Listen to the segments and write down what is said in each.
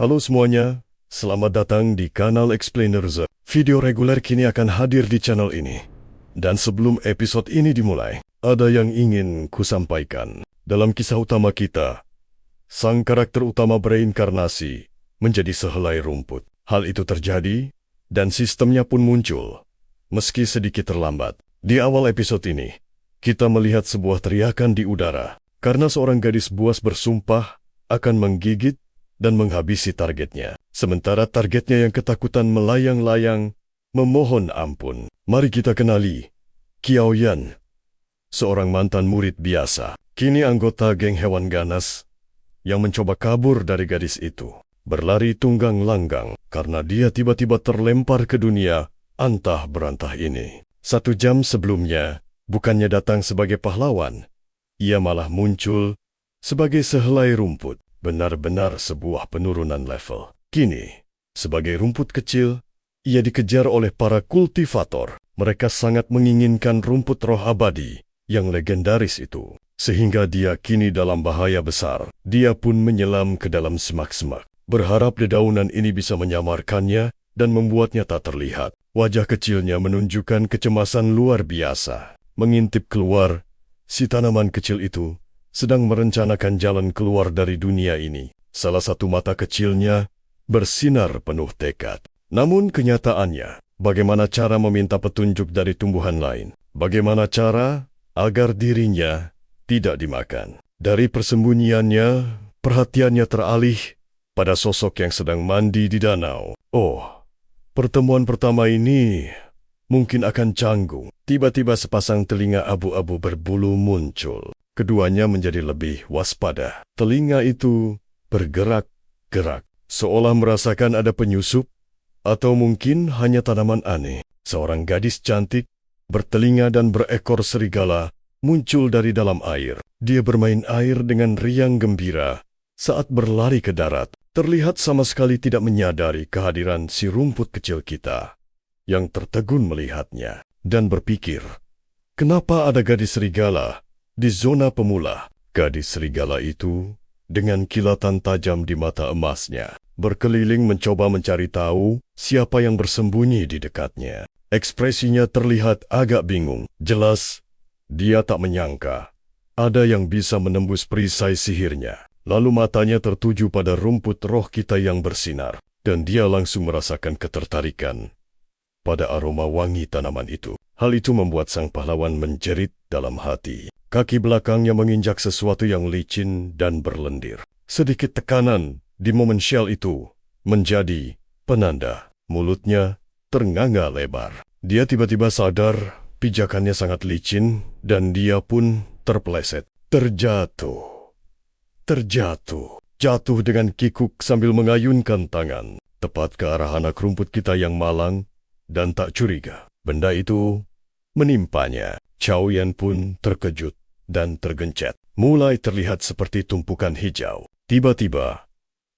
Halo semuanya, selamat datang di kanal Explainer Z. Video reguler kini akan hadir di channel ini. Dan sebelum episode ini dimulai, ada yang ingin kusampaikan. Dalam kisah utama kita, sang karakter utama bereinkarnasi menjadi sehelai rumput. Hal itu terjadi, dan sistemnya pun muncul, meski sedikit terlambat. Di awal episode ini, kita melihat sebuah teriakan di udara, karena seorang gadis buas bersumpah akan menggigit dan menghabisi targetnya. Sementara targetnya yang ketakutan melayang-layang, memohon ampun. Mari kita kenali Qiao Yan, seorang mantan murid biasa, kini anggota geng hewan ganas, yang mencoba kabur dari gadis itu. Berlari tunggang langgang, karena dia tiba-tiba terlempar ke dunia antah berantah ini. 1 jam sebelumnya, bukannya datang sebagai pahlawan, ia malah muncul sebagai sehelai rumput. Benar-benar sebuah penurunan level. Kini, sebagai rumput kecil, ia dikejar oleh para kultivator. Mereka sangat menginginkan rumput roh abadi yang legendaris itu, sehingga dia kini dalam bahaya besar. Dia pun menyelam ke dalam semak-semak, berharap dedaunan ini bisa menyamarkannya dan membuatnya tak terlihat. Wajah kecilnya menunjukkan kecemasan luar biasa. Mengintip keluar, si tanaman kecil itu sedang merencanakan jalan keluar dari dunia ini. Salah satu mata kecilnya bersinar penuh tekad. Namun kenyataannya, bagaimana cara meminta petunjuk dari tumbuhan lain? Bagaimana cara agar dirinya tidak dimakan? Dari persembunyiannya, perhatiannya teralih pada sosok yang sedang mandi di danau. Oh, pertemuan pertama ini mungkin akan canggung. Tiba-tiba sepasang telinga abu-abu berbulu muncul. Keduanya menjadi lebih waspada. Telinga itu bergerak-gerak, seolah merasakan ada penyusup, atau mungkin hanya tanaman aneh. Seorang gadis cantik, bertelinga dan berekor serigala, muncul dari dalam air. Dia bermain air dengan riang gembira saat berlari ke darat. Terlihat sama sekali tidak menyadari kehadiran si rumput kecil kita, yang tertegun melihatnya, dan berpikir, kenapa ada gadis serigala di zona pemula? Gadis serigala itu, dengan kilatan tajam di mata emasnya, berkeliling mencoba mencari tahu siapa yang bersembunyi di dekatnya. Ekspresinya terlihat agak bingung. Jelas, dia tak menyangka ada yang bisa menembus perisai sihirnya. Lalu matanya tertuju pada rumput roh kita yang bersinar, dan dia langsung merasakan ketertarikan pada aroma wangi tanaman itu. Hal itu membuat sang pahlawan menjerit dalam hati. Kaki belakangnya menginjak sesuatu yang licin dan berlendir. Sedikit tekanan di momen shell itu menjadi penanda. Mulutnya ternganga lebar. Dia tiba-tiba sadar pijakannya sangat licin dan dia pun terpeleset. Jatuh dengan kikuk sambil mengayunkan tangan, tepat ke arah anak rumput kita yang malang dan tak curiga. Benda itu menimpanya. Qiao Yan pun terkejut dan tergencet. Mulai terlihat seperti tumpukan hijau. Tiba-tiba,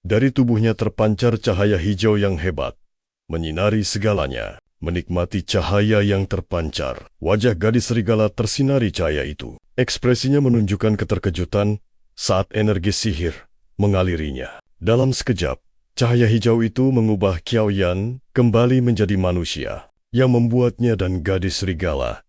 dari tubuhnya terpancar cahaya hijau yang hebat, menyinari segalanya. Menikmati cahaya yang terpancar, wajah gadis serigala tersinari cahaya itu. Ekspresinya menunjukkan keterkejutan saat energi sihir mengalirinya. Dalam sekejap, cahaya hijau itu mengubah Qiao Yan kembali menjadi manusia, yang membuatnya dan gadis serigala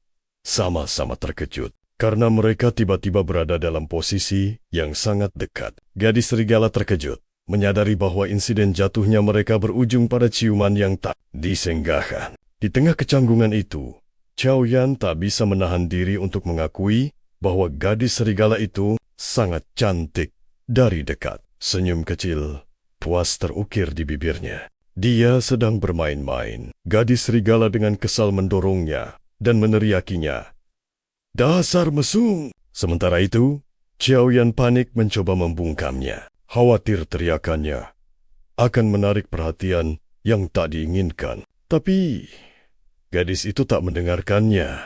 sama-sama terkejut, karena mereka tiba-tiba berada dalam posisi yang sangat dekat. Gadis serigala terkejut, menyadari bahwa insiden jatuhnya mereka berujung pada ciuman yang tak disenggahkan. Di tengah kecanggungan itu, Qiao Yan tak bisa menahan diri untuk mengakui bahwa gadis serigala itu sangat cantik dari dekat. Senyum kecil, puas terukir di bibirnya. Dia sedang bermain-main. Gadis serigala dengan kesal mendorongnya dan meneriakinya, "Dasar mesum!" Sementara itu, Qiao Yan panik mencoba membungkamnya. Khawatir teriakannya akan menarik perhatian yang tak diinginkan. Tapi, gadis itu tak mendengarkannya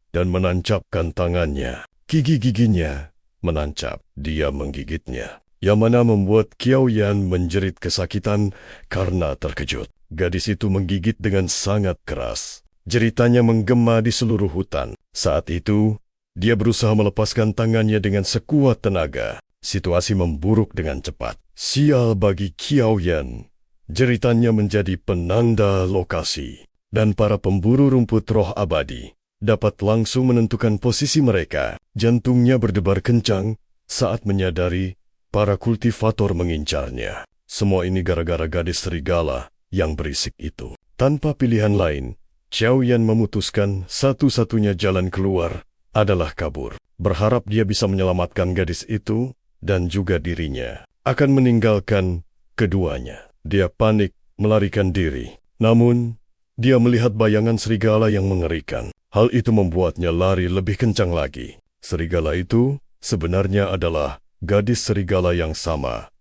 dan menancapkan tangannya. Gigi-giginya menancap. Dia menggigitnya, yang mana membuat Qiao Yan menjerit kesakitan karena terkejut. Gadis itu menggigit dengan sangat keras. Jeritannya menggema di seluruh hutan. Saat itu, dia berusaha melepaskan tangannya dengan sekuat tenaga. situasi memburuk dengan cepat. Sial bagi Qiao Yan. Jeritannya menjadi penanda lokasi. Dan para pemburu rumput roh abadi dapat langsung menentukan posisi mereka. Jantungnya berdebar kencang saat menyadari para kultivator mengincarnya. Semua ini gara-gara gadis serigala yang berisik itu. Tanpa pilihan lain, Qiao Yan memutuskan satu-satunya jalan keluar adalah kabur. Berharap dia bisa menyelamatkan gadis itu dan juga dirinya. Akan meninggalkan keduanya. Dia panik melarikan diri. Namun, dia melihat bayangan serigala yang mengerikan. Hal itu membuatnya lari lebih kencang lagi. Serigala itu sebenarnya adalah gadis serigala yang sama,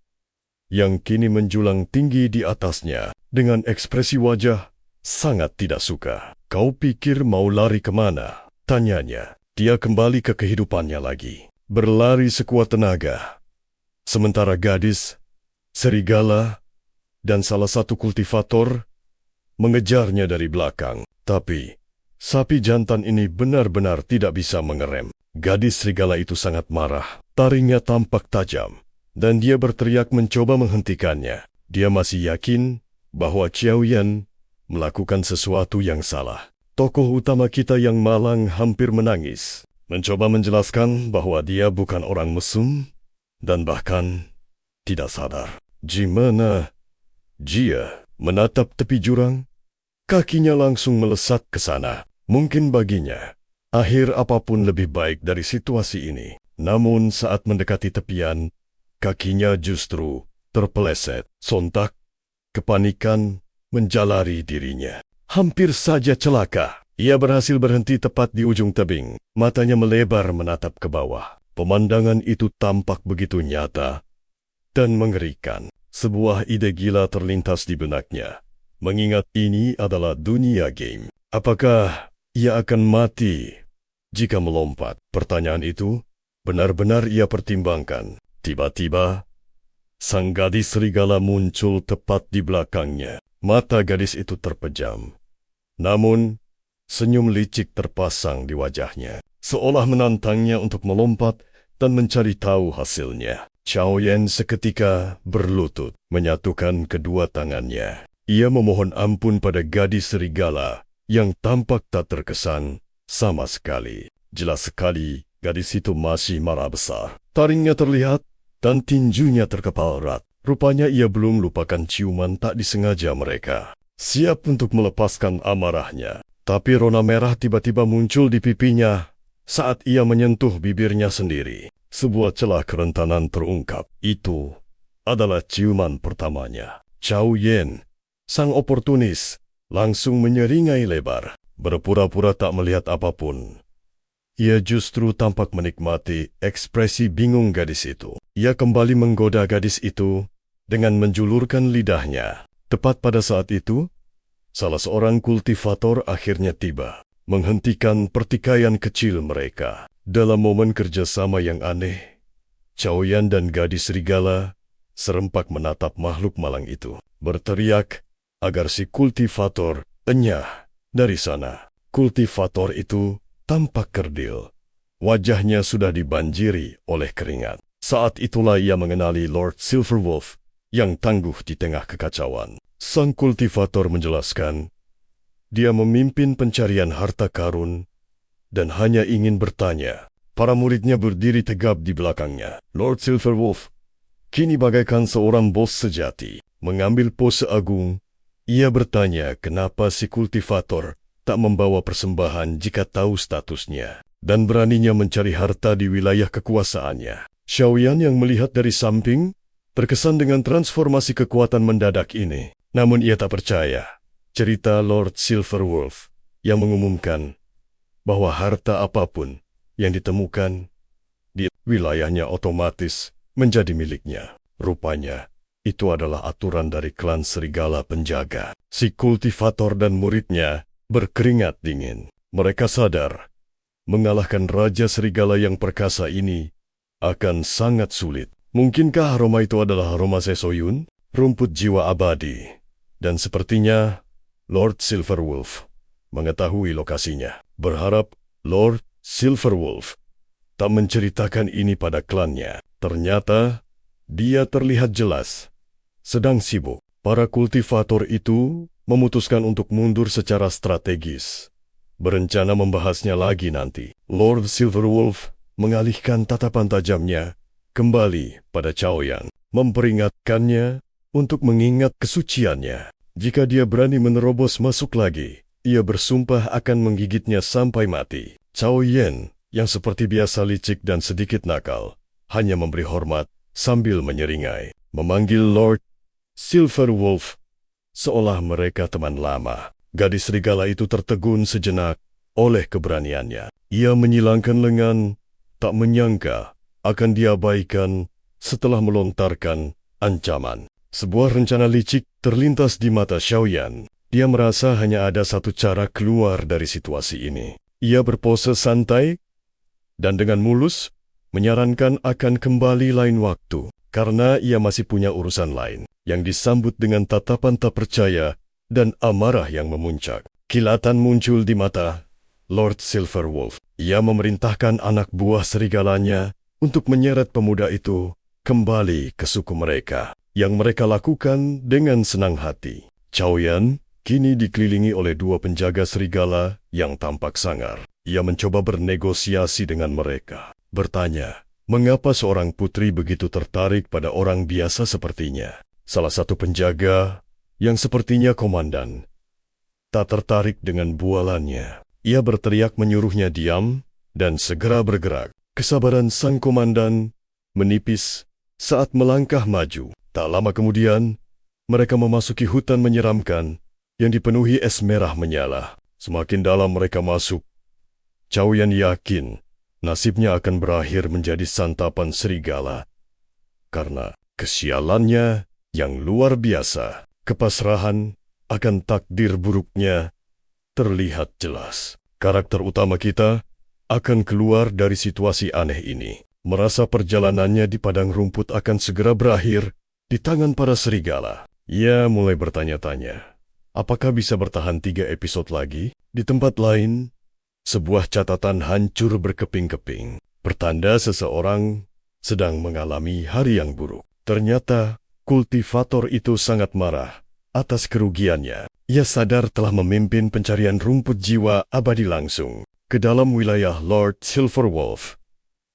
yang kini menjulang tinggi di atasnya dengan ekspresi wajah sangat tidak suka. "Kau pikir mau lari kemana?" tanyanya. Dia kembali ke kehidupannya lagi, berlari sekuat tenaga. Sementara gadis, serigala, dan salah satu kultivator mengejarnya dari belakang. Tapi, sapi jantan ini benar-benar tidak bisa mengerem. Gadis serigala itu sangat marah. Taringnya tampak tajam, dan dia berteriak mencoba menghentikannya. Dia masih yakin bahwa Qiao Yan melakukan sesuatu yang salah. Tokoh utama kita yang malang hampir menangis, mencoba menjelaskan bahwa dia bukan orang mesum, dan bahkan tidak sadar. Gimana? Dia menatap tepi jurang. Kakinya langsung melesat ke sana. Mungkin baginya, akhir apapun lebih baik dari situasi ini. Namun saat mendekati tepian, kakinya justru terpeleset. Sontak, kepanikan menjalari dirinya. Hampir saja celaka. Ia berhasil berhenti tepat di ujung tebing. Matanya melebar menatap ke bawah. Pemandangan itu tampak begitu nyata dan mengerikan. Sebuah ide gila terlintas di benaknya. Mengingat ini adalah dunia game. Apakah ia akan mati jika melompat? Pertanyaan itu benar-benar ia pertimbangkan. Tiba-tiba, sang gadis serigala muncul tepat di belakangnya. Mata gadis itu terpejam. Namun, senyum licik terpasang di wajahnya, seolah menantangnya untuk melompat dan mencari tahu hasilnya. Qiao Yan seketika berlutut, menyatukan kedua tangannya. Ia memohon ampun pada gadis serigala yang tampak tak terkesan sama sekali. Jelas sekali gadis itu masih marah besar. Taringnya terlihat dan tinjunya terkepal erat. Rupanya ia belum lupakan ciuman tak disengaja mereka. Siap untuk melepaskan amarahnya. Tapi rona merah tiba-tiba muncul di pipinya saat ia menyentuh bibirnya sendiri. Sebuah celah kerentanan terungkap. Itu adalah ciuman pertamanya. Qiao Yan, sang oportunis, langsung menyeringai lebar, berpura-pura tak melihat apapun. Ia justru tampak menikmati ekspresi bingung gadis itu. Ia kembali menggoda gadis itu dengan menjulurkan lidahnya. Tepat pada saat itu, salah seorang kultivator akhirnya tiba, menghentikan pertikaian kecil mereka. Dalam momen kerjasama yang aneh, Qiao Yan dan gadis serigala serempak menatap makhluk malang itu, berteriak agar si kultivator enyah dari sana. Kultivator itu tampak kerdil. Wajahnya sudah dibanjiri oleh keringat. Saat itulah ia mengenali Lord Silverwolf yang tangguh di tengah kekacauan. Sang kultivator menjelaskan, dia memimpin pencarian harta karun dan hanya ingin bertanya. Para muridnya berdiri tegap di belakangnya. Lord Silverwolf kini bagaikan seorang bos sejati. Mengambil pose agung, ia bertanya kenapa si kultivator tak membawa persembahan jika tahu statusnya, dan beraninya mencari harta di wilayah kekuasaannya. Qiao Yan yang melihat dari samping, terkesan dengan transformasi kekuatan mendadak ini. Namun ia tak percaya cerita Lord Silverwolf yang mengumumkan bahwa harta apapun yang ditemukan di wilayahnya otomatis menjadi miliknya. Rupanya, itu adalah aturan dari klan serigala penjaga. Si kultivator dan muridnya berkeringat dingin. Mereka sadar, mengalahkan Raja Serigala yang perkasa ini akan sangat sulit. Mungkinkah aroma itu adalah aroma Sesoyun, rumput jiwa abadi? Dan sepertinya Lord Silverwolf mengetahui lokasinya. Berharap Lord Silverwolf tak menceritakan ini pada klannya. Ternyata, dia terlihat jelas sedang sibuk. Para kultivator itu memutuskan untuk mundur secara strategis, berencana membahasnya lagi nanti. Lord Silverwolf mengalihkan tatapan tajamnya kembali pada Chaoyan, memperingatkannya untuk mengingat kesuciannya. Jika dia berani menerobos masuk lagi, ia bersumpah akan menggigitnya sampai mati. Chaoyan, yang seperti biasa licik dan sedikit nakal, hanya memberi hormat sambil menyeringai, memanggil Lord Silverwolf seolah mereka teman lama. Gadis serigala itu tertegun sejenak oleh keberaniannya. Ia menyilangkan lengan, tak menyangka akan diabaikan setelah melontarkan ancaman. Sebuah rencana licik terlintas di mata Xiaoyan. Dia merasa hanya ada satu cara keluar dari situasi ini. Ia berpose santai dan dengan mulus menyarankan akan kembali lain waktu, karena ia masih punya urusan lain, yang disambut dengan tatapan tak percaya dan amarah yang memuncak. Kilatan muncul di mata Lord Silverwolf. Ia memerintahkan anak buah serigalanya untuk menyeret pemuda itu kembali ke suku mereka, yang mereka lakukan dengan senang hati. Chaoyan kini dikelilingi oleh dua penjaga serigala yang tampak sangar. Ia mencoba bernegosiasi dengan mereka, bertanya, mengapa seorang putri begitu tertarik pada orang biasa sepertinya? Salah satu penjaga, yang sepertinya komandan, tak tertarik dengan bualannya. Ia berteriak menyuruhnya diam dan segera bergerak. Kesabaran sang komandan menipis saat melangkah maju. Tak lama kemudian, mereka memasuki hutan menyeramkan yang dipenuhi es merah menyala. Semakin dalam mereka masuk, Chaoyan yakin nasibnya akan berakhir menjadi santapan serigala. Karena kesialannya yang luar biasa, kepasrahan akan takdir buruknya terlihat jelas. Karakter utama kita akan keluar dari situasi aneh ini. Merasa perjalanannya di padang rumput akan segera berakhir di tangan para serigala. Ia mulai bertanya-tanya, apakah bisa bertahan 3 episode lagi? Di tempat lain, sebuah catatan hancur berkeping-keping, pertanda seseorang sedang mengalami hari yang buruk. Ternyata, kultivator itu sangat marah atas kerugiannya. Ia sadar telah memimpin pencarian rumput jiwa abadi langsung ke dalam wilayah Lord Silverwolf.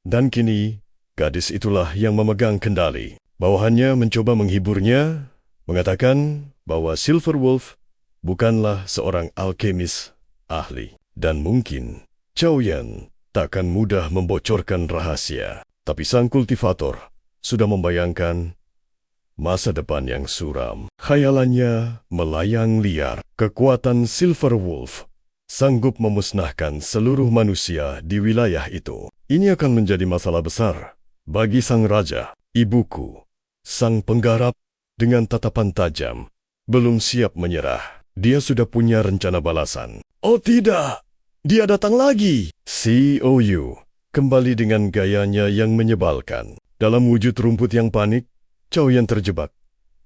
Dan kini, gadis itulah yang memegang kendali. Bawahannya mencoba menghiburnya, mengatakan bahwa Silverwolf bukanlah seorang alkemis ahli. Dan mungkin Chaoyan takkan mudah membocorkan rahasia. Tapi sang kultivator sudah membayangkan masa depan yang suram. Khayalannya melayang liar. Kekuatan Silverwolf sanggup memusnahkan seluruh manusia di wilayah itu. Ini akan menjadi masalah besar bagi sang raja. Ibuku, sang penggarap dengan tatapan tajam, belum siap menyerah. Dia sudah punya rencana balasan. Oh tidak! Dia datang lagi! CEO Yu kembali dengan gayanya yang menyebalkan. Dalam wujud rumput yang panik, Chaoyan terjebak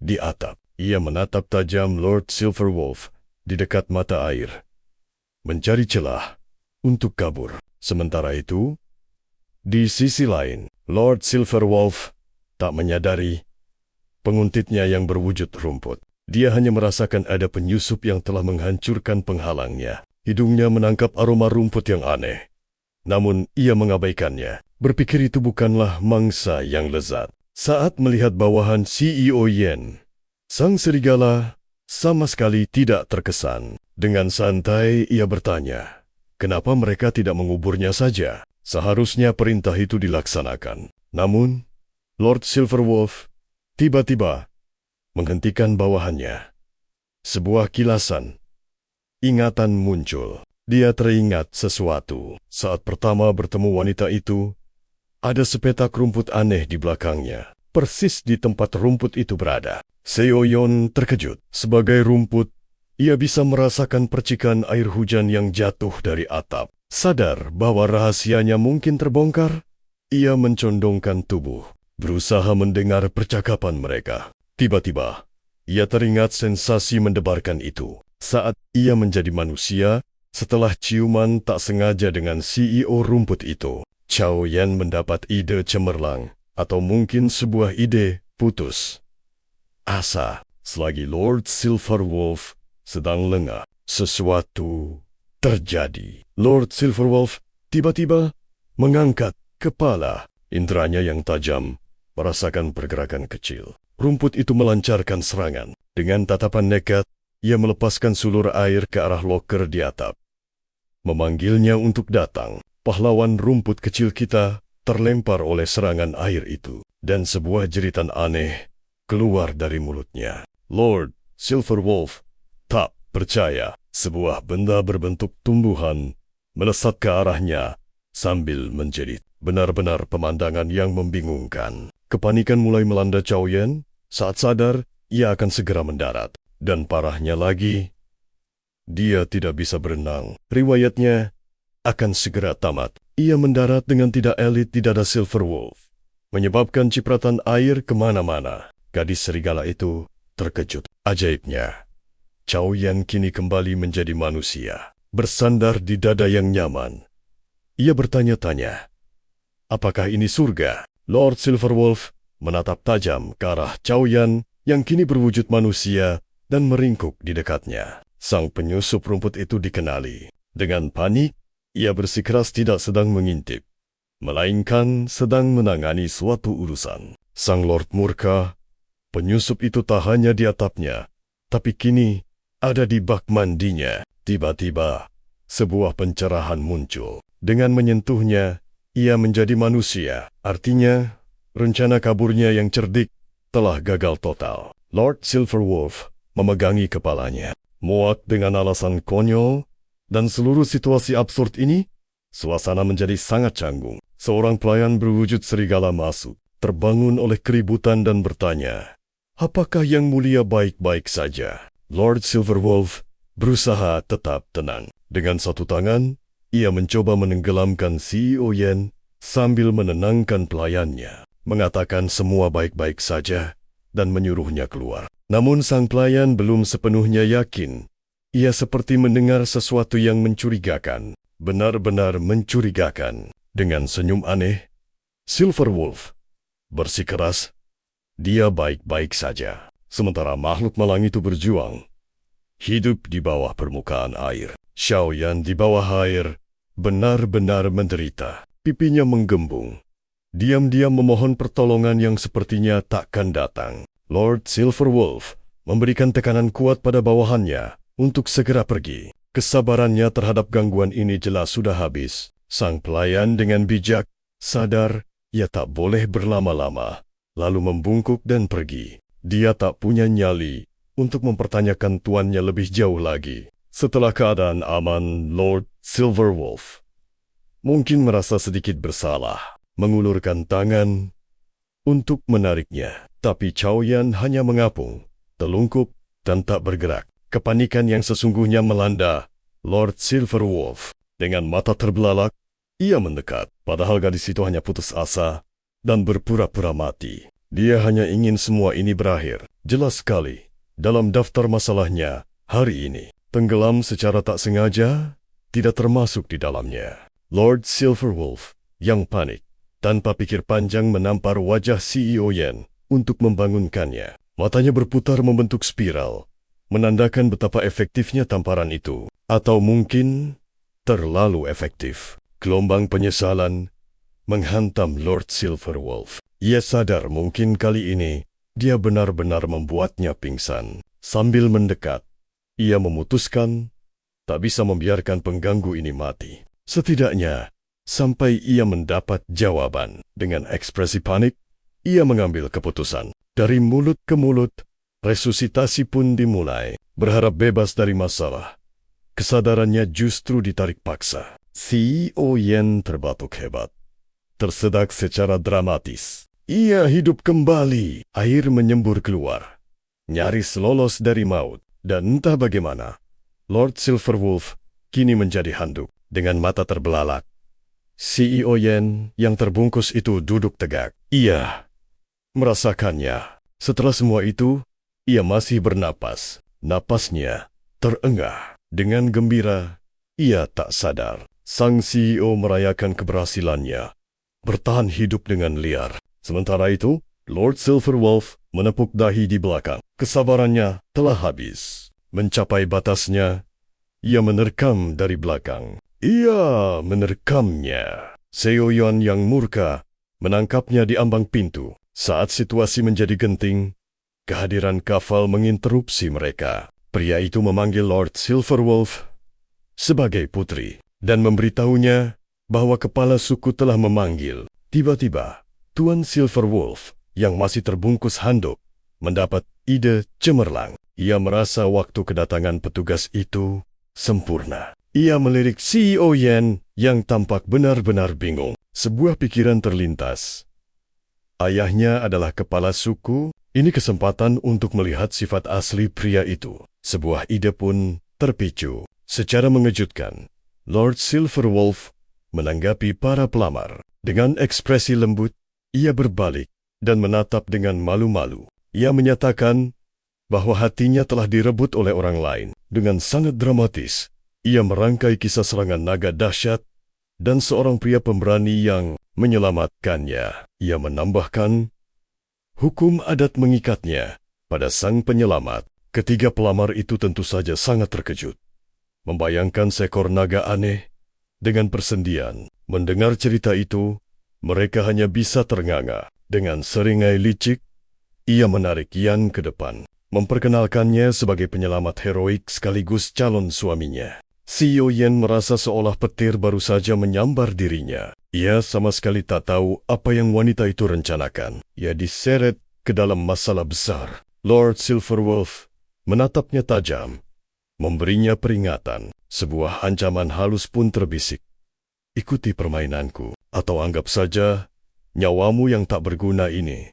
di atap. Ia menatap tajam Lord Silverwolf di dekat mata air, mencari celah untuk kabur. Sementara itu, di sisi lain, Lord Silverwolf tak menyadari penguntitnya yang berwujud rumput. Dia hanya merasakan ada penyusup yang telah menghancurkan penghalangnya. Hidungnya menangkap aroma rumput yang aneh. Namun ia mengabaikannya. Berpikir itu bukanlah mangsa yang lezat. Saat melihat bawahan CEO Yen, sang serigala sama sekali tidak terkesan. Dengan santai ia bertanya, kenapa mereka tidak menguburnya saja? Seharusnya perintah itu dilaksanakan. Namun, Lord Silverwolf tiba-tiba menghentikan bawahannya. Sebuah kilasan ingatan muncul. Dia teringat sesuatu. Saat pertama bertemu wanita itu, ada sepetak rumput aneh di belakangnya, persis di tempat rumput itu berada. Seoyon terkejut. Sebagai rumput, ia bisa merasakan percikan air hujan yang jatuh dari atap. Sadar bahwa rahasianya mungkin terbongkar, ia mencondongkan tubuh, berusaha mendengar percakapan mereka. Tiba-tiba, ia teringat sensasi mendebarkan itu. Saat ia menjadi manusia, setelah ciuman tak sengaja dengan CEO rumput itu, Chaoyan mendapat ide cemerlang atau mungkin sebuah ide putus asa. Selagi Lord Silverwolf sedang lengah, sesuatu terjadi. Lord Silverwolf tiba-tiba mengangkat kepala. Inderanya yang tajam merasakan pergerakan kecil. Rumput itu melancarkan serangan. Dengan tatapan nekat, ia melepaskan sulur air ke arah loker di atap. Memanggilnya untuk datang. Pahlawan rumput kecil kita terlempar oleh serangan air itu. Dan sebuah jeritan aneh keluar dari mulutnya. Lord Silverwolf tak percaya. Sebuah benda berbentuk tumbuhan melesat ke arahnya sambil menjerit. Benar-benar pemandangan yang membingungkan. Kepanikan mulai melanda Chow Yun. Saat sadar, ia akan segera mendarat. Dan parahnya lagi, dia tidak bisa berenang. Riwayatnya akan segera tamat. Ia mendarat dengan tidak elit di dada Silverwolf, menyebabkan cipratan air kemana-mana. Gadis serigala itu terkejut. Ajaibnya, Chow Yun kini kembali menjadi manusia. Bersandar di dada yang nyaman. Ia bertanya-tanya, apakah ini surga? Lord Silverwolf menatap tajam ke arah Chow Yun yang kini berwujud manusia dan meringkuk di dekatnya. Sang penyusup rumput itu dikenali. Dengan panik, ia bersikeras tidak sedang mengintip, melainkan sedang menangani suatu urusan. Sang Lord murka, penyusup itu tak hanya di atapnya, tapi kini ada di bak mandinya. Tiba-tiba, sebuah pencerahan muncul. Dengan menyentuhnya, ia menjadi manusia. Artinya, rencana kaburnya yang cerdik telah gagal total. Lord Silverwolf memegangi kepalanya. Muak dengan alasan konyol dan seluruh situasi absurd ini, suasana menjadi sangat canggung. Seorang pelayan berwujud serigala masuk, terbangun oleh keributan dan bertanya, apakah yang mulia baik-baik saja? Lord Silverwolf berusaha tetap tenang. Dengan satu tangan, ia mencoba menenggelamkan CEO Yen sambil menenangkan pelayannya, mengatakan semua baik-baik saja dan menyuruhnya keluar. Namun sang pelayan belum sepenuhnya yakin. Ia seperti mendengar sesuatu yang mencurigakan, benar-benar mencurigakan. Dengan senyum aneh, Silverwolf bersikeras, dia baik-baik saja. Sementara makhluk malang itu berjuang, hidup di bawah permukaan air. Chow Yun di bawah air benar-benar menderita. Pipinya menggembung. Diam-diam memohon pertolongan yang sepertinya takkan datang. Lord Silverwolf memberikan tekanan kuat pada bawahannya untuk segera pergi. Kesabarannya terhadap gangguan ini jelas sudah habis. Sang pelayan dengan bijak sadar ia tak boleh berlama-lama, lalu membungkuk dan pergi. Dia tak punya nyali untuk mempertanyakan tuannya lebih jauh lagi. Setelah keadaan aman, Lord Silverwolf mungkin merasa sedikit bersalah, mengulurkan tangan untuk menariknya. Tapi Chow Yun hanya mengapung, telungkup, dan tak bergerak. Kepanikan yang sesungguhnya melanda Lord Silverwolf. Dengan mata terbelalak, ia mendekat. Padahal gadis itu hanya putus asa dan berpura-pura mati. Dia hanya ingin semua ini berakhir. Jelas sekali, dalam daftar masalahnya hari ini, tenggelam secara tak sengaja tidak termasuk di dalamnya. Lord Silverwolf yang panik, tanpa pikir panjang menampar wajah CEO Yen untuk membangunkannya. Matanya berputar membentuk spiral, menandakan betapa efektifnya tamparan itu. Atau mungkin terlalu efektif. Gelombang penyesalan menghantam Lord Silverwolf. Ia sadar mungkin kali ini dia benar-benar membuatnya pingsan. Sambil mendekat, ia memutuskan tak bisa membiarkan pengganggu ini mati. Setidaknya, sampai ia mendapat jawaban. Dengan ekspresi panik, ia mengambil keputusan. Dari mulut ke mulut, resusitasi pun dimulai. Berharap bebas dari masalah, kesadarannya justru ditarik paksa. CEO Yen terbatuk hebat, tersedak secara dramatis. Ia hidup kembali. Air menyembur keluar, nyaris lolos dari maut. Dan entah bagaimana, Lord Silverwolf kini menjadi handuk. Dengan mata terbelalak, CEO Yen yang terbungkus itu duduk tegak. Ia merasakannya. Setelah semua itu, ia masih bernapas. Napasnya terengah. Dengan gembira, ia tak sadar. Sang CEO merayakan keberhasilannya, bertahan hidup dengan liar. Sementara itu, Lord Silverwolf menepuk dahi di belakang. Kesabarannya telah habis. Mencapai batasnya, ia menerkam dari belakang. Ia menerkamnya. Seoyeon yang murka menangkapnya di ambang pintu. Saat situasi menjadi genting, kehadiran Kafal menginterupsi mereka. Pria itu memanggil Lord Silverwolf sebagai putri dan memberitahunya bahwa kepala suku telah memanggil. Tiba-tiba, Tuan Silverwolf yang masih terbungkus handuk mendapat ide cemerlang. Ia merasa waktu kedatangan petugas itu sempurna. Ia melirik CEO Yen yang tampak benar-benar bingung. Sebuah pikiran terlintas. Ayahnya adalah kepala suku, ini kesempatan untuk melihat sifat asli pria itu. Sebuah ide pun terpicu. Secara mengejutkan, Lord Silverwolf menanggapi para pelamar. Dengan ekspresi lembut, ia berbalik dan menatap dengan malu-malu. Ia menyatakan bahwa hatinya telah direbut oleh orang lain. Dengan sangat dramatis, ia merangkai kisah serangan naga dahsyat dan seorang pria pemberani yang menyelamatkannya. Ia menambahkan, hukum adat mengikatnya pada sang penyelamat. Ketiga pelamar itu tentu saja sangat terkejut. Membayangkan seekor naga aneh dengan persendian. Mendengar cerita itu, mereka hanya bisa ternganga. Dengan seringai licik, ia menarik Yan ke depan, memperkenalkannya sebagai penyelamat heroik sekaligus calon suaminya. CEO Yen merasa seolah petir baru saja menyambar dirinya. Ia sama sekali tak tahu apa yang wanita itu rencanakan. Ia diseret ke dalam masalah besar. Lord Silverwolf menatapnya tajam, memberinya peringatan. Sebuah ancaman halus pun terbisik. Ikuti permainanku, atau anggap saja nyawamu yang tak berguna ini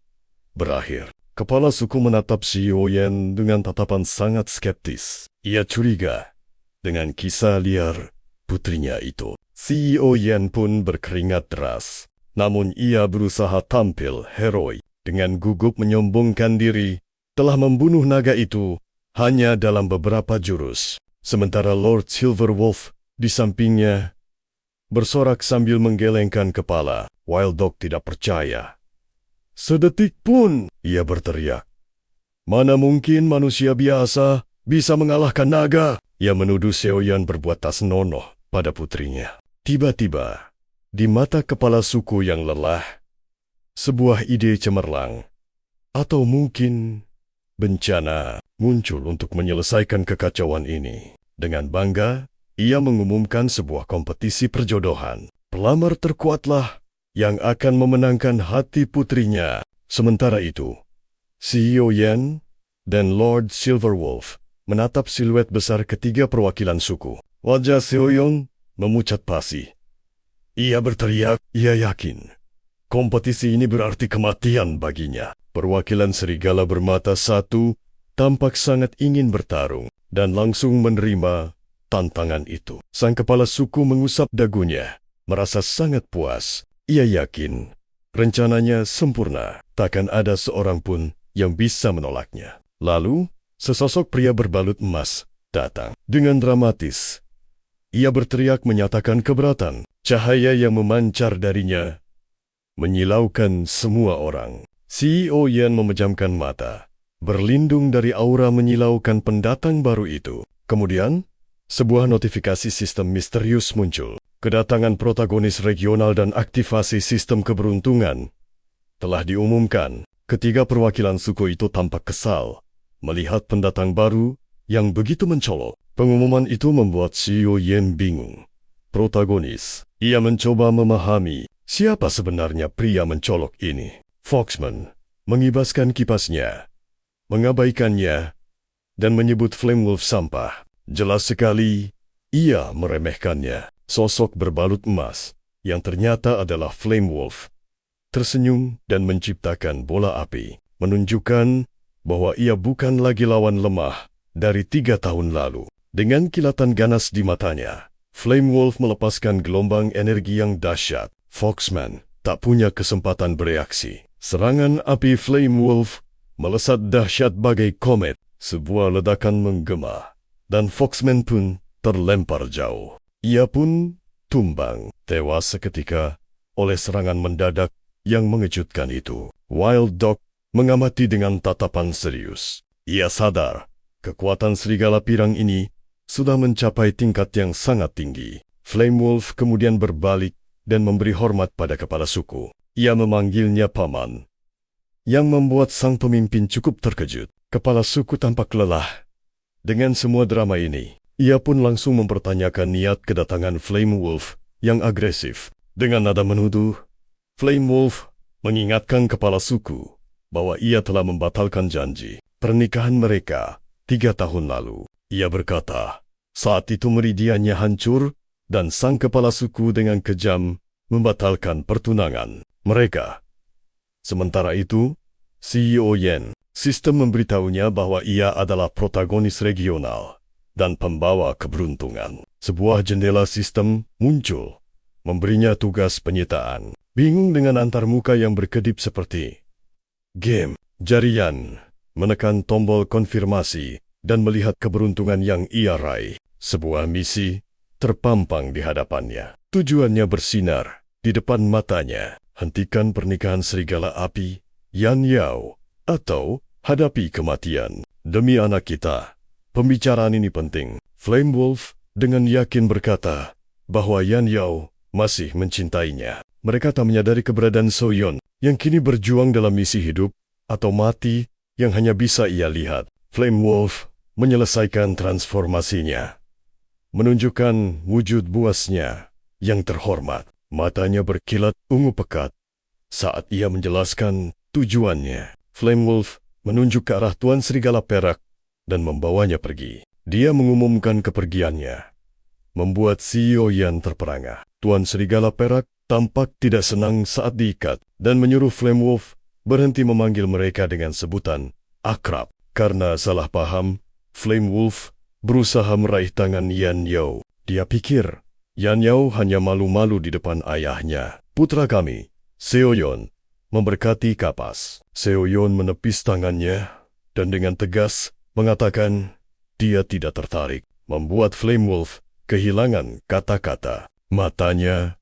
berakhir. Kepala suku menatap CEO Yen dengan tatapan sangat skeptis. Ia curiga dengan kisah liar putrinya itu. CEO Yen pun berkeringat deras. Namun ia berusaha tampil heroik. Dengan gugup menyombongkan diri, telah membunuh naga itu hanya dalam beberapa jurus. Sementara Lord Silverwolf di sampingnya bersorak sambil menggelengkan kepala. Wild Dog tidak percaya. Sedetik pun, ia berteriak. Mana mungkin manusia biasa bisa mengalahkan naga? Ia menuduh Seoyeon berbuat tak senonoh pada putrinya. Tiba-tiba, di mata kepala suku yang lelah, sebuah ide cemerlang, atau mungkin bencana, muncul untuk menyelesaikan kekacauan ini. Dengan bangga, ia mengumumkan sebuah kompetisi perjodohan. Pelamar terkuatlah yang akan memenangkan hati putrinya. Sementara itu, CEO Yen dan Lord Silverwolf menatap siluet besar ketiga perwakilan suku. Wajah Seoyeon memucat pasi. Ia berteriak, ia yakin kompetisi ini berarti kematian baginya. Perwakilan serigala bermata satu tampak sangat ingin bertarung dan langsung menerima tantangan itu. Sang kepala suku mengusap dagunya, merasa sangat puas. Ia yakin rencananya sempurna, takkan ada seorang pun yang bisa menolaknya. Lalu, sesosok pria berbalut emas datang. Dengan dramatis, ia berteriak menyatakan keberatan. Cahaya yang memancar darinya menyilaukan semua orang. CEO Yen memejamkan mata, berlindung dari aura menyilaukan pendatang baru itu. Kemudian, sebuah notifikasi sistem misterius muncul. Kedatangan protagonis regional dan aktivasi sistem keberuntungan telah diumumkan. Ketiga perwakilan suku itu tampak kesal melihat pendatang baru yang begitu mencolok. Pengumuman itu membuat CEO Yen bingung. Protagonis, ia mencoba memahami siapa sebenarnya pria mencolok ini. Foxman mengibaskan kipasnya, mengabaikannya, dan menyebut Flame Wolf sampah. Jelas sekali, ia meremehkannya. Sosok berbalut emas, yang ternyata adalah Flame Wolf, tersenyum dan menciptakan bola api, menunjukkan bahwa ia bukan lagi lawan lemah dari 3 tahun lalu. Dengan kilatan ganas di matanya, Flame Wolf melepaskan gelombang energi yang dahsyat. Foxman tak punya kesempatan bereaksi. Serangan api Flame Wolf melesat dahsyat bagai komet. Sebuah ledakan menggema, dan Foxman pun terlempar jauh. Ia pun tumbang, tewas seketika oleh serangan mendadak yang mengejutkan itu. Wild Dog mengamati dengan tatapan serius. Ia sadar, kekuatan serigala pirang ini sudah mencapai tingkat yang sangat tinggi. Flame Wolf kemudian berbalik dan memberi hormat pada kepala suku. Ia memanggilnya paman, yang membuat sang pemimpin cukup terkejut. Kepala suku tampak lelah. Dengan semua drama ini, ia pun langsung mempertanyakan niat kedatangan Flame Wolf yang agresif. Dengan nada menuduh, Flame Wolf mengingatkan kepala suku bahwa ia telah membatalkan janji pernikahan mereka 3 tahun lalu. Ia berkata, saat itu meridiannya hancur dan sang kepala suku dengan kejam membatalkan pertunangan mereka. Sementara itu, CEO Yen sistem memberitahunya bahwa ia adalah protagonis regional dan pembawa keberuntungan. Sebuah jendela sistem muncul, memberinya tugas penyitaan. Bingung dengan antarmuka yang berkedip seperti game, Jarian menekan tombol konfirmasi dan melihat keberuntungan yang ia raih. Sebuah misi terpampang di hadapannya. Tujuannya bersinar di depan matanya. Hentikan pernikahan serigala api, Yan Yao, atau hadapi kematian. Demi anak kita, pembicaraan ini penting. Flame Wolf dengan yakin berkata bahwa Yan Yao masih mencintainya. Mereka tak menyadari keberadaan Soyeon yang kini berjuang dalam misi hidup atau mati yang hanya bisa ia lihat. Flame Wolf menyelesaikan transformasinya, menunjukkan wujud buasnya yang terhormat. Matanya berkilat ungu pekat saat ia menjelaskan tujuannya. Flame Wolf menunjuk ke arah Tuan Serigala Perak dan membawanya pergi. Dia mengumumkan kepergiannya, membuat CEO Yan terperangah. Tuan Serigala Perak tampak tidak senang saat diikat dan menyuruh Flame Wolf berhenti memanggil mereka dengan sebutan akrab. Karena salah paham, Flame Wolf berusaha meraih tangan Yan Yao. Dia pikir Yan Yao hanya malu-malu di depan ayahnya. Putra kami, Seoyeon, memberkati kapas. Seoyeon menepis tangannya dan dengan tegas mengatakan dia tidak tertarik, membuat Flame Wolf kehilangan kata-kata. Matanya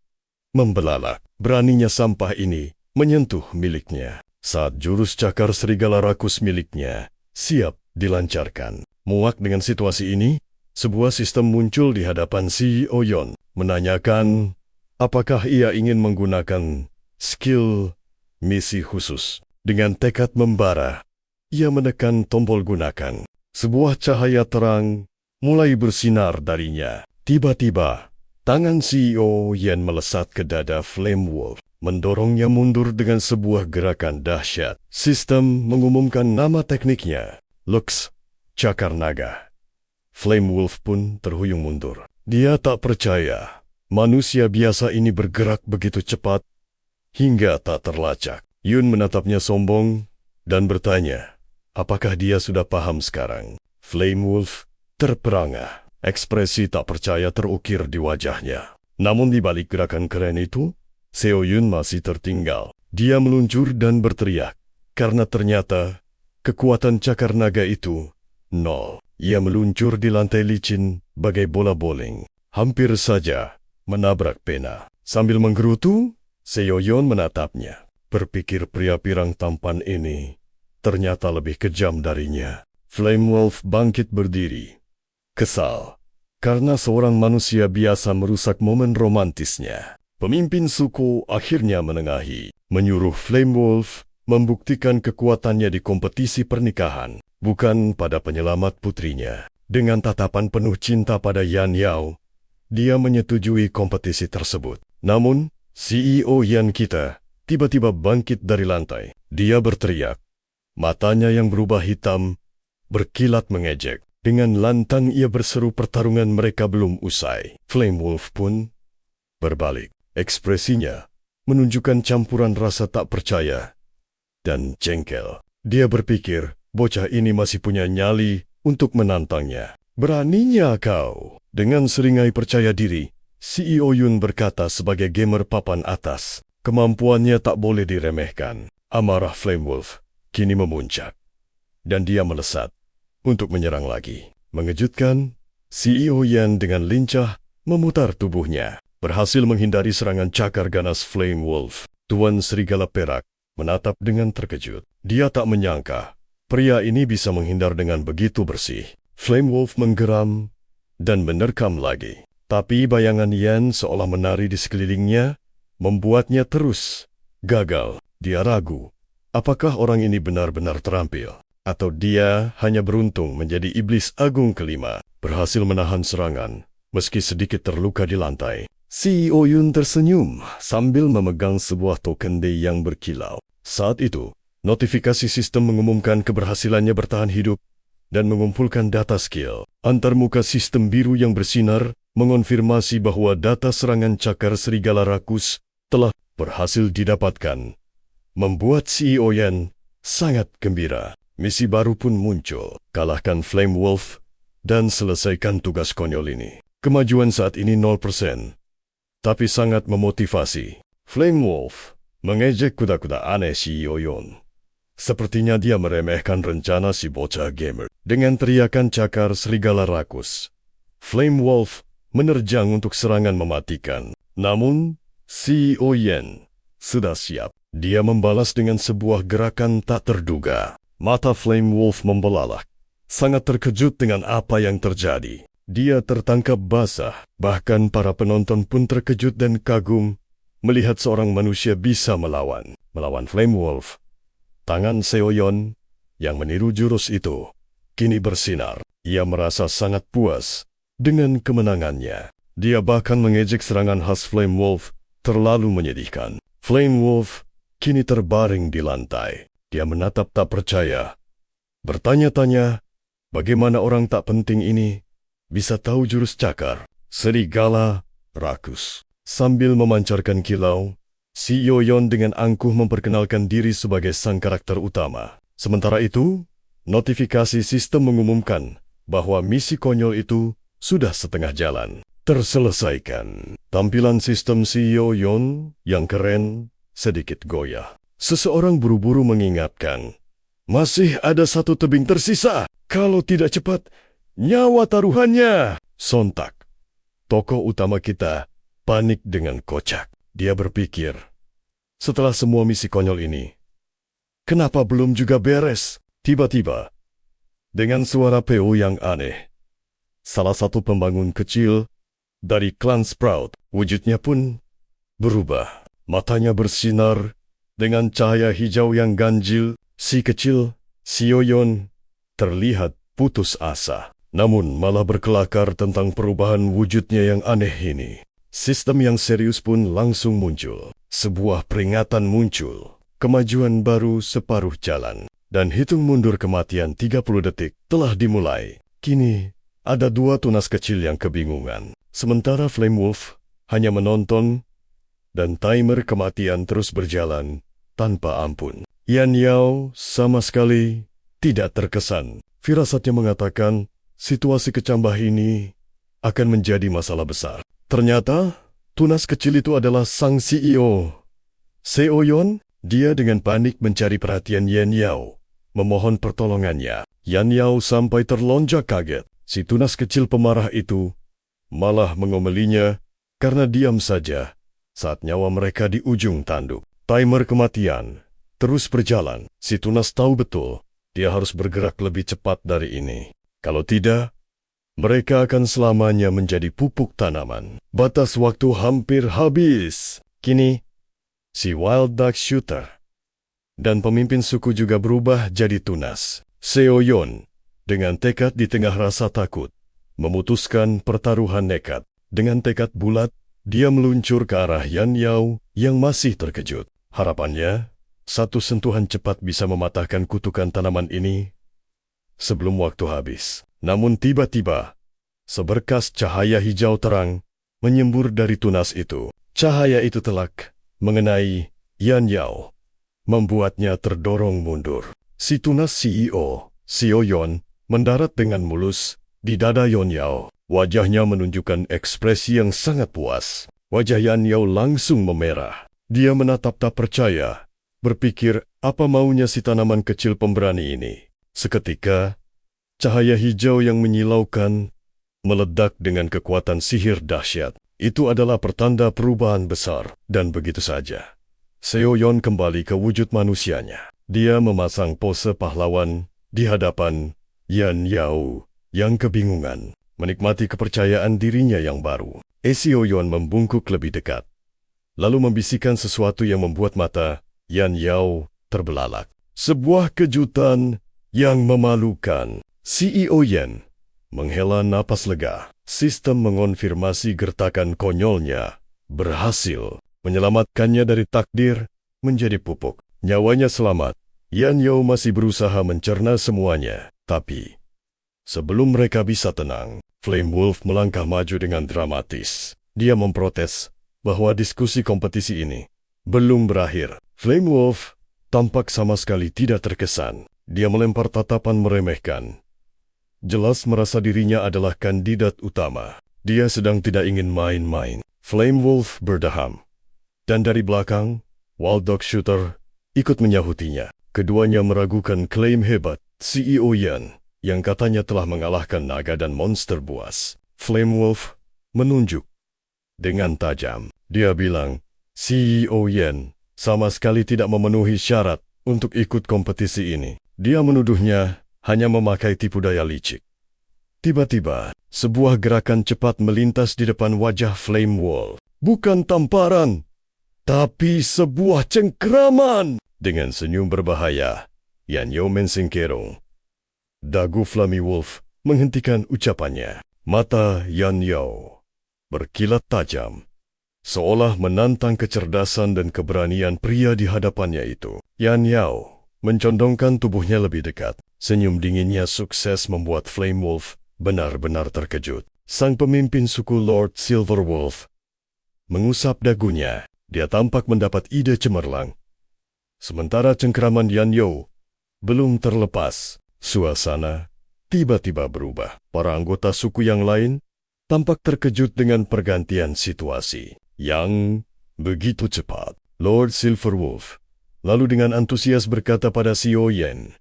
membelalak. Beraninya sampah ini menyentuh miliknya. Saat jurus cakar serigala rakus miliknya siap dilancarkan. Muak dengan situasi ini, sebuah sistem muncul di hadapan CEO Yon, menanyakan apakah ia ingin menggunakan skill misi khusus. Dengan tekad membara, ia menekan tombol gunakan. Sebuah cahaya terang mulai bersinar darinya. Tiba-tiba, tangan CEO Yen melesat ke dada Flame Wolf, mendorongnya mundur dengan sebuah gerakan dahsyat. Sistem mengumumkan nama tekniknya, Lux Cakar Naga. Flame Wolf pun terhuyung mundur. Dia tak percaya manusia biasa ini bergerak begitu cepat hingga tak terlacak. Yun menatapnya sombong dan bertanya, apakah dia sudah paham sekarang? Flame Wolf terperangah. Ekspresi tak percaya terukir di wajahnya. Namun di balik gerakan keren itu, Seo Yun masih tertinggal. Dia meluncur dan berteriak, karena ternyata kekuatan cakar naga itu nol. Ia meluncur di lantai licin bagai bola bowling, hampir saja menabrak pena. Sambil menggerutu, Seo Yun menatapnya. Berpikir pria pirang tampan ini ternyata lebih kejam darinya. Flame Wolf bangkit berdiri, kesal karena seorang manusia biasa merusak momen romantisnya. Pemimpin suku akhirnya menengahi, menyuruh Flame Wolf membuktikan kekuatannya di kompetisi pernikahan, bukan pada penyelamat putrinya. Dengan tatapan penuh cinta pada Yan Yao, dia menyetujui kompetisi tersebut. Namun, CEO Yan kita tiba-tiba bangkit dari lantai. Dia berteriak, matanya yang berubah hitam berkilat mengejek. Dengan lantang ia berseru pertarungan mereka belum usai. Flame Wolf pun berbalik. Ekspresinya menunjukkan campuran rasa tak percaya dan jengkel. Dia berpikir bocah ini masih punya nyali untuk menantangnya. Beraninya kau. Dengan seringai percaya diri, CEO Yun berkata sebagai gamer papan atas, kemampuannya tak boleh diremehkan. Amarah Flame Wolf kini memuncak, dan dia melesat untuk menyerang lagi. Mengejutkan, CEO Yan dengan lincah memutar tubuhnya, berhasil menghindari serangan cakar ganas Flame Wolf. Tuan Serigala Perak menatap dengan terkejut. Dia tak menyangka pria ini bisa menghindar dengan begitu bersih. Flame Wolf menggeram dan menerkam lagi. Tapi bayangan Yan seolah menari di sekelilingnya, membuatnya terus gagal. Dia ragu, apakah orang ini benar-benar terampil? Atau dia hanya beruntung menjadi iblis agung kelima, berhasil menahan serangan, meski sedikit terluka di lantai. CEO Yun tersenyum sambil memegang sebuah token day yang berkilau. Saat itu, notifikasi sistem mengumumkan keberhasilannya bertahan hidup dan mengumpulkan data skill. Antarmuka sistem biru yang bersinar mengonfirmasi bahwa data serangan cakar serigala rakus telah berhasil didapatkan. Membuat CEO Yan sangat gembira. Misi baru pun muncul. Kalahkan Flame Wolf dan selesaikan tugas konyol ini. Kemajuan saat ini 0%. Tapi sangat memotivasi. Flame Wolf mengejek kuda-kuda aneh CEO Yun. Sepertinya dia meremehkan rencana si bocah gamer. Dengan teriakan cakar serigala rakus, Flame Wolf menerjang untuk serangan mematikan. Namun, CEO Yan sudah siap. Dia membalas dengan sebuah gerakan tak terduga. Mata Flame Wolf membelalak. Sangat terkejut dengan apa yang terjadi. Dia tertangkap basah. Bahkan para penonton pun terkejut dan kagum melihat seorang manusia bisa melawan Flame Wolf. Tangan Seo Yun yang meniru jurus itu kini bersinar. Ia merasa sangat puas dengan kemenangannya. Dia bahkan mengejek serangan khas Flame Wolf terlalu menyedihkan. Flame Wolf kini terbaring di lantai. Dia menatap tak percaya. Bertanya-tanya, bagaimana orang tak penting ini bisa tahu jurus cakar serigala rakus. Sambil memancarkan kilau, CEO Yun dengan angkuh memperkenalkan diri sebagai sang karakter utama. Sementara itu, notifikasi sistem mengumumkan bahwa misi konyol itu sudah setengah jalan terselesaikan. Tampilan sistem CEO Yun yang keren sedikit goyah. Seseorang buru-buru mengingatkan, masih ada satu tebing tersisa. Kalau tidak cepat, nyawa taruhannya. Sontak, tokoh utama kita panik dengan kocak. Dia berpikir, setelah semua misi konyol ini, kenapa belum juga beres? Tiba-tiba, dengan suara PO yang aneh, salah satu pembangun kecil dari klan Sprout, wujudnya pun berubah. Matanya bersinar dengan cahaya hijau yang ganjil. Si kecil, CEO Yun, terlihat putus asa. Namun malah berkelakar tentang perubahan wujudnya yang aneh ini. Sistem yang serius pun langsung muncul. Sebuah peringatan muncul. Kemajuan baru separuh jalan. Dan hitung mundur kematian 30 detik telah dimulai. Kini, ada dua tunas kecil yang kebingungan. Sementara Flame Wolf hanya menonton dan timer kematian terus berjalan tanpa ampun. Yan Yao sama sekali tidak terkesan. Firasatnya mengatakan situasi kecambah ini akan menjadi masalah besar. Ternyata tunas kecil itu adalah sang CEO. Seo Yun, dia dengan panik mencari perhatian Yan Yao, memohon pertolongannya. Yan Yao sampai terlonjak kaget. Si tunas kecil pemarah itu malah mengomelinya karena diam saja saat nyawa mereka di ujung tanduk. Timer kematian terus berjalan. Si tunas tahu betul dia harus bergerak lebih cepat dari ini. Kalau tidak, mereka akan selamanya menjadi pupuk tanaman. Batas waktu hampir habis. Kini, si Wild Duck Shooter dan pemimpin suku juga berubah jadi tunas. Seo Yun, dengan tekad di tengah rasa takut, memutuskan pertaruhan nekat. Dengan tekad bulat, dia meluncur ke arah Yan Yao yang masih terkejut. Harapannya, satu sentuhan cepat bisa mematahkan kutukan tanaman ini sebelum waktu habis. Namun tiba-tiba, seberkas cahaya hijau terang menyembur dari tunas itu. Cahaya itu telak mengenai Yan Yao, membuatnya terdorong mundur. Si tunas CEO, Seo Yun, mendarat dengan mulus di dada Yan Yao. Wajahnya menunjukkan ekspresi yang sangat puas. Wajah Yan Yao langsung memerah. Dia menatap tak percaya, berpikir apa maunya si tanaman kecil pemberani ini. Seketika, cahaya hijau yang menyilaukan meledak dengan kekuatan sihir dahsyat. Itu adalah pertanda perubahan besar. Dan begitu saja, Seo-yeon kembali ke wujud manusianya. Dia memasang pose pahlawan di hadapan Yan Yao yang kebingungan, menikmati kepercayaan dirinya yang baru. Seo-yeon membungkuk lebih dekat, lalu membisikkan sesuatu yang membuat mata Yan Yao terbelalak. Sebuah kejutan yang memalukan. CEO Yan menghela napas lega. Sistem mengonfirmasi gertakan konyolnya berhasil menyelamatkannya dari takdir menjadi pupuk. Nyawanya selamat. Yan Yao masih berusaha mencerna semuanya. Tapi, sebelum mereka bisa tenang, Flame Wolf melangkah maju dengan dramatis. Dia memprotes bahwa diskusi kompetisi ini belum berakhir. Flame Wolf tampak sama sekali tidak terkesan. Dia melempar tatapan meremehkan. Jelas merasa dirinya adalah kandidat utama. Dia sedang tidak ingin main-main. Flame Wolf berdaham. Dan dari belakang, Wild Dog Shooter ikut menyahutinya. Keduanya meragukan klaim hebat CEO Yan yang katanya telah mengalahkan naga dan monster buas. Flame Wolf menunjuk dengan tajam. Dia bilang, CEO Yan sama sekali tidak memenuhi syarat untuk ikut kompetisi ini. Dia menuduhnya hanya memakai tipu daya licik. Tiba-tiba, sebuah gerakan cepat melintas di depan wajah Flame Wolf. Bukan tamparan, tapi sebuah cengkeraman. Dengan senyum berbahaya, Yan Yao mensingkerong. Dagu Flame Wolf menghentikan ucapannya. Mata Yan Yao berkilat tajam, seolah menantang kecerdasan dan keberanian pria di hadapannya itu. Yan Yao mencondongkan tubuhnya lebih dekat. Senyum dinginnya sukses membuat Flame Wolf benar-benar terkejut. Sang pemimpin suku Lord Silverwolf mengusap dagunya. Dia tampak mendapat ide cemerlang. Sementara cengkeraman Yan Yao belum terlepas, suasana tiba-tiba berubah. Para anggota suku yang lain tampak terkejut dengan pergantian situasi yang begitu cepat. Lord Silverwolf lalu dengan antusias berkata pada CEO Yan,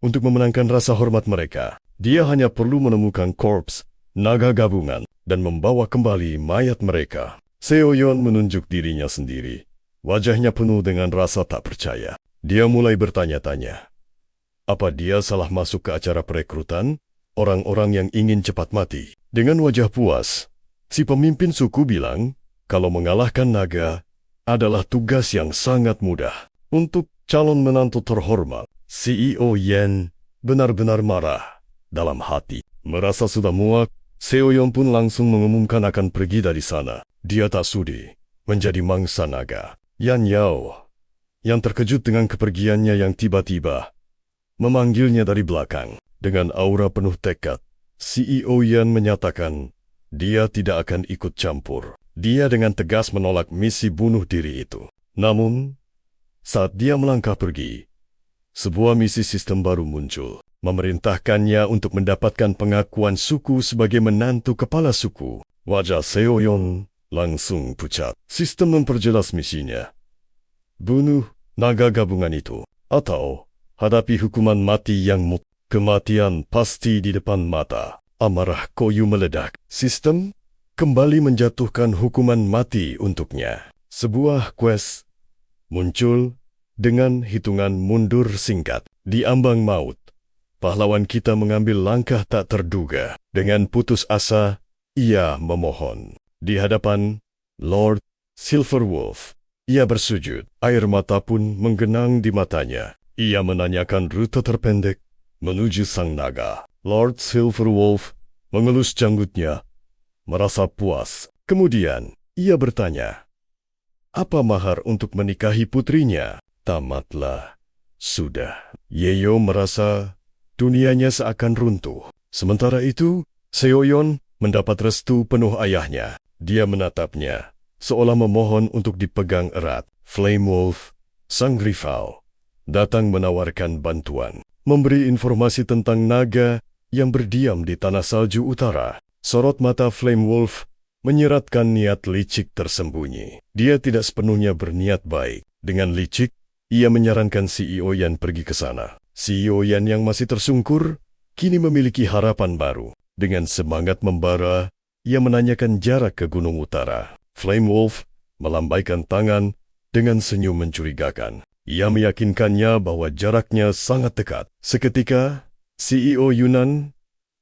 untuk memenangkan rasa hormat mereka, dia hanya perlu menemukan korps naga gabungan dan membawa kembali mayat mereka. Seo-yeon menunjuk dirinya sendiri. Wajahnya penuh dengan rasa tak percaya. Dia mulai bertanya-tanya, apa dia salah masuk ke acara perekrutan orang-orang yang ingin cepat mati? Dengan wajah puas, si pemimpin suku bilang kalau mengalahkan naga adalah tugas yang sangat mudah. Untuk calon menantu terhormat, CEO Yan benar-benar marah dalam hati. Merasa sudah muak, Seo-yeon pun langsung mengumumkan akan pergi dari sana. Dia tak sudi menjadi mangsa naga. Yan Yao, yang terkejut dengan kepergiannya yang tiba-tiba, memanggilnya dari belakang. Dengan aura penuh tekad, CEO Yan menyatakan dia tidak akan ikut campur. Dia dengan tegas menolak misi bunuh diri itu. Namun, saat dia melangkah pergi, sebuah misi sistem baru muncul, memerintahkannya untuk mendapatkan pengakuan suku sebagai menantu kepala suku. Wajah Seo-yeon langsung pucat. Sistem memperjelas misinya. Bunuh naga gabungan itu, atau hadapi hukuman mati yang kematian pasti di depan mata. Amarah Koyu meledak. Sistem kembali menjatuhkan hukuman mati untuknya. Sebuah quest muncul dengan hitungan mundur singkat. Di ambang maut, pahlawan kita mengambil langkah tak terduga. Dengan putus asa, ia memohon. Di hadapan Lord Silverwolf, ia bersujud. Air mata pun menggenang di matanya. Ia menanyakan rute terpendek menuju sang naga. Lord Silverwolf mengelus janggutnya, merasa puas. Kemudian, ia bertanya, apa mahar untuk menikahi putrinya? Tamatlah. Sudah. Yeyo merasa dunianya seakan runtuh. Sementara itu, Seo-yeon mendapat restu penuh ayahnya. Dia menatapnya, seolah memohon untuk dipegang erat. Flame Wolf, sang rival, datang menawarkan bantuan, memberi informasi tentang naga yang berdiam di tanah salju utara. Sorot mata Flame Wolf menyeratkan niat licik tersembunyi. Dia tidak sepenuhnya berniat baik. Dengan licik, ia menyarankan CEO Yan pergi ke sana. CEO Yan yang masih tersungkur, kini memiliki harapan baru. Dengan semangat membara, ia menanyakan jarak ke Gunung Utara. Flame Wolf melambaikan tangan dengan senyum mencurigakan. Ia meyakinkannya bahwa jaraknya sangat dekat. Seketika, CEO Yunan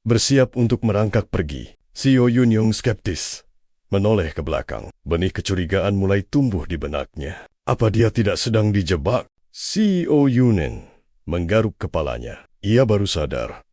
bersiap untuk merangkak pergi. CEO Yunyong skeptis, menoleh ke belakang. Benih kecurigaan mulai tumbuh di benaknya. Apa dia tidak sedang dijebak? CEO Yunan menggaruk kepalanya. Ia baru sadar.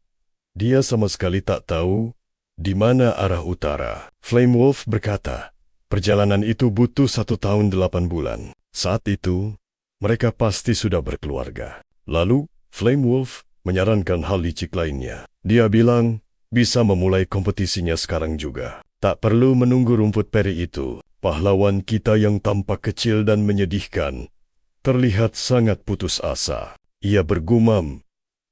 Dia sama sekali tak tahu di mana arah utara. Flame Wolf berkata, perjalanan itu butuh 1 tahun 8 bulan. Saat itu, mereka pasti sudah berkeluarga. Lalu, Flame Wolf menyarankan hal licik lainnya. Dia bilang, bisa memulai kompetisinya sekarang juga. Tak perlu menunggu rumput peri itu. Pahlawan kita yang tampak kecil dan menyedihkan, terlihat sangat putus asa. Ia bergumam,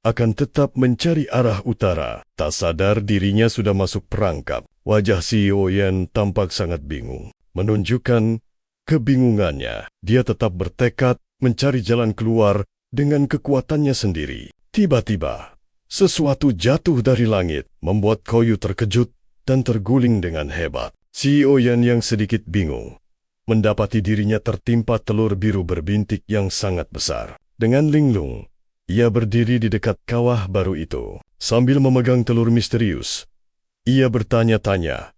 akan tetap mencari arah utara. Tak sadar dirinya sudah masuk perangkap. Wajah CEO Yan tampak sangat bingung. Menunjukkan kebingungannya, dia tetap bertekad mencari jalan keluar dengan kekuatannya sendiri. Tiba-tiba, sesuatu jatuh dari langit, membuat Koyu terkejut dan terguling dengan hebat. CEO Yan yang sedikit bingung, mendapati dirinya tertimpa telur biru berbintik yang sangat besar. Dengan linglung, ia berdiri di dekat kawah baru itu. Sambil memegang telur misterius, ia bertanya-tanya,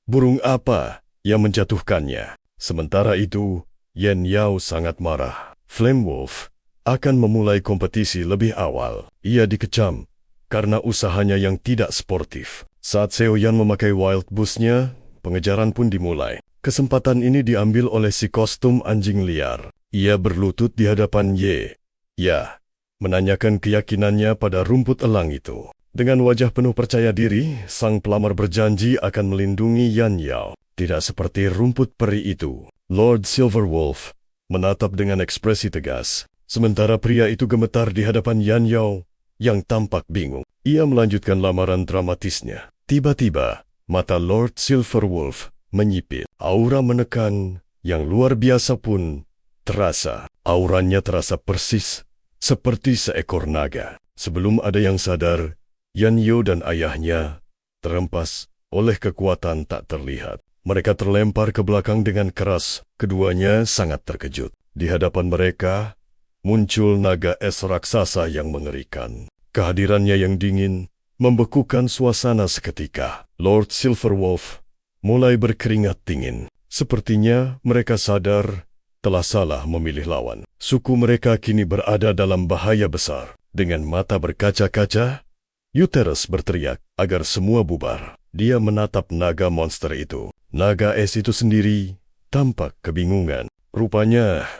burung apa yang menjatuhkannya? Sementara itu, Yan Yao sangat marah. Flame Wolf akan memulai kompetisi lebih awal. Ia dikecam karena usahanya yang tidak sportif. Saat Seo Yan memakai Wild Bush-nya, pengejaran pun dimulai. Kesempatan ini diambil oleh si kostum anjing liar. Ia berlutut di hadapan Ye. Ya, menanyakan keyakinannya pada rumput elang itu. Dengan wajah penuh percaya diri, sang pelamar berjanji akan melindungi Yan Yao. Tidak seperti rumput peri itu. Lord Silverwolf menatap dengan ekspresi tegas. Sementara pria itu gemetar di hadapan Yan Yao yang tampak bingung. Ia melanjutkan lamaran dramatisnya. Tiba-tiba, mata Lord Silverwolf menyipit. Aura menekan yang luar biasa pun terasa. Auranya terasa persis seperti seekor naga. Sebelum ada yang sadar, Yan Yao dan ayahnya terhempas oleh kekuatan tak terlihat. Mereka terlempar ke belakang dengan keras. Keduanya sangat terkejut. Di hadapan mereka, muncul naga es raksasa yang mengerikan. Kehadirannya yang dingin membekukan suasana seketika. Lord Silverwolf mulai berkeringat dingin. Sepertinya mereka sadar telah salah memilih lawan. Suku mereka kini berada dalam bahaya besar. Dengan mata berkaca-kaca, Euterus berteriak agar semua bubar. Dia menatap naga monster itu. Naga es itu sendiri tampak kebingungan. Rupanya,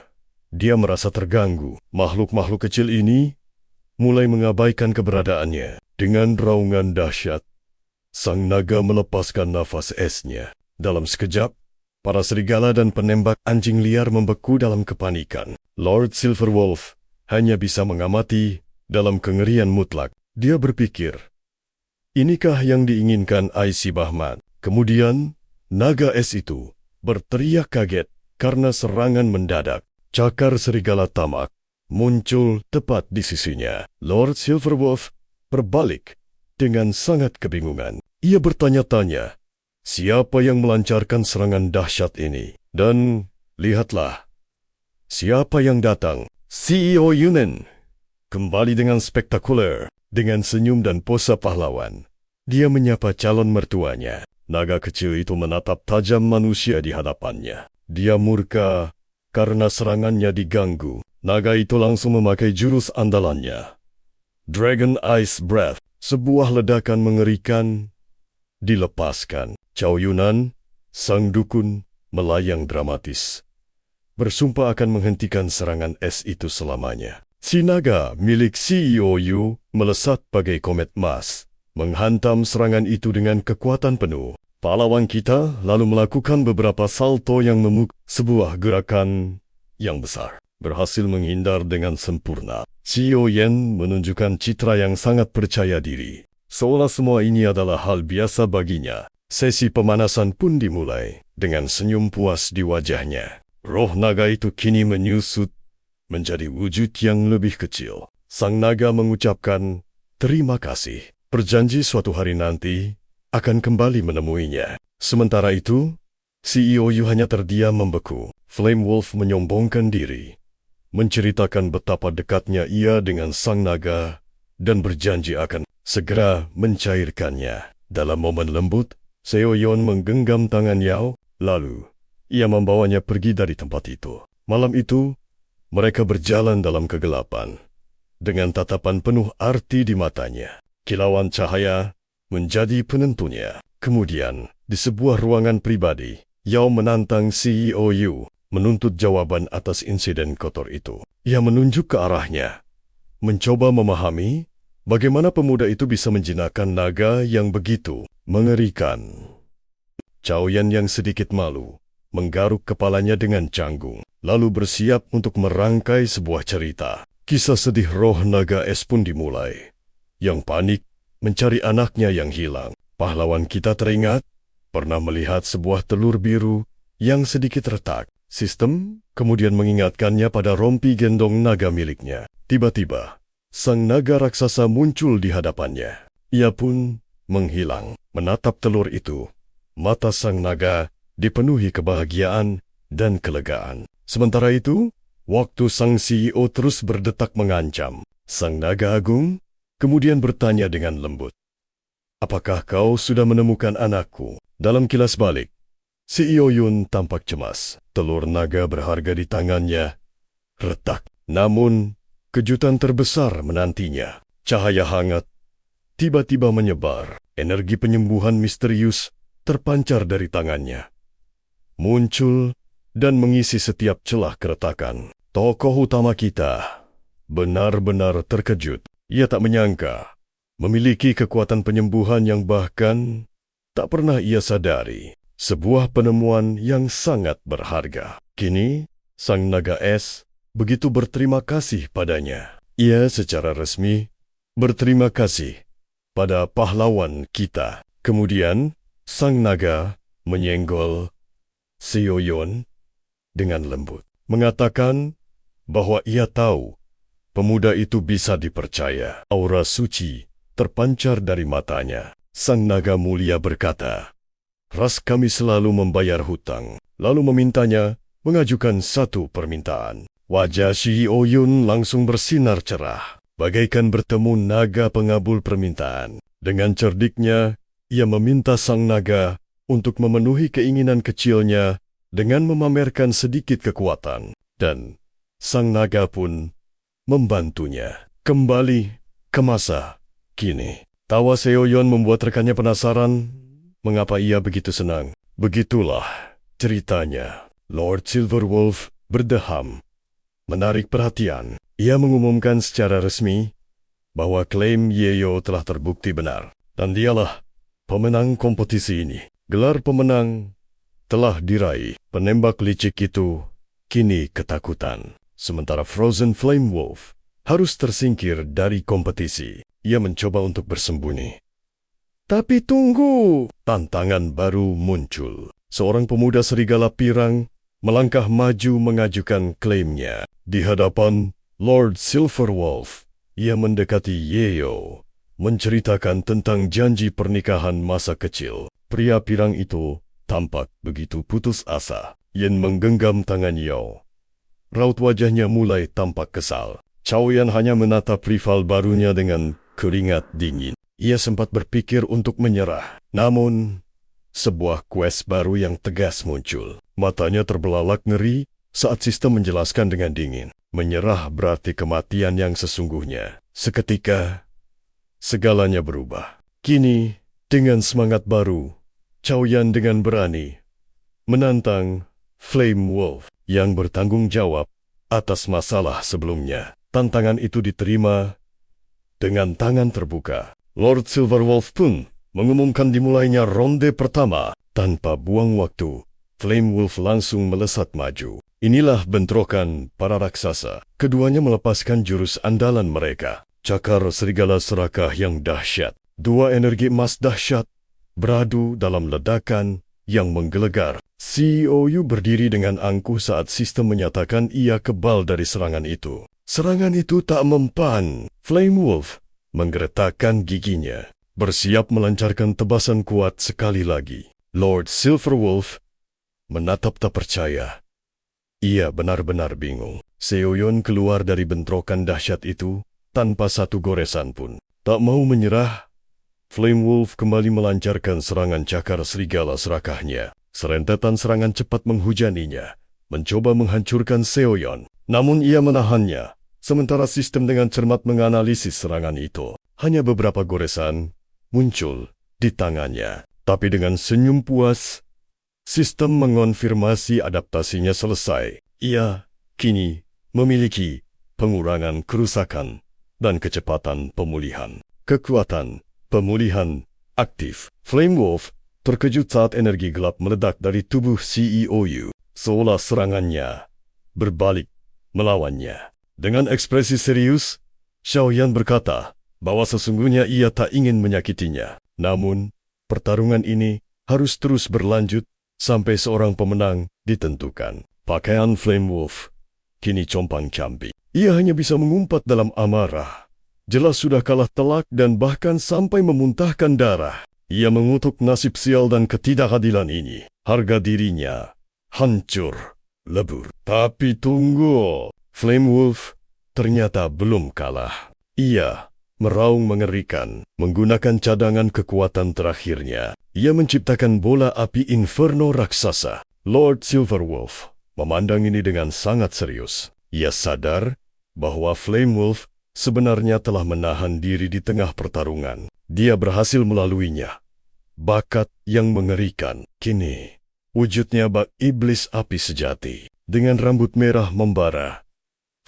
dia merasa terganggu. Makhluk-makhluk kecil ini mulai mengabaikan keberadaannya. Dengan raungan dahsyat, sang naga melepaskan nafas esnya. Dalam sekejap, para serigala dan penembak anjing liar membeku dalam kepanikan. Lord Silverwolf hanya bisa mengamati dalam kengerian mutlak. Dia berpikir, inikah yang diinginkan Aisy Bahman? Kemudian, naga es itu berteriak kaget karena serangan mendadak. Cakar serigala tamak muncul tepat di sisinya. Lord Silverwolf berbalik dengan sangat kebingungan. Ia bertanya-tanya, siapa yang melancarkan serangan dahsyat ini? Dan lihatlah, siapa yang datang? CEO Yunan kembali dengan spektakuler. Dengan senyum dan pose pahlawan, dia menyapa calon mertuanya. Naga kecil itu menatap tajam manusia di hadapannya. Dia murka karena serangannya diganggu. Naga itu langsung memakai jurus andalannya, Dragon Ice Breath. Sebuah ledakan mengerikan dilepaskan. Cao Yunan, sang dukun, melayang dramatis, bersumpah akan menghentikan serangan es itu selamanya. Si naga milik CEO Yu melesat bagai komet emas, menghantam serangan itu dengan kekuatan penuh. Pahlawan kita lalu melakukan beberapa salto yang sebuah gerakan yang besar, berhasil menghindar dengan sempurna. CEO Yan menunjukkan citra yang sangat percaya diri, seolah semua ini adalah hal biasa baginya. Sesi pemanasan pun dimulai dengan senyum puas di wajahnya. Roh naga itu kini menyusut menjadi wujud yang lebih kecil. Sang naga mengucapkan terima kasih, berjanji suatu hari nanti akan kembali menemuinya. Sementara itu, CEO Yu hanya terdiam membeku. Flame Wolf menyombongkan diri, menceritakan betapa dekatnya ia dengan sang naga dan berjanji akan segera mencairkannya. Dalam momen lembut, Seo Yon menggenggam tangan Yao, lalu ia membawanya pergi dari tempat itu. Malam itu, mereka berjalan dalam kegelapan, dengan tatapan penuh arti di matanya. Kilauan cahaya menjadi penentunya. Kemudian, di sebuah ruangan pribadi, Yao menantang CEO Yu menuntut jawaban atas insiden kotor itu. Ia menunjuk ke arahnya, mencoba memahami bagaimana pemuda itu bisa menjinakkan naga yang begitu mengerikan. Cao Yan yang sedikit malu menggaruk kepalanya dengan canggung, lalu bersiap untuk merangkai sebuah cerita. Kisah sedih roh naga es pun dimulai. Yang panik mencari anaknya yang hilang. Pahlawan kita teringat pernah melihat sebuah telur biru yang sedikit retak. Sistem kemudian mengingatkannya pada rompi gendong naga miliknya. Tiba-tiba, sang naga raksasa muncul di hadapannya. Ia pun menghilang. Menatap telur itu, mata sang naga dipenuhi kebahagiaan dan kelegaan. Sementara itu, waktu sang CEO terus berdetak mengancam, sang naga agung kemudian bertanya dengan lembut, "Apakah kau sudah menemukan anakku?" Dalam kilas balik, CEO Yun tampak cemas. Telur naga berharga di tangannya retak. Namun, kejutan terbesar menantinya. Cahaya hangat tiba-tiba menyebar. Energi penyembuhan misterius terpancar dari tangannya, muncul dan mengisi setiap celah keretakan. Tokoh utama kita benar-benar terkejut. Ia tak menyangka memiliki kekuatan penyembuhan yang bahkan tak pernah ia sadari. Sebuah penemuan yang sangat berharga. Kini, sang naga es begitu berterima kasih padanya. Ia secara resmi berterima kasih pada pahlawan kita. Kemudian, sang naga menyenggol Seo Yon dengan lembut, mengatakan bahwa ia tahu pemuda itu bisa dipercaya. Aura suci terpancar dari matanya. Sang naga mulia berkata, "Ras kami selalu membayar hutang," lalu memintanya mengajukan satu permintaan. Wajah CEO Yun langsung bersinar cerah, bagaikan bertemu naga pengabul permintaan. Dengan cerdiknya, ia meminta sang naga untuk memenuhi keinginan kecilnya dengan memamerkan sedikit kekuatan. Dan sang naga pun membantunya kembali ke masa kini. Tawa Seo Yon membuat rekannya penasaran mengapa ia begitu senang. Begitulah ceritanya. Lord Silverwolf berdeham, menarik perhatian. Ia mengumumkan secara resmi bahwa klaim Yeyo telah terbukti benar, dan dialah pemenang kompetisi ini. Gelar pemenang telah diraih. Penembak licik itu kini ketakutan. Sementara Frozen Flame Wolf harus tersingkir dari kompetisi. Ia mencoba untuk bersembunyi. Tapi tunggu! Tantangan baru muncul. Seorang pemuda serigala pirang melangkah maju mengajukan klaimnya. Di hadapan Lord Silverwolf, ia mendekati Yeyo, menceritakan tentang janji pernikahan masa kecil. Pria pirang itu tampak begitu putus asa. Yen menggenggam tangan Yao. Raut wajahnya mulai tampak kesal. Cao Yan hanya menatap rival barunya dengan keringat dingin. Ia sempat berpikir untuk menyerah. Namun, sebuah quest baru yang tegas muncul. Matanya terbelalak ngeri saat sistem menjelaskan dengan dingin. Menyerah berarti kematian yang sesungguhnya. Seketika, segalanya berubah. Kini, dengan semangat baru, Cao Yan dengan berani menantang Flame Wolf yang bertanggung jawab atas masalah sebelumnya. Tantangan itu diterima dengan tangan terbuka. Lord Silverwolf pun mengumumkan dimulainya ronde pertama. Tanpa buang waktu, Flame Wolf langsung melesat maju. Inilah bentrokan para raksasa. Keduanya melepaskan jurus andalan mereka. Cakar serigala serakah yang dahsyat. Dua energi emas dahsyat beradu dalam ledakan yang menggelegar. CEO Yu berdiri dengan angkuh saat sistem menyatakan ia kebal dari serangan itu. Serangan itu tak mempan. Flame Wolf menggeretakkan giginya, bersiap melancarkan tebasan kuat sekali lagi. Lord Silverwolf menatap tak percaya. Ia benar-benar bingung. Seoyeon keluar dari bentrokan dahsyat itu tanpa satu goresan pun. Tak mau menyerah, Flame Wolf kembali melancarkan serangan cakar serigala serakahnya. Serentetan serangan cepat menghujaninya, mencoba menghancurkan Seoyeon. Namun ia menahannya, sementara sistem dengan cermat menganalisis serangan itu. Hanya beberapa goresan muncul di tangannya. Tapi dengan senyum puas, sistem mengonfirmasi adaptasinya selesai. Ia kini memiliki pengurangan kerusakan dan kecepatan pemulihan. Kekuatan pemulihan aktif. Flame Wolf terkejut saat energi gelap meledak dari tubuh CEO, seolah serangannya berbalik melawannya. Dengan ekspresi serius, Xiaoyan berkata bahwa sesungguhnya ia tak ingin menyakitinya. Namun, pertarungan ini harus terus berlanjut sampai seorang pemenang ditentukan. Pakaian Flame Wolf kini compang-camping. Ia hanya bisa mengumpat dalam amarah. Jelas sudah kalah telak dan bahkan sampai memuntahkan darah. Ia mengutuk nasib sial dan ketidakadilan ini. Harga dirinya hancur, lebur. Tapi tunggu, Flame Wolf ternyata belum kalah. Ia meraung mengerikan, menggunakan cadangan kekuatan terakhirnya. Ia menciptakan bola api inferno raksasa. Lord Silverwolf memandang ini dengan sangat serius. Ia sadar bahwa Flame Wolf sebenarnya telah menahan diri di tengah pertarungan. Dia berhasil melaluinya. Bakat yang mengerikan. Kini, wujudnya bak iblis api sejati. Dengan rambut merah membara,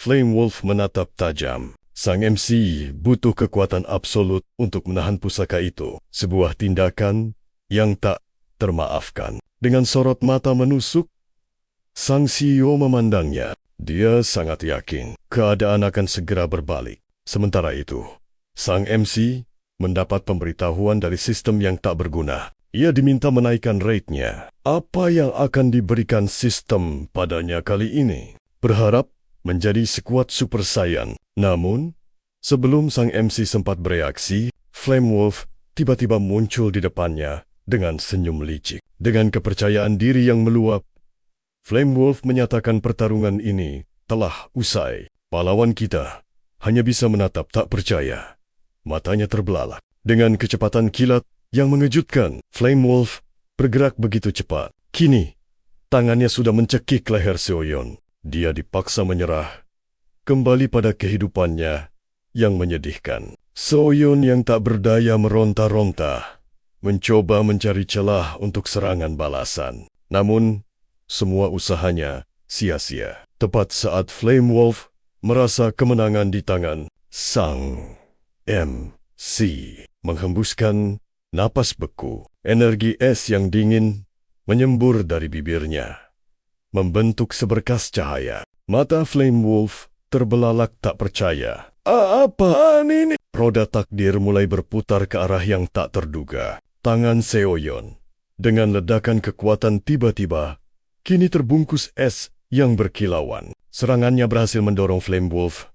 Flame Wolf menatap tajam. Sang MC butuh kekuatan absolut untuk menahan pusaka itu. Sebuah tindakan yang tak termaafkan. Dengan sorot mata menusuk, sang CEO memandangnya. Dia sangat yakin keadaan akan segera berbalik. Sementara itu, sang MC mendapat pemberitahuan dari sistem yang tak berguna. Ia diminta menaikkan rate-nya. Apa yang akan diberikan sistem padanya kali ini? Berharap menjadi sekuat Super Saiyan. Namun, sebelum sang MC sempat bereaksi, Flame Wolf tiba-tiba muncul di depannya dengan senyum licik. Dengan kepercayaan diri yang meluap, Flame Wolf menyatakan pertarungan ini telah usai. Pahlawan kita hanya bisa menatap tak percaya. Matanya terbelalak. Dengan kecepatan kilat yang mengejutkan, Flame Wolf bergerak begitu cepat. Kini, tangannya sudah mencekik leher Seoyeon. Dia dipaksa menyerah, kembali pada kehidupannya yang menyedihkan. Seoyeon yang tak berdaya meronta-ronta, mencoba mencari celah untuk serangan balasan. Namun, semua usahanya sia-sia. Tepat saat Flame Wolf merasa kemenangan di tangan, sang MC menghembuskan napas beku. Energi es yang dingin menyembur dari bibirnya, membentuk seberkas cahaya. Mata Flame Wolf terbelalak tak percaya. Apaan ini? Roda takdir mulai berputar ke arah yang tak terduga. Tangan Seoyeon dengan ledakan kekuatan tiba-tiba kini terbungkus es yang berkilauan. Serangannya berhasil mendorong Flame Wolf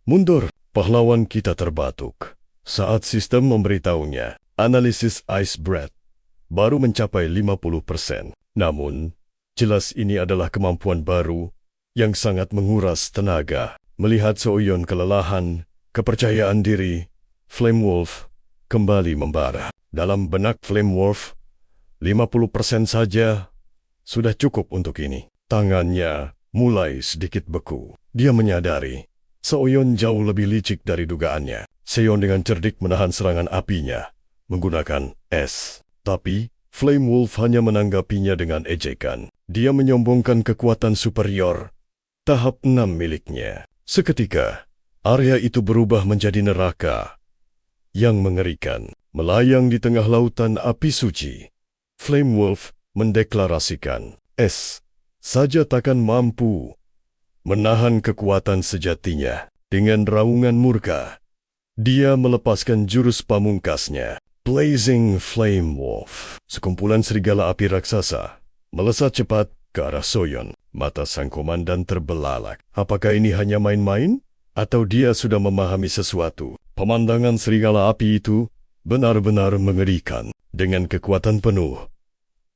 mundur. Pahlawan kita terbatuk saat sistem memberitahunya analisis Ice Breath baru mencapai 50%. Namun, jelas ini adalah kemampuan baru yang sangat menguras tenaga. Melihat Seoyeon kelelahan, kepercayaan diri, Flame Wolf kembali membara. Dalam benak Flame Wolf, 50% saja sudah cukup untuk ini. Tangannya mulai sedikit beku. Dia menyadari Seoyeon jauh lebih licik dari dugaannya. Seoyeon dengan cerdik menahan serangan apinya menggunakan es. Tapi Flame Wolf hanya menanggapinya dengan ejekan. Dia menyombongkan kekuatan superior tahap 6 miliknya. Seketika, area itu berubah menjadi neraka yang mengerikan. Melayang di tengah lautan api suci, Flame Wolf mendeklarasikan, es saja takkan mampu menahan kekuatan sejatinya. Dengan raungan murka, dia melepaskan jurus pamungkasnya, Blazing Flame Wolf. Sekumpulan serigala api raksasa melesat cepat ke arah Seoyeon. Mata sang komandan terbelalak. Apakah ini hanya main-main? Atau dia sudah memahami sesuatu? Pemandangan serigala api itu benar-benar mengerikan. Dengan kekuatan penuh,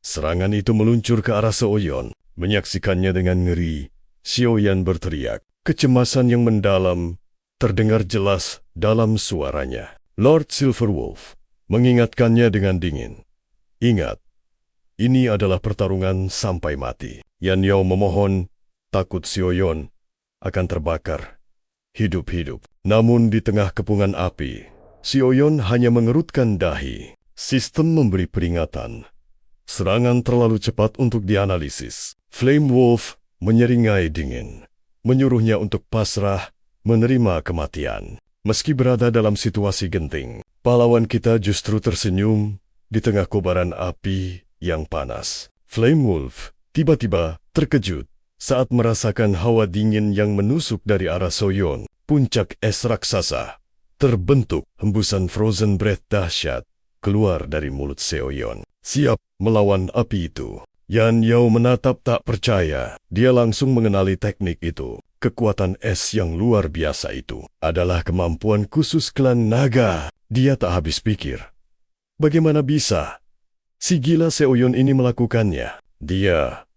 serangan itu meluncur ke arah Seoyeon. Menyaksikannya dengan ngeri, Xiaoyan berteriak. Kecemasan yang mendalam terdengar jelas dalam suaranya. Lord Silverwolf mengingatkannya dengan dingin. Ingat, ini adalah pertarungan sampai mati. Yan Yao memohon, takut Xiaoyan akan terbakar hidup-hidup. Namun di tengah kepungan api, Xiaoyan hanya mengerutkan dahi. Sistem memberi peringatan. Serangan terlalu cepat untuk dianalisis. Flame Wolf menyeringai dingin, menyuruhnya untuk pasrah, menerima kematian. Meski berada dalam situasi genting, pahlawan kita justru tersenyum di tengah kobaran api yang panas. Flame Wolf tiba-tiba terkejut saat merasakan hawa dingin yang menusuk dari arah Xiaoyan. Puncak es raksasa terbentuk, hembusan frozen breath dahsyat keluar dari mulut Xiaoyan. Siap melawan api itu. Yan Yao menatap tak percaya. Dia langsung mengenali teknik itu. Kekuatan es yang luar biasa itu adalah kemampuan khusus klan naga. Dia tak habis pikir. Bagaimana bisa si gila Xiaoyan ini melakukannya? Dia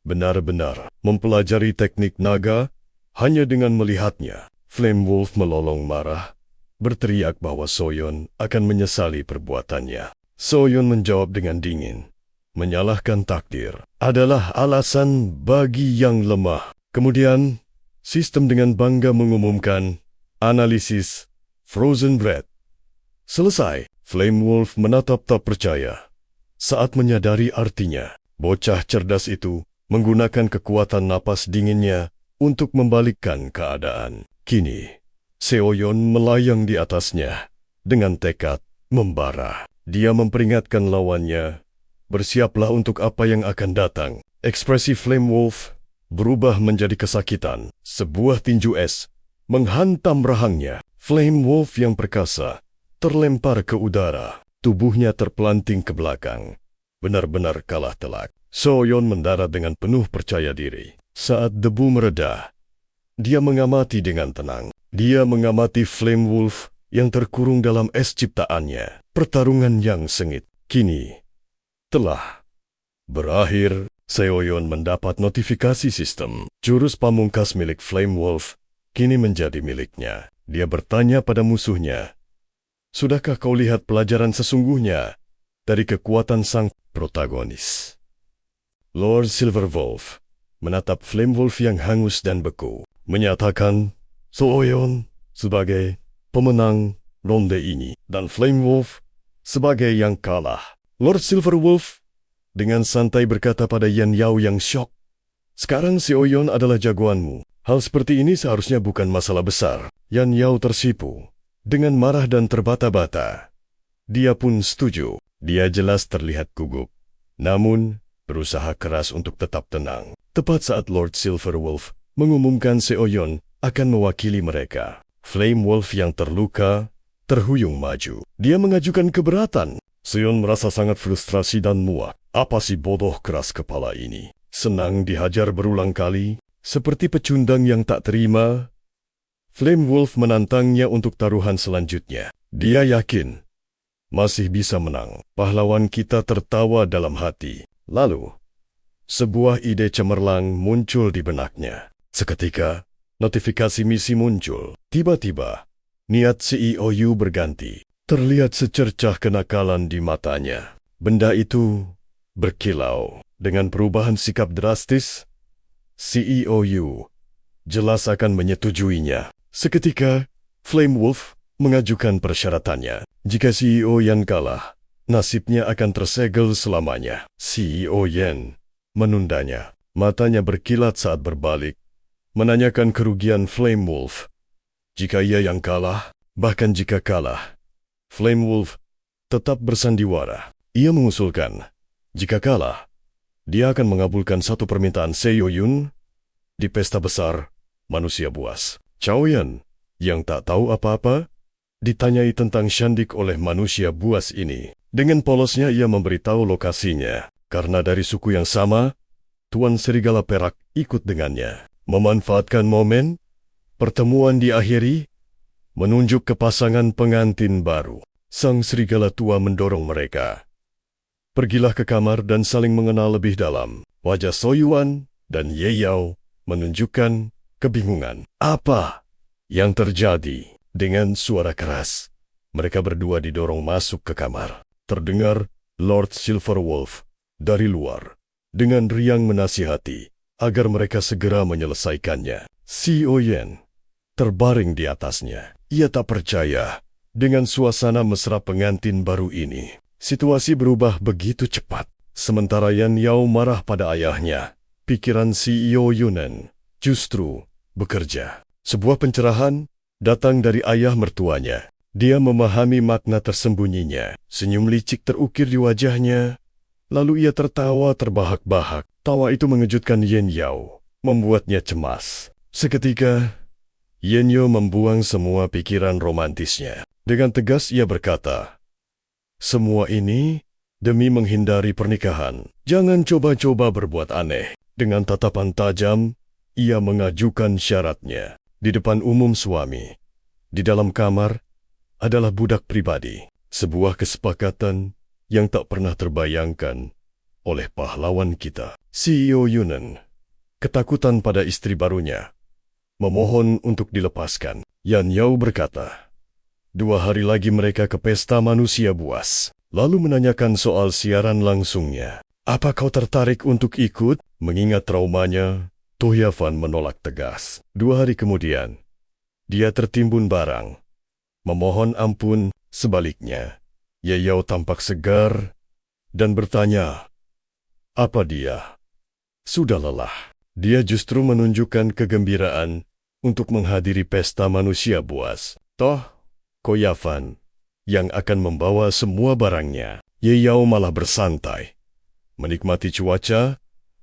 benar-benar mempelajari teknik naga hanya dengan melihatnya. Flame Wolf melolong marah, berteriak bahwa Xiaoyan akan menyesali perbuatannya. Xiaoyan menjawab dengan dingin. Menyalahkan takdir adalah alasan bagi yang lemah. Kemudian, sistem dengan bangga mengumumkan analisis Frozen Breath. Selesai. Flame Wolf menatap tak percaya saat menyadari artinya. Bocah cerdas itu menggunakan kekuatan napas dinginnya untuk membalikkan keadaan. Kini, Xiaoyan melayang di atasnya dengan tekad membara. Dia memperingatkan lawannya, bersiaplah untuk apa yang akan datang. Ekspresi Flame Wolf berubah menjadi kesakitan. Sebuah tinju es menghantam rahangnya. Flame Wolf yang perkasa terlempar ke udara. Tubuhnya terpelanting ke belakang. Benar-benar kalah telak. Xiaoyan mendarat dengan penuh percaya diri. Saat debu mereda, dia mengamati dengan tenang. Dia mengamati Flame Wolf yang terkurung dalam es ciptaannya. Pertarungan yang sengit kini telah berakhir. Xiaoyan mendapat notifikasi sistem. Jurus pamungkas milik Flame Wolf kini menjadi miliknya. Dia bertanya pada musuhnya, "Sudahkah kau lihat pelajaran sesungguhnya dari kekuatan sang protagonis?" Lord Silverwolf menatap Flame Wolf yang hangus dan beku, menyatakan Xiaoyan sebagai pemenang ronde ini dan Flame Wolf sebagai yang kalah. Lord Silverwolf dengan santai berkata pada Yan Yao yang syok, "Sekarang Xiaoyan adalah jagoanmu. Hal seperti ini seharusnya bukan masalah besar." Yan Yao tersipu dengan marah dan terbata-bata. Dia pun setuju. Dia jelas terlihat gugup, namun berusaha keras untuk tetap tenang. Tepat saat Lord Silverwolf mengumumkan Xiaoyan akan mewakili mereka, Flame Wolf yang terluka terhuyung maju. Dia mengajukan keberatan. Xiaoyan merasa sangat frustrasi dan muak. Apa si bodoh keras kepala ini? Senang dihajar berulang kali, seperti pecundang yang tak terima. Flame Wolf menantangnya untuk taruhan selanjutnya. Dia yakin masih bisa menang. Pahlawan kita tertawa dalam hati. Lalu, sebuah ide cemerlang muncul di benaknya. Seketika, notifikasi misi muncul. Tiba-tiba, niat CEO Yu berganti. Terlihat secercah kenakalan di matanya. Benda itu berkilau. Dengan perubahan sikap drastis, CEO Yu jelas akan menyetujuinya. Seketika, Flame Wolf mengajukan persyaratannya. Jika CEO Yan kalah, nasibnya akan tersegel selamanya. CEO Yan menundanya. Matanya berkilat saat berbalik, menanyakan kerugian Flame Wolf. Jika ia yang kalah, bahkan jika kalah, Flame Wolf tetap bersandiwara. Ia mengusulkan, jika kalah, dia akan mengabulkan satu permintaan Xiaoyan di pesta besar manusia buas. Xiaoyan, yang tak tahu apa-apa, ditanyai tentang Shandik oleh manusia buas ini. Dengan polosnya ia memberitahu lokasinya. Karena dari suku yang sama, Tuan Serigala Perak ikut dengannya. Memanfaatkan momen, pertemuan diakhiri, menunjuk ke pasangan pengantin baru. Sang serigala tua mendorong mereka. Pergilah ke kamar dan saling mengenal lebih dalam. Wajah Soyuan dan Ye Yao menunjukkan kebingungan. Apa yang terjadi? Dengan suara keras, mereka berdua didorong masuk ke kamar. Terdengar Lord Silverwolf dari luar dengan riang menasihati agar mereka segera menyelesaikannya. Xiao Yan terbaring di atasnya. Ia tak percaya dengan suasana mesra pengantin baru ini. Situasi berubah begitu cepat. Sementara Yan Yao marah pada ayahnya, pikiran Xiao Yunan justru bekerja. Sebuah pencerahan datang dari ayah mertuanya. Dia memahami makna tersembunyinya. Senyum licik terukir di wajahnya. Lalu ia tertawa terbahak-bahak. Tawa itu mengejutkan Yan Yao, membuatnya cemas. Seketika, Yan Yao membuang semua pikiran romantisnya. Dengan tegas ia berkata, "Semua ini demi menghindari pernikahan. Jangan coba-coba berbuat aneh." Dengan tatapan tajam, ia mengajukan syaratnya. Di depan umum suami, di dalam kamar, adalah budak pribadi. Sebuah kesepakatan yang tak pernah terbayangkan oleh pahlawan kita. Xiao Yunan, ketakutan pada istri barunya, memohon untuk dilepaskan. Yan Yao berkata, 2 hari lagi mereka ke pesta manusia buas. Lalu menanyakan soal siaran langsungnya. Apa kau tertarik untuk ikut? Mengingat traumanya, To Yavan menolak tegas. 2 hari kemudian, dia tertimbun barang. Memohon ampun, sebaliknya, Ye Yao tampak segar dan bertanya, apa dia sudah lelah? Dia justru menunjukkan kegembiraan untuk menghadiri pesta manusia buas. Toh, Ko Yavan yang akan membawa semua barangnya. Ye Yao malah bersantai, menikmati cuaca,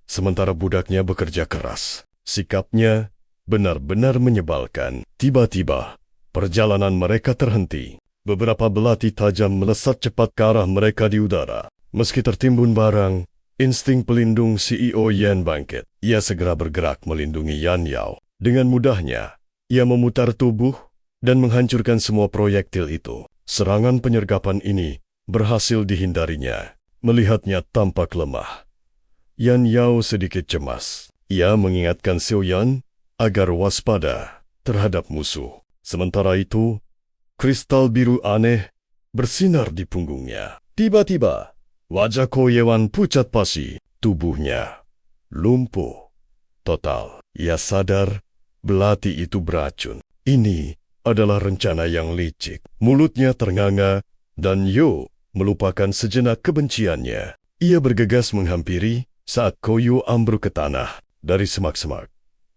sementara budaknya bekerja keras. Sikapnya benar-benar menyebalkan. Tiba-tiba, perjalanan mereka terhenti. Beberapa belati tajam melesat cepat ke arah mereka di udara. Meski tertimbun barang, insting pelindung CEO Yan bangkit. Ia segera bergerak melindungi Yan Yao. Dengan mudahnya, ia memutar tubuh dan menghancurkan semua proyektil itu. Serangan penyergapan ini berhasil dihindarinya. Melihatnya tampak lemah, Yan Yao sedikit cemas. Ia mengingatkan Xiao Yan agar waspada terhadap musuh. Sementara itu, kristal biru aneh bersinar di punggungnya. Tiba-tiba, wajah Ko Yewan pucat pasi. Tubuhnya lumpuh total. Ia sadar belati itu beracun. Ini adalah rencana yang licik. Mulutnya ternganga dan Yo melupakan sejenak kebenciannya. Ia bergegas menghampiri saat Koyo ambruk ke tanah dari semak-semak.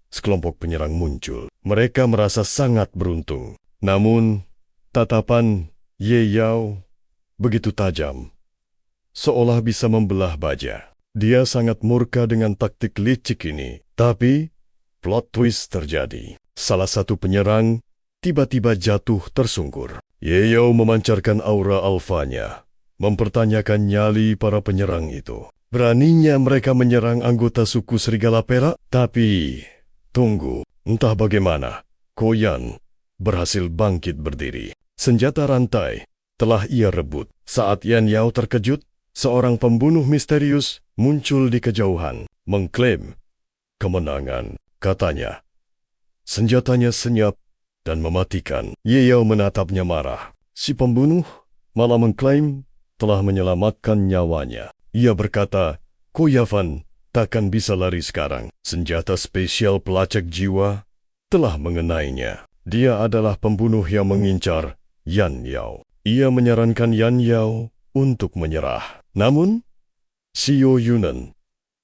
Sekelompok penyerang muncul. Mereka merasa sangat beruntung. Namun, tatapan Ye Yao begitu tajam, seolah bisa membelah baja. Dia sangat murka dengan taktik licik ini. Tapi, plot twist terjadi. Salah satu penyerang tiba-tiba jatuh tersungkur. Ye Yao memancarkan aura alfanya, mempertanyakan nyali para penyerang itu. Beraninya mereka menyerang anggota suku Serigala Perak? Tapi, tunggu, entah bagaimana, Ko Yan berhasil bangkit berdiri. Senjata rantai telah ia rebut. Saat Yan Yao terkejut, seorang pembunuh misterius muncul di kejauhan, mengklaim kemenangan. Katanya, senjatanya senyap dan mematikan. Ye Yao menatapnya marah. Si pembunuh malah mengklaim telah menyelamatkan nyawanya. Ia berkata, Ko Yavan takkan bisa lari sekarang. Senjata spesial pelacak jiwa telah mengenainya. Dia adalah pembunuh yang mengincar Yan Yao. Ia menyarankan Yan Yao untuk menyerah. Namun, Xiao Yunan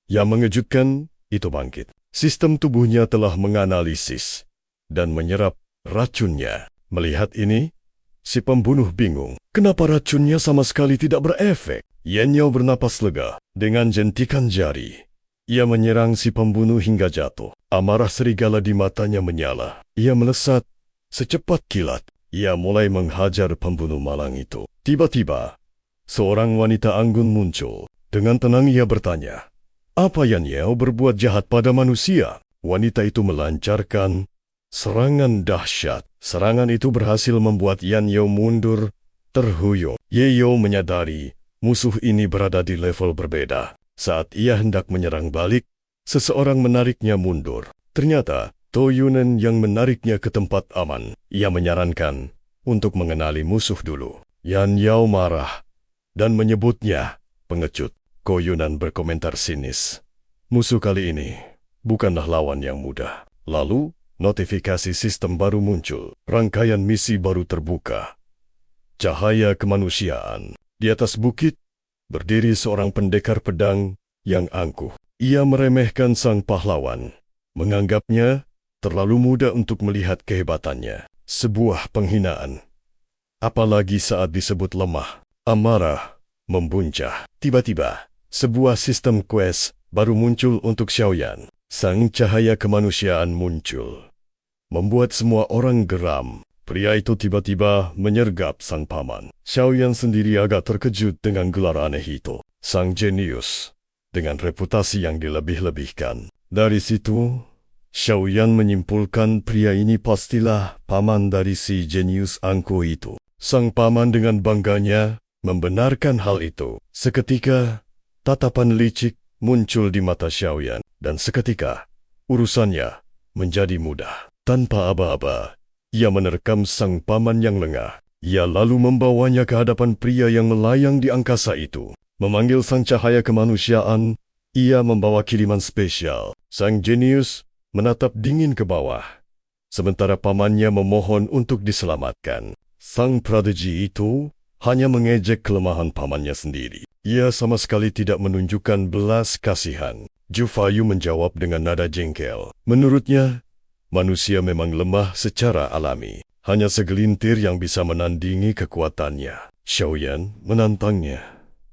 yang mengejutkan itu bangkit. Sistem tubuhnya telah menganalisis dan menyerap racunnya. Melihat ini, si pembunuh bingung. Kenapa racunnya sama sekali tidak berefek? Yan Yao bernapas lega. Dengan jentikan jari, ia menyerang si pembunuh hingga jatuh. Amarah serigala di matanya menyala. Ia melesat secepat kilat. Ia mulai menghajar pembunuh malang itu. Tiba-tiba, seorang wanita anggun muncul. Dengan tenang ia bertanya, apa Yan Yao berbuat jahat pada manusia? Wanita itu melancarkan serangan dahsyat. Serangan itu berhasil membuat Yan Yao mundur terhuyung. Ye Yao menyadari musuh ini berada di level berbeda. Saat ia hendak menyerang balik, seseorang menariknya mundur. Ternyata, To Yunen yang menariknya ke tempat aman. Ia menyarankan untuk mengenali musuh dulu. Yan Yao marah dan menyebutnya pengecut. Ko Yunan berkomentar sinis. Musuh kali ini bukanlah lawan yang mudah. Lalu, notifikasi sistem baru muncul. Rangkaian misi baru terbuka. Cahaya kemanusiaan. Di atas bukit, berdiri seorang pendekar pedang yang angkuh. Ia meremehkan sang pahlawan, menganggapnya terlalu muda untuk melihat kehebatannya. Sebuah penghinaan. Apalagi saat disebut lemah. Amarah membuncah. Tiba-tiba, sebuah sistem quest baru muncul untuk Xiaoyan. Sang cahaya kemanusiaan muncul, membuat semua orang geram. Pria itu tiba-tiba menyergap sang paman. Xiaoyan sendiri agak terkejut dengan gelar aneh itu. Sang jenius, dengan reputasi yang dilebih-lebihkan. Dari situ, Xiaoyan menyimpulkan pria ini pastilah paman dari si jenius angkuh itu. Sang paman dengan bangganya membenarkan hal itu. Seketika, tatapan licik muncul di mata Xiaoyan, dan seketika, urusannya menjadi mudah. Tanpa aba-aba, ia menerkam sang paman yang lengah. Ia lalu membawanya ke hadapan pria yang melayang di angkasa itu. Memanggil sang cahaya kemanusiaan, ia membawa kiriman spesial. Sang jenius menatap dingin ke bawah, sementara pamannya memohon untuk diselamatkan. Sang prodigy itu hanya mengejek kelemahan pamannya sendiri. Ia sama sekali tidak menunjukkan belas kasihan. Zhu Fayu menjawab dengan nada jengkel. Menurutnya, manusia memang lemah secara alami. Hanya segelintir yang bisa menandingi kekuatannya. Xiaoyan menantangnya.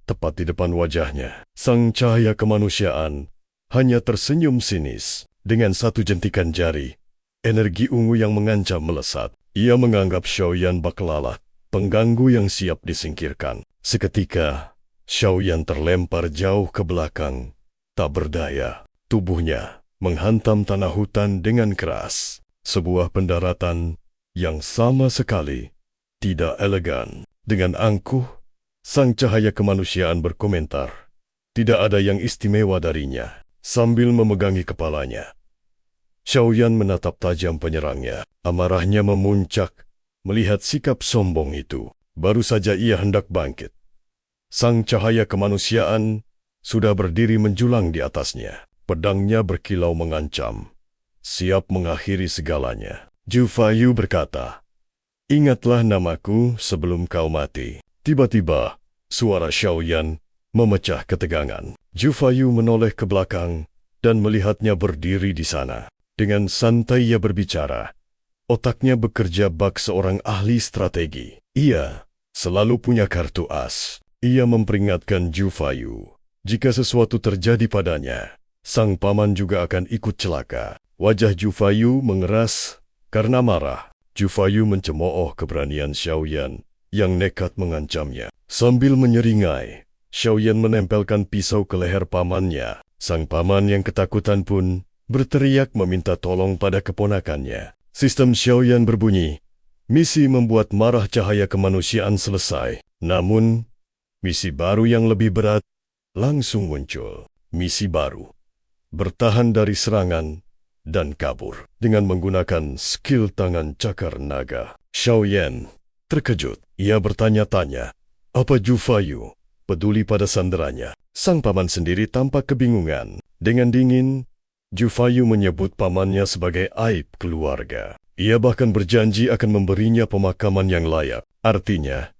Tepat di depan wajahnya, sang cahaya kemanusiaan hanya tersenyum sinis. Dengan satu jentikan jari, energi ungu yang mengancam melesat. Ia menganggap Xiaoyan bak lalat, pengganggu yang siap disingkirkan. Seketika, Xiaoyan terlempar jauh ke belakang, tak berdaya. Tubuhnya menghantam tanah hutan dengan keras. Sebuah pendaratan yang sama sekali tidak elegan. Dengan angkuh, sang cahaya kemanusiaan berkomentar, tidak ada yang istimewa darinya. Sambil memegangi kepalanya, Xiaoyan menatap tajam penyerangnya. Amarahnya memuncak melihat sikap sombong itu. Baru saja ia hendak bangkit, sang cahaya kemanusiaan sudah berdiri menjulang di atasnya. Pedangnya berkilau mengancam, siap mengakhiri segalanya. Zhu Fayu berkata, "Ingatlah namaku sebelum kau mati." Tiba-tiba, suara Xiaoyan memecah ketegangan. Zhu Fayu menoleh ke belakang dan melihatnya berdiri di sana. Dengan santai ia berbicara. Otaknya bekerja bak seorang ahli strategi. Ia selalu punya kartu as. Ia memperingatkan Zhu Fayu, jika sesuatu terjadi padanya, sang paman juga akan ikut celaka. Wajah Zhu Fayu mengeras karena marah. Zhu Fayu mencemooh keberanian Xiaoyan yang nekat mengancamnya. Sambil menyeringai, Xiaoyan menempelkan pisau ke leher pamannya. Sang paman yang ketakutan pun berteriak meminta tolong pada keponakannya. Sistem Xiaoyan berbunyi. Misi membuat marah cahaya kemanusiaan selesai. Namun, misi baru yang lebih berat langsung muncul. Misi baru. Bertahan dari serangan dan kabur dengan menggunakan skill tangan cakar naga. Xiaoyan terkejut. Ia bertanya-tanya, apa Zhu Fayu peduli pada sanderannya? Sang paman sendiri tampak kebingungan. Dengan dingin, Zhu Fayu menyebut pamannya sebagai aib keluarga. Ia bahkan berjanji akan memberinya pemakaman yang layak. Artinya,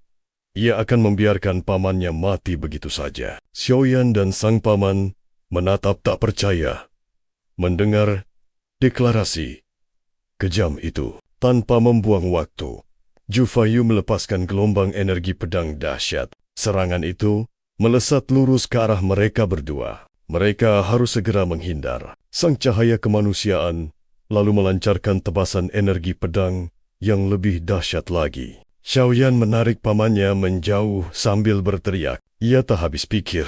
ia akan membiarkan pamannya mati begitu saja. Xiaoyan dan sang paman menatap tak percaya mendengar deklarasi kejam itu. Tanpa membuang waktu, Zhu Fayu melepaskan gelombang energi pedang dahsyat. Serangan itu melesat lurus ke arah mereka berdua. Mereka harus segera menghindar. Sang cahaya kemanusiaan lalu melancarkan tebasan energi pedang yang lebih dahsyat lagi. Xiaoyan menarik pamannya menjauh sambil berteriak. Ia tak habis pikir.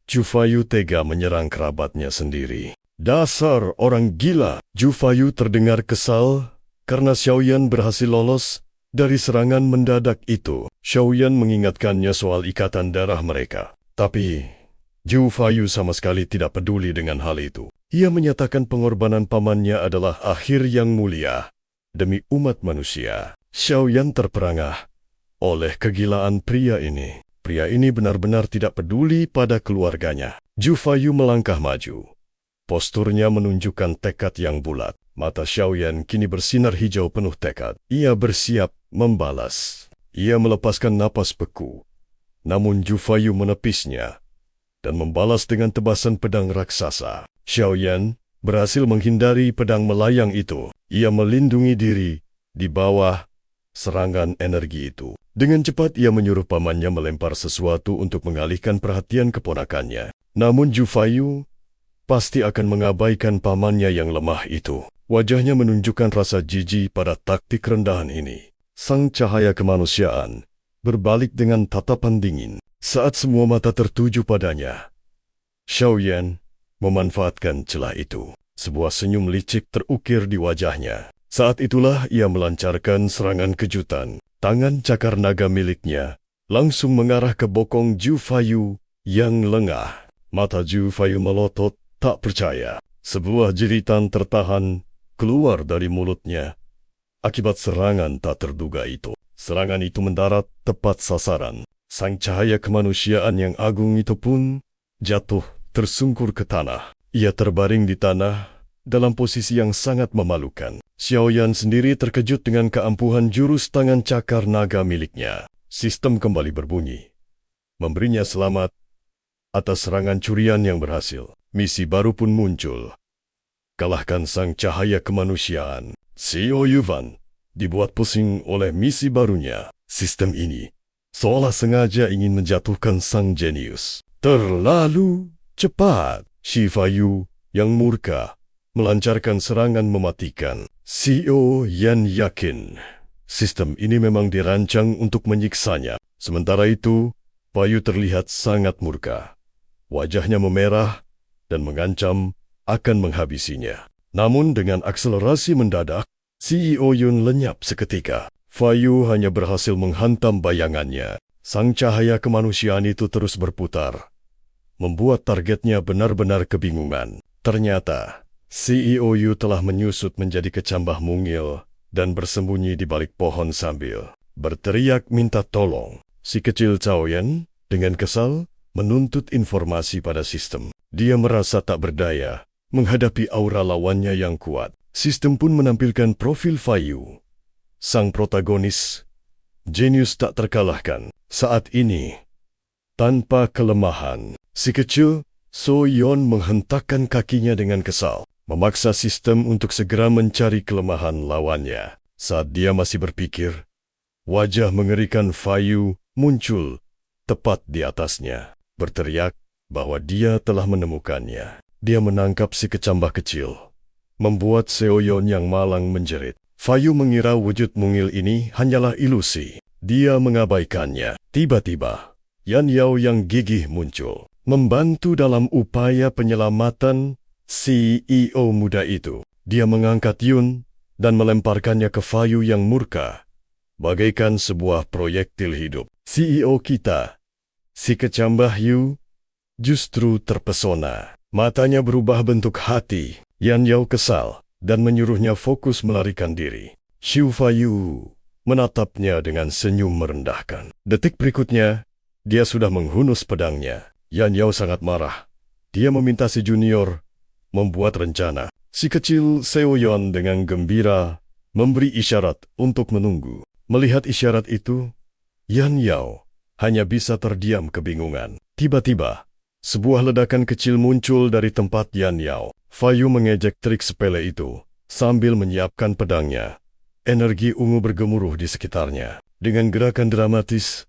Zhu Fayu tega menyerang kerabatnya sendiri. Dasar orang gila! Zhu Fayu terdengar kesal karena Xiaoyan berhasil lolos dari serangan mendadak itu. Xiaoyan mengingatkannya soal ikatan darah mereka. Tapi, Zhu Faiyu sama sekali tidak peduli dengan hal itu. Ia menyatakan pengorbanan pamannya adalah akhir yang mulia demi umat manusia. Xiaoyan terperangah oleh kegilaan pria ini. Pria ini benar-benar tidak peduli pada keluarganya. Zhu Faiyu melangkah maju. Posturnya menunjukkan tekad yang bulat. Mata Xiaoyan kini bersinar hijau penuh tekad. Ia bersiap membalas. Ia melepaskan napas beku. Namun Zhu Faiyu menepisnya dan membalas dengan tebasan pedang raksasa. Xiaoyan berhasil menghindari pedang melayang itu. Ia melindungi diri di bawah serangan energi itu. Dengan cepat ia menyuruh pamannya melempar sesuatu untuk mengalihkan perhatian keponakannya. Namun Zhu Faiyu pasti akan mengabaikan pamannya yang lemah itu. Wajahnya menunjukkan rasa jijik pada taktik rendahan ini. Sang cahaya kemanusiaan berbalik dengan tatapan dingin. Saat semua mata tertuju padanya, Xiaoyan memanfaatkan celah itu. Sebuah senyum licik terukir di wajahnya. Saat itulah ia melancarkan serangan kejutan. Tangan cakar naga miliknya langsung mengarah ke bokong Zhu Faiyu yang lengah. Mata Zhu Faiyu melotot tak percaya. Sebuah jeritan tertahan keluar dari mulutnya akibat serangan tak terduga itu. Serangan itu mendarat tepat sasaran. Sang cahaya kemanusiaan yang agung itu pun jatuh tersungkur ke tanah. Ia terbaring di tanah dalam posisi yang sangat memalukan. Xiaoyan sendiri terkejut dengan keampuhan jurus tangan cakar naga miliknya. Sistem kembali berbunyi, memberinya selamat atas serangan curian yang berhasil. Misi baru pun muncul. Kalahkan sang cahaya kemanusiaan. Xiao Yuan dibuat pusing oleh misi barunya. Sistem ini seolah sengaja ingin menjatuhkan sang jenius. Terlalu cepat. Zhu Faiyu yang murka melancarkan serangan mematikan. Xiaoyan yakin sistem ini memang dirancang untuk menyiksanya. Sementara itu, Faiyu terlihat sangat murka. Wajahnya memerah dan mengancam akan menghabisinya. Namun dengan akselerasi mendadak, Xiaoyan lenyap seketika. Faiyu hanya berhasil menghantam bayangannya. Sang cahaya kemanusiaan itu terus berputar, membuat targetnya benar-benar kebingungan. Ternyata, Xiaoyan telah menyusut menjadi kecambah mungil dan bersembunyi di balik pohon sambil berteriak minta tolong. Si kecil Xiaoyan dengan kesal menuntut informasi pada sistem. Dia merasa tak berdaya menghadapi aura lawannya yang kuat. Sistem pun menampilkan profil Faiyu, sang protagonis, jenius tak terkalahkan. Saat ini, tanpa kelemahan, si kecil Xiaoyan menghentakkan kakinya dengan kesal, memaksa sistem untuk segera mencari kelemahan lawannya. Saat dia masih berpikir, wajah mengerikan Faiyu muncul tepat di atasnya, berteriak bahwa dia telah menemukannya. Dia menangkap si kecambah kecil, membuat Xiaoyan yang malang menjerit. Faiyu mengira wujud mungil ini hanyalah ilusi. Dia mengabaikannya. Tiba-tiba, Yan Yao yang gigih muncul, membantu dalam upaya penyelamatan CEO muda itu. Dia mengangkat Yun dan melemparkannya ke Faiyu yang murka, bagaikan sebuah proyektil hidup. CEO kita, si kecambah Yu, justru terpesona. Matanya berubah bentuk hati. Yan Yao kesal dan menyuruhnya fokus melarikan diri. Zhu Faiyu menatapnya dengan senyum merendahkan. Detik berikutnya, dia sudah menghunus pedangnya. Yan Yao sangat marah. Dia meminta si junior membuat rencana. Si kecil Xiaoyan dengan gembira memberi isyarat untuk menunggu. Melihat isyarat itu, Yan Yao hanya bisa terdiam kebingungan. Tiba-tiba, sebuah ledakan kecil muncul dari tempat Yan Yao. Faiyu mengejek trik sepele itu sambil menyiapkan pedangnya. Energi ungu bergemuruh di sekitarnya. Dengan gerakan dramatis,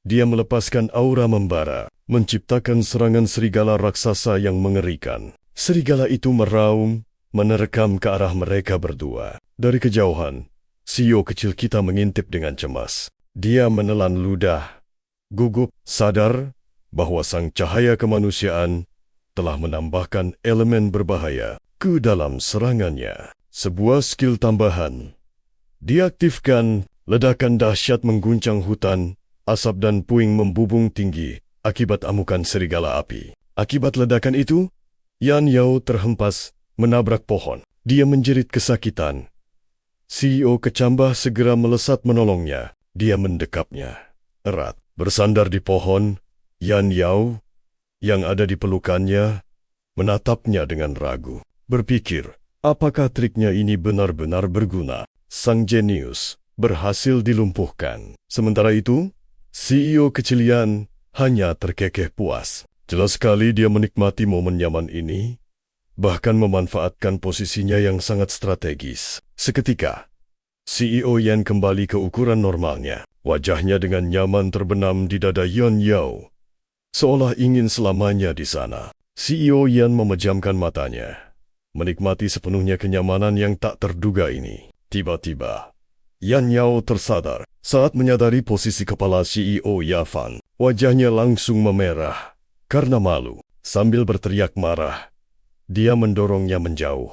dia melepaskan aura membara, menciptakan serangan serigala raksasa yang mengerikan. Serigala itu meraung, menerkam ke arah mereka berdua. Dari kejauhan, CEO kecil kita mengintip dengan cemas. Dia menelan ludah, gugup, sadar bahwa sang cahaya kemanusiaan telah menambahkan elemen berbahaya ke dalam serangannya. Sebuah skill tambahan diaktifkan. Ledakan dahsyat mengguncang hutan, asap dan puing membubung tinggi akibat amukan serigala api. Akibat ledakan itu, Yan Yao terhempas menabrak pohon. Dia menjerit kesakitan. CEO kecambah segera melesat menolongnya. Dia mendekapnya erat. Bersandar di pohon, Yan Yao yang ada di pelukannya menatapnya dengan ragu. Berpikir, apakah triknya ini benar-benar berguna? Sang jenius berhasil dilumpuhkan. Sementara itu, CEO kecil Yan hanya terkekeh puas. Jelas sekali dia menikmati momen nyaman ini, bahkan memanfaatkan posisinya yang sangat strategis. Seketika, CEO Yan kembali ke ukuran normalnya. Wajahnya dengan nyaman terbenam di dada Yan Yao, seolah ingin selamanya di sana. CEO Yan memejamkan matanya, menikmati sepenuhnya kenyamanan yang tak terduga ini. Tiba-tiba, Yan Yao tersadar. Saat menyadari posisi kepala CEO Yafan, wajahnya langsung memerah karena malu. Sambil berteriak marah, dia mendorongnya menjauh,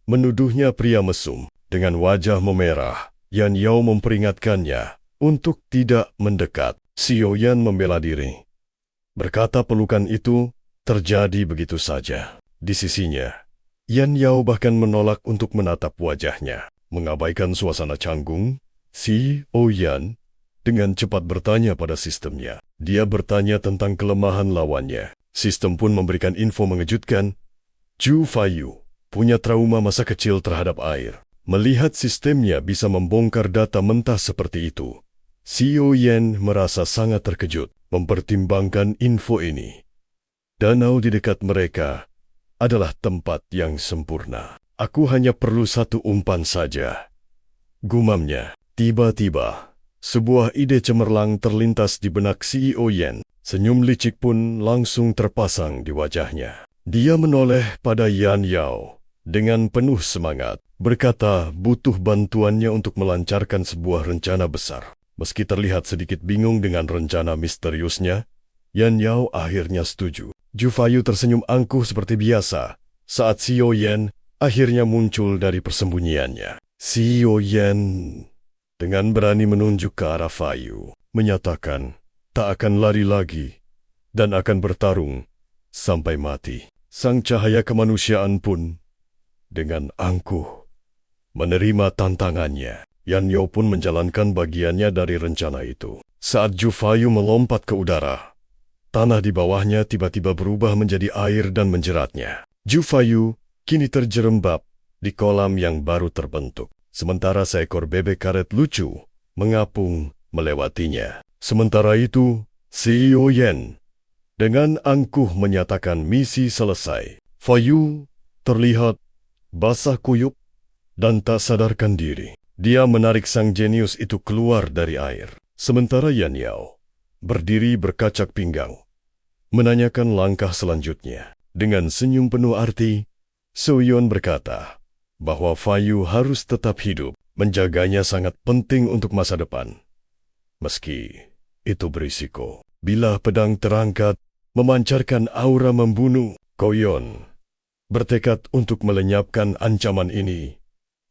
menuduhnya pria mesum. Dengan wajah memerah, Yan Yao memperingatkannya untuk tidak mendekat. CEO Yan membela diri, berkata pelukan itu terjadi begitu saja. Di sisinya, Yan Yao bahkan menolak untuk menatap wajahnya. Mengabaikan suasana canggung, CEO Yan dengan cepat bertanya pada sistemnya. Dia bertanya tentang kelemahan lawannya. Sistem pun memberikan info mengejutkan. Zhu Faiyu punya trauma masa kecil terhadap air. Melihat sistemnya bisa membongkar data mentah seperti itu, CEO Yan merasa sangat terkejut. Mempertimbangkan info ini, danau di dekat mereka adalah tempat yang sempurna. Aku hanya perlu satu umpan saja, gumamnya. Tiba-tiba, sebuah ide cemerlang terlintas di benak CEO Yan. Senyum licik pun langsung terpasang di wajahnya. Dia menoleh pada Yan Yao dengan penuh semangat, berkata butuh bantuannya untuk melancarkan sebuah rencana besar. Meski terlihat sedikit bingung dengan rencana misteriusnya, Yan Yao akhirnya setuju. Zhu Faiyu tersenyum angkuh seperti biasa saat CEO Yan akhirnya muncul dari persembunyiannya. CEO Yan dengan berani menunjuk ke arah Faiyu, menyatakan tak akan lari lagi dan akan bertarung sampai mati. Sang cahaya kemanusiaan pun dengan angkuh menerima tantangannya. Yan Yao pun menjalankan bagiannya dari rencana itu. Saat Zhu Faiyu melompat ke udara, tanah di bawahnya tiba-tiba berubah menjadi air dan menjeratnya. Zhu Faiyu kini terjerembab di kolam yang baru terbentuk. Sementara seekor bebek karet lucu mengapung melewatinya. Sementara itu, CEO Yan dengan angkuh menyatakan misi selesai. Faiyu terlihat basah kuyup dan tak sadarkan diri. Dia menarik sang jenius itu keluar dari air. Sementara Yan Yao berdiri berkacak pinggang, menanyakan langkah selanjutnya. Dengan senyum penuh arti, Su Yun berkata bahwa Faiyu harus tetap hidup. Menjaganya sangat penting untuk masa depan. Meski itu berisiko. Bila pedang terangkat, memancarkan aura membunuh, Koyon bertekad untuk melenyapkan ancaman ini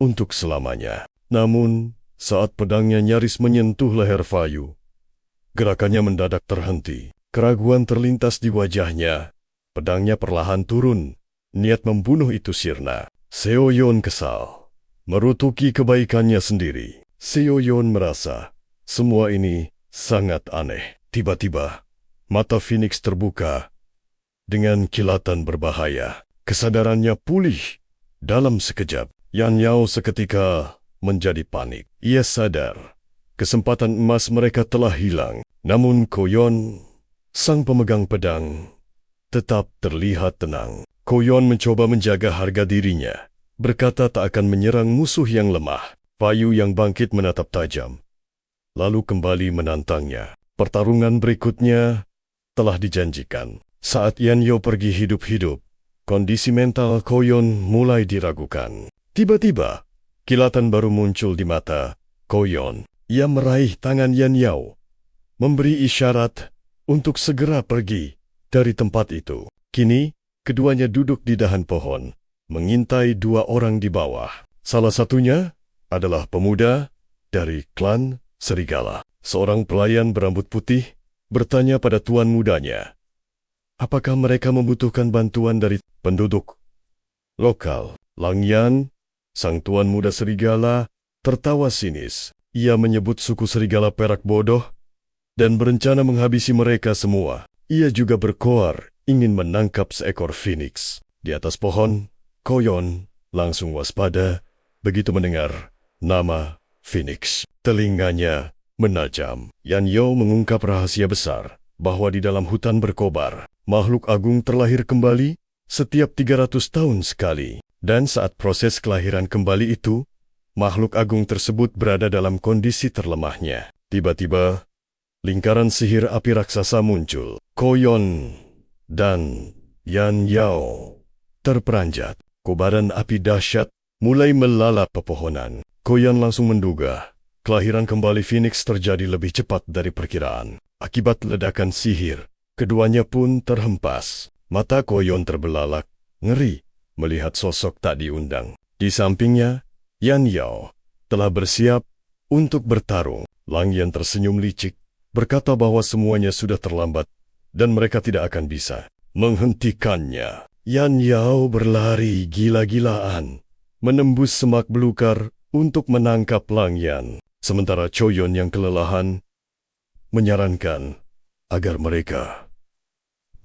untuk selamanya. Namun, saat pedangnya nyaris menyentuh leher Faiyu, gerakannya mendadak terhenti. Keraguan terlintas di wajahnya. Pedangnya perlahan turun. Niat membunuh itu sirna. Seo Yun kesal, merutuki kebaikannya sendiri. Seo Yun merasa semua ini sangat aneh. Tiba-tiba, mata Phoenix terbuka dengan kilatan berbahaya. Kesadarannya pulih dalam sekejap. Yan Yao seketika menjadi panik. Ia sadar kesempatan emas mereka telah hilang. Namun Koyon, sang pemegang pedang, tetap terlihat tenang. Koyon mencoba menjaga harga dirinya, berkata tak akan menyerang musuh yang lemah. Faiyu yang bangkit menatap tajam, lalu kembali menantangnya. Pertarungan berikutnya telah dijanjikan. Saat Yan Yao pergi hidup-hidup, kondisi mental Koyon mulai diragukan. Tiba-tiba, kilatan baru muncul di mata Koyon. Ia meraih tangan Yan Yao, memberi isyarat untuk segera pergi dari tempat itu. Kini, keduanya duduk di dahan pohon, mengintai dua orang di bawah. Salah satunya adalah pemuda dari klan Serigala. Seorang pelayan berambut putih bertanya pada tuan mudanya, Apakah mereka membutuhkan bantuan dari penduduk lokal? Lang Yan, sang tuan muda serigala, tertawa sinis. Ia menyebut suku serigala perak bodoh dan berencana menghabisi mereka semua. Ia juga berkoar ingin menangkap seekor phoenix. Di atas pohon, Koyon langsung waspada begitu mendengar nama phoenix. Telinganya menajam. Yan Yao mengungkap rahasia besar bahwa di dalam hutan berkobar, makhluk agung terlahir kembali setiap 300 tahun sekali. Dan saat proses kelahiran kembali itu, makhluk agung tersebut berada dalam kondisi terlemahnya. Tiba-tiba, lingkaran sihir api raksasa muncul. Koyon dan Yan Yao terperanjat. Kobaran api dahsyat mulai melalap pepohonan. Koyon langsung menduga kelahiran kembali Phoenix terjadi lebih cepat dari perkiraan. Akibat ledakan sihir, keduanya pun terhempas. Mata Koyon terbelalak, ngeri melihat sosok tak diundang. Di sampingnya, Yan Yao telah bersiap untuk bertarung. Lang Yan tersenyum licik, berkata bahwa semuanya sudah terlambat dan mereka tidak akan bisa menghentikannya. Yan Yao berlari gila-gilaan, menembus semak belukar untuk menangkap Lang Yan. Sementara Choyon yang kelelahan menyarankan agar mereka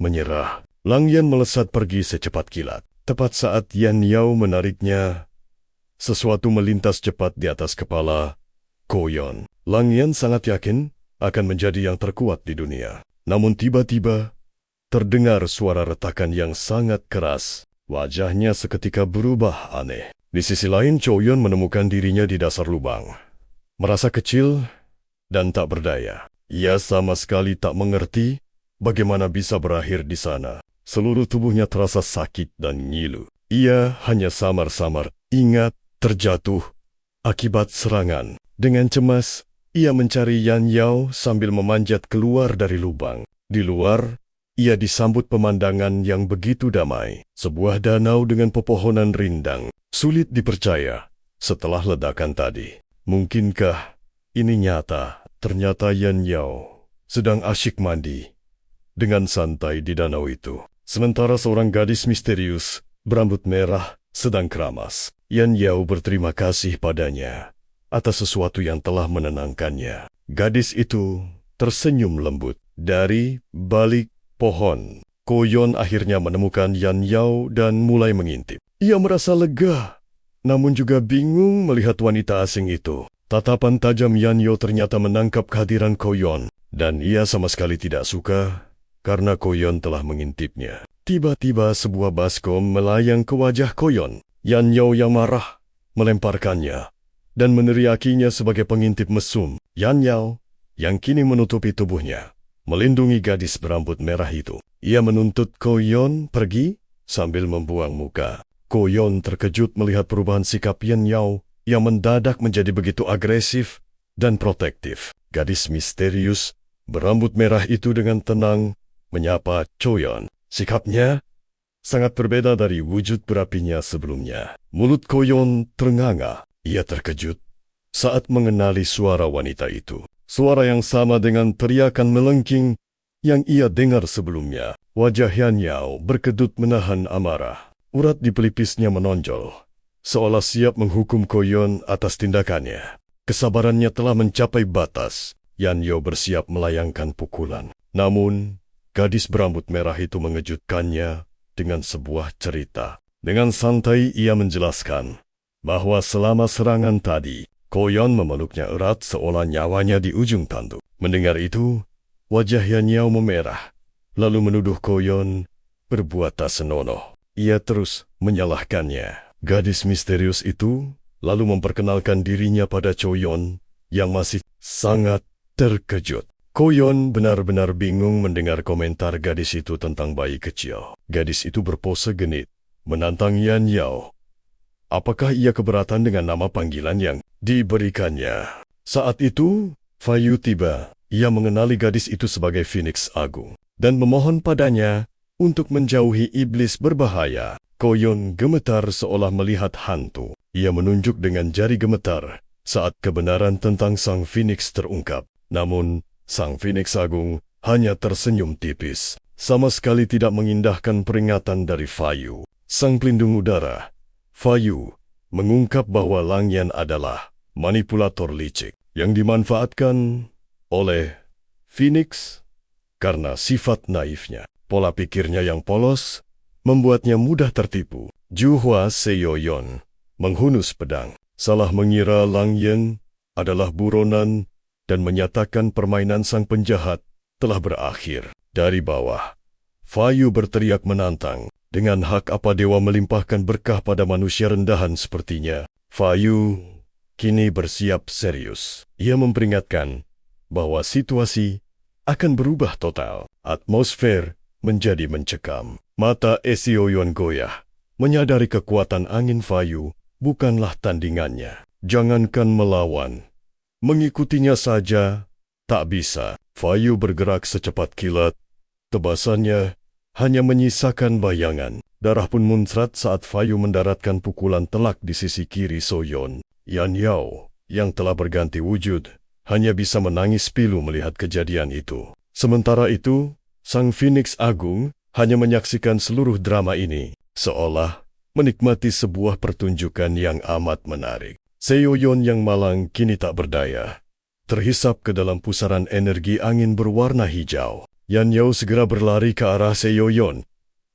menyerah. Lang Yan melesat pergi secepat kilat. Tepat saat Yan Yao menariknya, sesuatu melintas cepat di atas kepala Koyon. Lang Yan sangat yakin akan menjadi yang terkuat di dunia. Namun tiba-tiba, terdengar suara retakan yang sangat keras. Wajahnya seketika berubah aneh. Di sisi lain, Choyon menemukan dirinya di dasar lubang. Merasa kecil dan tak berdaya. Ia sama sekali tak mengerti bagaimana bisa berakhir di sana. Seluruh tubuhnya terasa sakit dan ngilu. Ia hanya samar-samar ingat terjatuh akibat serangan. Dengan cemas, ia mencari Yan Yao sambil memanjat keluar dari lubang. Di luar, ia disambut pemandangan yang begitu damai. Sebuah danau dengan pepohonan rindang. Sulit dipercaya setelah ledakan tadi. Mungkinkah ini nyata? Ternyata Yan Yao sedang asyik mandi dengan santai di danau itu. Sementara seorang gadis misterius berambut merah sedang keramas. Yan Yao berterima kasih padanya atas sesuatu yang telah menenangkannya. Gadis itu tersenyum lembut. Dari balik pohon, Koyon akhirnya menemukan Yan Yao dan mulai mengintip. Ia merasa lega, namun juga bingung melihat wanita asing itu. Tatapan tajam Yan Yao ternyata menangkap kehadiran Koyon, dan ia sama sekali tidak suka karena Koyon telah mengintipnya. Tiba-tiba sebuah baskom melayang ke wajah Koyon. Yan Yao yang marah melemparkannya dan meneriakinya sebagai pengintip mesum. Yan Yao yang kini menutupi tubuhnya melindungi gadis berambut merah itu. Ia menuntut Koyon pergi sambil membuang muka. Koyon terkejut melihat perubahan sikap Yan Yao yang mendadak menjadi begitu agresif dan protektif. Gadis misterius berambut merah itu dengan tenang menyapa Choyon. Sikapnya sangat berbeda dari wujud berapinya sebelumnya. Mulut Koyon ternganga. Ia terkejut saat mengenali suara wanita itu. Suara yang sama dengan teriakan melengking yang ia dengar sebelumnya. Wajah Yan Yao berkedut menahan amarah. Urat di pelipisnya menonjol, seolah siap menghukum Koyon atas tindakannya. Kesabarannya telah mencapai batas. Yan Yao bersiap melayangkan pukulan. Namun, gadis berambut merah itu mengejutkannya dengan sebuah cerita. Dengan santai ia menjelaskan bahwa selama serangan tadi, Koyon memeluknya erat seolah nyawanya di ujung tanduk. Mendengar itu, wajah Yan Yao memerah, lalu menuduh Koyon berbuat tak senonoh. Ia terus menyalahkannya. Gadis misterius itu lalu memperkenalkan dirinya pada Choyon yang masih sangat terkejut. Koyon benar-benar bingung mendengar komentar gadis itu tentang bayi kecil. Gadis itu berpose genit, menantang Yan Yao. Apakah ia keberatan dengan nama panggilan yang diberikannya? Saat itu, Fayu tiba. Ia mengenali gadis itu sebagai Phoenix Agung dan memohon padanya untuk menjauhi iblis berbahaya. Koyon gemetar seolah melihat hantu. Ia menunjuk dengan jari gemetar saat kebenaran tentang Sang Phoenix terungkap. Namun, Sang Phoenix Agung hanya tersenyum tipis, sama sekali tidak mengindahkan peringatan dari Fayu, sang pelindung udara. Fayu mengungkap bahwa Lang Yan adalah manipulator licik yang dimanfaatkan oleh Phoenix karena sifat naifnya. Pola pikirnya yang polos membuatnya mudah tertipu. Juhua Seoyon menghunus pedang, salah mengira Lang Yan adalah buronan dan menyatakan permainan sang penjahat telah berakhir. Dari bawah, Fayu berteriak menantang, dengan hak apa dewa melimpahkan berkah pada manusia rendahan sepertinya. Fayu kini bersiap serius. Ia memperingatkan bahwa situasi akan berubah total. Atmosfer menjadi mencekam. Mata Esioyon goyah, menyadari kekuatan angin Fayu bukanlah tandingannya. Jangankan melawan, mengikutinya saja tak bisa. Fayu bergerak secepat kilat. Tebasannya hanya menyisakan bayangan. Darah pun muncrat saat Fayu mendaratkan pukulan telak di sisi kiri Soyon. Yan Yao, yang telah berganti wujud, hanya bisa menangis pilu melihat kejadian itu. Sementara itu, Sang Phoenix Agung hanya menyaksikan seluruh drama ini, seolah menikmati sebuah pertunjukan yang amat menarik. Seoyon yang malang kini tak berdaya, terhisap ke dalam pusaran energi angin berwarna hijau. Yan Yao segera berlari ke arah Seoyon.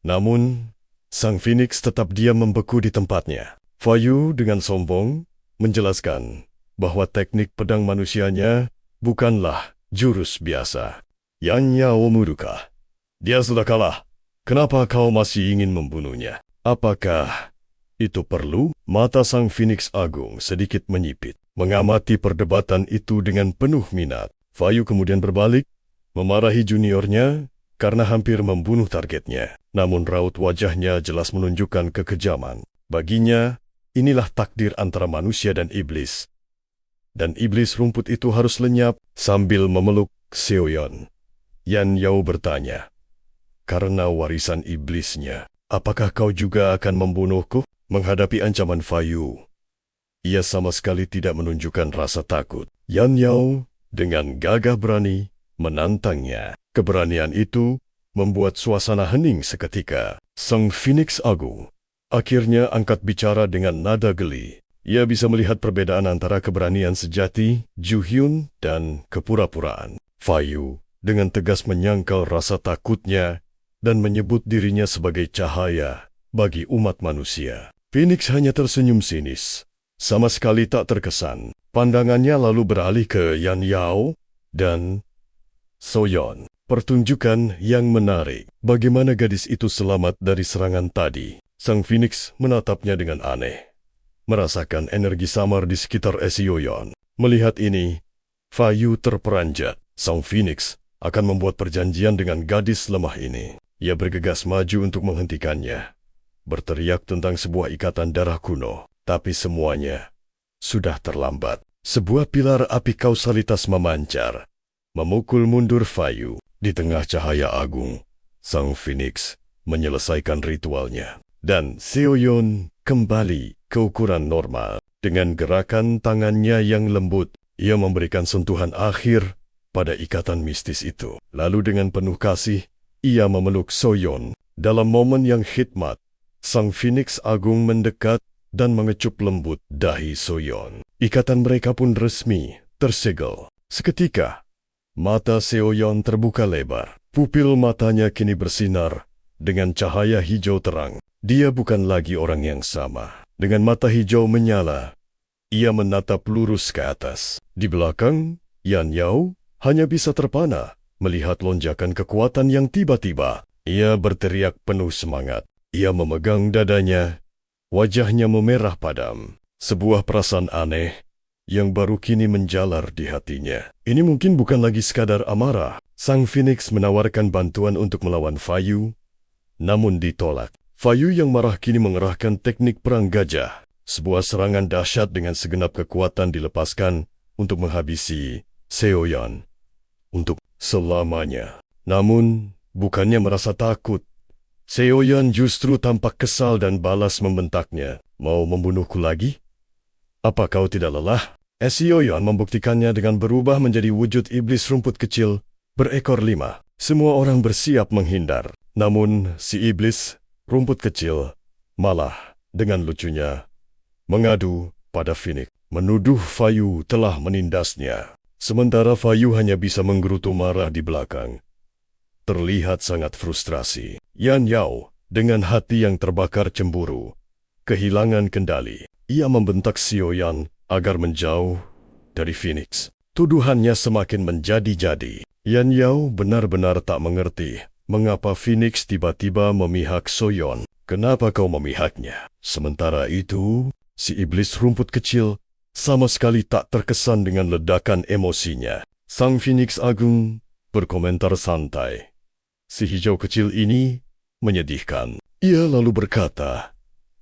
Namun, Sang Phoenix tetap diam membeku di tempatnya. Fayu dengan sombong menjelaskan bahwa teknik pedang manusianya bukanlah jurus biasa. Yan Yao murka. Dia sudah kalah. Kenapa kau masih ingin membunuhnya? Apakah itu perlu? Mata Sang Phoenix Agung sedikit menyipit, mengamati perdebatan itu dengan penuh minat. Fayu kemudian berbalik, memarahi juniornya karena hampir membunuh targetnya. Namun raut wajahnya jelas menunjukkan kekejaman. Baginya, inilah takdir antara manusia dan iblis. Dan iblis rumput itu harus lenyap. Sambil memeluk Seoyon, Yan Yao bertanya, karena warisan iblisnya, apakah kau juga akan membunuhku? Menghadapi ancaman Fayu, ia sama sekali tidak menunjukkan rasa takut. Yan Yao dengan gagah berani menantangnya. Keberanian itu membuat suasana hening seketika. Sang Phoenix Agung akhirnya angkat bicara dengan nada geli. Ia bisa melihat perbedaan antara keberanian sejati, Juhyun, dan kepura-puraan. Fayu dengan tegas menyangkal rasa takutnya dan menyebut dirinya sebagai cahaya bagi umat manusia. Phoenix hanya tersenyum sinis, sama sekali tak terkesan. Pandangannya lalu beralih ke Yan Yao dan Soyon. Pertunjukan yang menarik. Bagaimana gadis itu selamat dari serangan tadi? Sang Phoenix menatapnya dengan aneh, merasakan energi samar di sekitar Esioyon. Melihat ini, Fayu terperanjat. Sang Phoenix akan membuat perjanjian dengan gadis lemah ini. Ia bergegas maju untuk menghentikannya, berteriak tentang sebuah ikatan darah kuno. Tapi semuanya sudah terlambat. Sebuah pilar api kausalitas memancar, memukul mundur Fayu. Di tengah cahaya agung, Sang Phoenix menyelesaikan ritualnya. Dan Seoyon kembali ke ukuran normal. Dengan gerakan tangannya yang lembut, ia memberikan sentuhan akhir pada ikatan mistis itu. Lalu dengan penuh kasih, ia memeluk Soyon. Dalam momen yang khidmat, Sang Phoenix Agung mendekat dan mengecup lembut dahi Soyon. Ikatan mereka pun resmi tersegel. Seketika, mata Seoyon terbuka lebar. Pupil matanya kini bersinar dengan cahaya hijau terang. Dia bukan lagi orang yang sama. Dengan mata hijau menyala, ia menatap lurus ke atas. Di belakang, Yan Yao hanya bisa terpana melihat lonjakan kekuatan yang tiba-tiba. Ia berteriak penuh semangat. Ia memegang dadanya, wajahnya memerah padam. Sebuah perasaan aneh yang baru kini menjalar di hatinya. Ini mungkin bukan lagi sekadar amarah. Sang Phoenix menawarkan bantuan untuk melawan Fayu, namun ditolak. Fayu yang marah kini mengerahkan teknik perang gajah. Sebuah serangan dahsyat dengan segenap kekuatan dilepaskan untuk menghabisi Seoyon untuk selamanya. Namun, bukannya merasa takut, Seoyon justru tampak kesal dan balas membentaknya. Mau membunuhku lagi? Apa kau tidak lelah? Seoyon membuktikannya dengan berubah menjadi wujud iblis rumput kecil berekor 5. Semua orang bersiap menghindar. Namun si iblis, rumput kecil, malah dengan lucunya mengadu pada Phoenix. Menuduh Fayu telah menindasnya. Sementara Fayu hanya bisa menggerutu marah di belakang. Terlihat sangat frustrasi. Yan Yao dengan hati yang terbakar cemburu, kehilangan kendali. Ia membentak Xiaoyan agar menjauh dari Phoenix. Tuduhannya semakin menjadi-jadi. Yan Yao benar-benar tak mengerti mengapa Phoenix tiba-tiba memihak Xiaoyan. Kenapa kau memihaknya? Sementara itu, si iblis rumput kecil sama sekali tak terkesan dengan ledakan emosinya. Sang Phoenix Agung berkomentar santai. Si hijau kecil ini menyedihkan. Ia lalu berkata,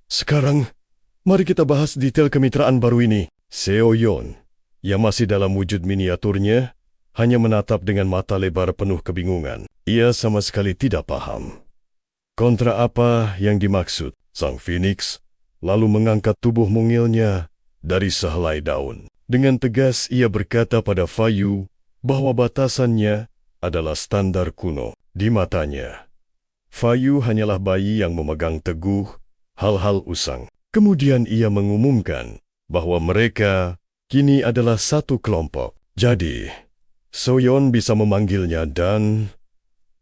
"Sekarang, mari kita bahas detail kemitraan baru ini." Xiaoyan, yang masih dalam wujud miniaturnya, hanya menatap dengan mata lebar penuh kebingungan. Ia sama sekali tidak paham kontra apa yang dimaksud. Sang Phoenix lalu mengangkat tubuh mungilnya dari sehelai daun. Dengan tegas ia berkata pada Fayu bahwa batasannya adalah standar kuno. Di matanya, Fayu hanyalah bayi yang memegang teguh hal-hal usang. Kemudian ia mengumumkan bahwa mereka kini adalah satu kelompok. Jadi, Xiaoyan bisa memanggilnya dan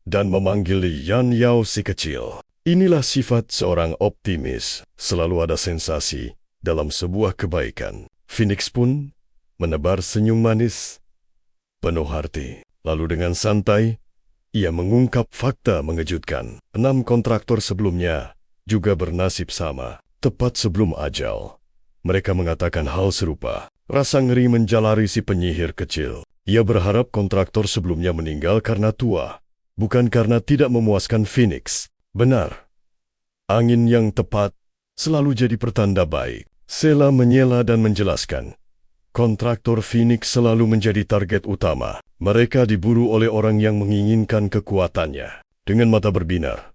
memanggil Yan Yao si kecil. Inilah sifat seorang optimis. Selalu ada sensasi dalam sebuah kebaikan. Phoenix pun menebar senyum manis penuh arti. Lalu dengan santai, ia mengungkap fakta mengejutkan. 6 kontraktor sebelumnya juga bernasib sama. Tepat sebelum ajal, mereka mengatakan hal serupa. Rasa ngeri menjalari si penyihir kecil. Ia berharap kontraktor sebelumnya meninggal karena tua, bukan karena tidak memuaskan Phoenix. Benar, angin yang tepat selalu jadi pertanda baik. Sela menyela dan menjelaskan, kontraktor Phoenix selalu menjadi target utama. Mereka diburu oleh orang yang menginginkan kekuatannya. Dengan mata berbinar,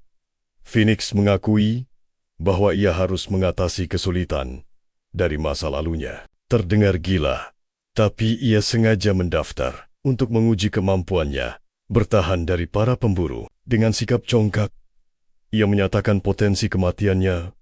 Phoenix mengakui bahwa ia harus mengatasi kesulitan dari masa lalunya. Terdengar gila, tapi ia sengaja mendaftar untuk menguji kemampuannya bertahan dari para pemburu. Dengan sikap congkak, ia menyatakan potensi kematiannya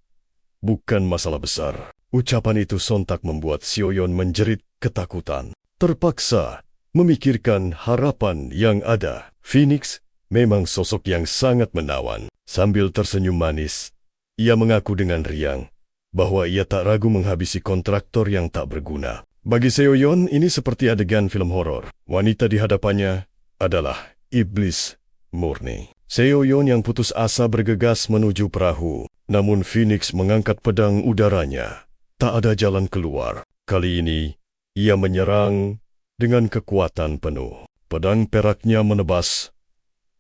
bukan masalah besar. Ucapan itu sontak membuat Xiaoyan menjerit ketakutan. Terpaksa memikirkan harapan yang ada. Phoenix memang sosok yang sangat menawan. Sambil tersenyum manis, ia mengaku dengan riang bahwa ia tak ragu menghabisi kontraktor yang tak berguna. Bagi Xiaoyan, ini seperti adegan film horor. Wanita di hadapannya adalah iblis murni. Xiaoyan yang putus asa bergegas menuju perahu. Namun Phoenix mengangkat pedang udaranya. Tak ada jalan keluar. Kali ini, ia menyerang dengan kekuatan penuh. Pedang peraknya menebas,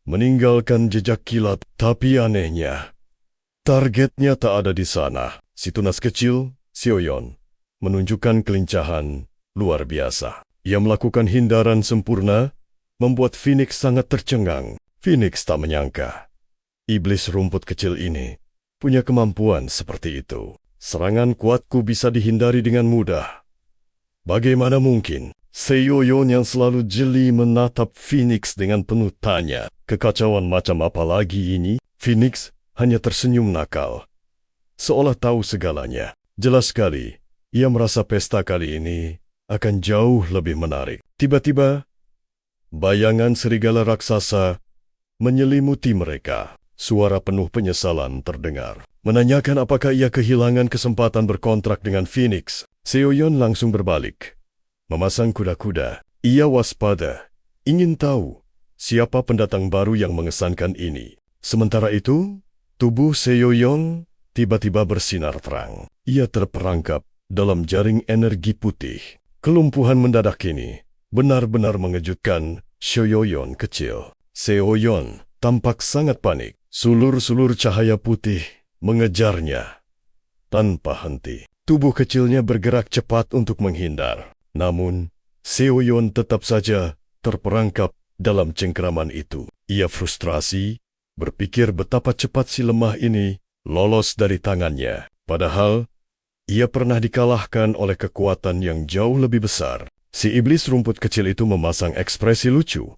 meninggalkan jejak kilat. Tapi anehnya, targetnya tak ada di sana. Si tunas kecil, Xiaoyan, menunjukkan kelincahan luar biasa. Ia melakukan hindaran sempurna, membuat Phoenix sangat tercengang. Phoenix tak menyangka iblis rumput kecil ini punya kemampuan seperti itu. Serangan kuatku bisa dihindari dengan mudah. Bagaimana mungkin? Xiaoyan yang selalu jeli menatap Phoenix dengan penuh tanya. Kekacauan macam apa lagi ini? Phoenix hanya tersenyum nakal, seolah tahu segalanya. Jelas sekali, ia merasa pesta kali ini akan jauh lebih menarik. Tiba-tiba, bayangan serigala raksasa menyelimuti mereka. Suara penuh penyesalan terdengar, menanyakan apakah ia kehilangan kesempatan berkontrak dengan Phoenix. Xiaoyan langsung berbalik, memasang kuda-kuda. Ia waspada, ingin tahu siapa pendatang baru yang mengesankan ini. Sementara itu, tubuh Xiaoyan tiba-tiba bersinar terang. Ia terperangkap dalam jaring energi putih. Kelumpuhan mendadak ini benar-benar mengejutkan Xiaoyan kecil. Xiaoyan tampak sangat panik. Sulur-sulur cahaya putih mengejarnya tanpa henti. Tubuh kecilnya bergerak cepat untuk menghindar. Namun, Xiaoyan tetap saja terperangkap dalam cengkraman itu. Ia frustrasi, berpikir betapa cepat si lemah ini lolos dari tangannya. Padahal, ia pernah dikalahkan oleh kekuatan yang jauh lebih besar. Si iblis rumput kecil itu memasang ekspresi lucu,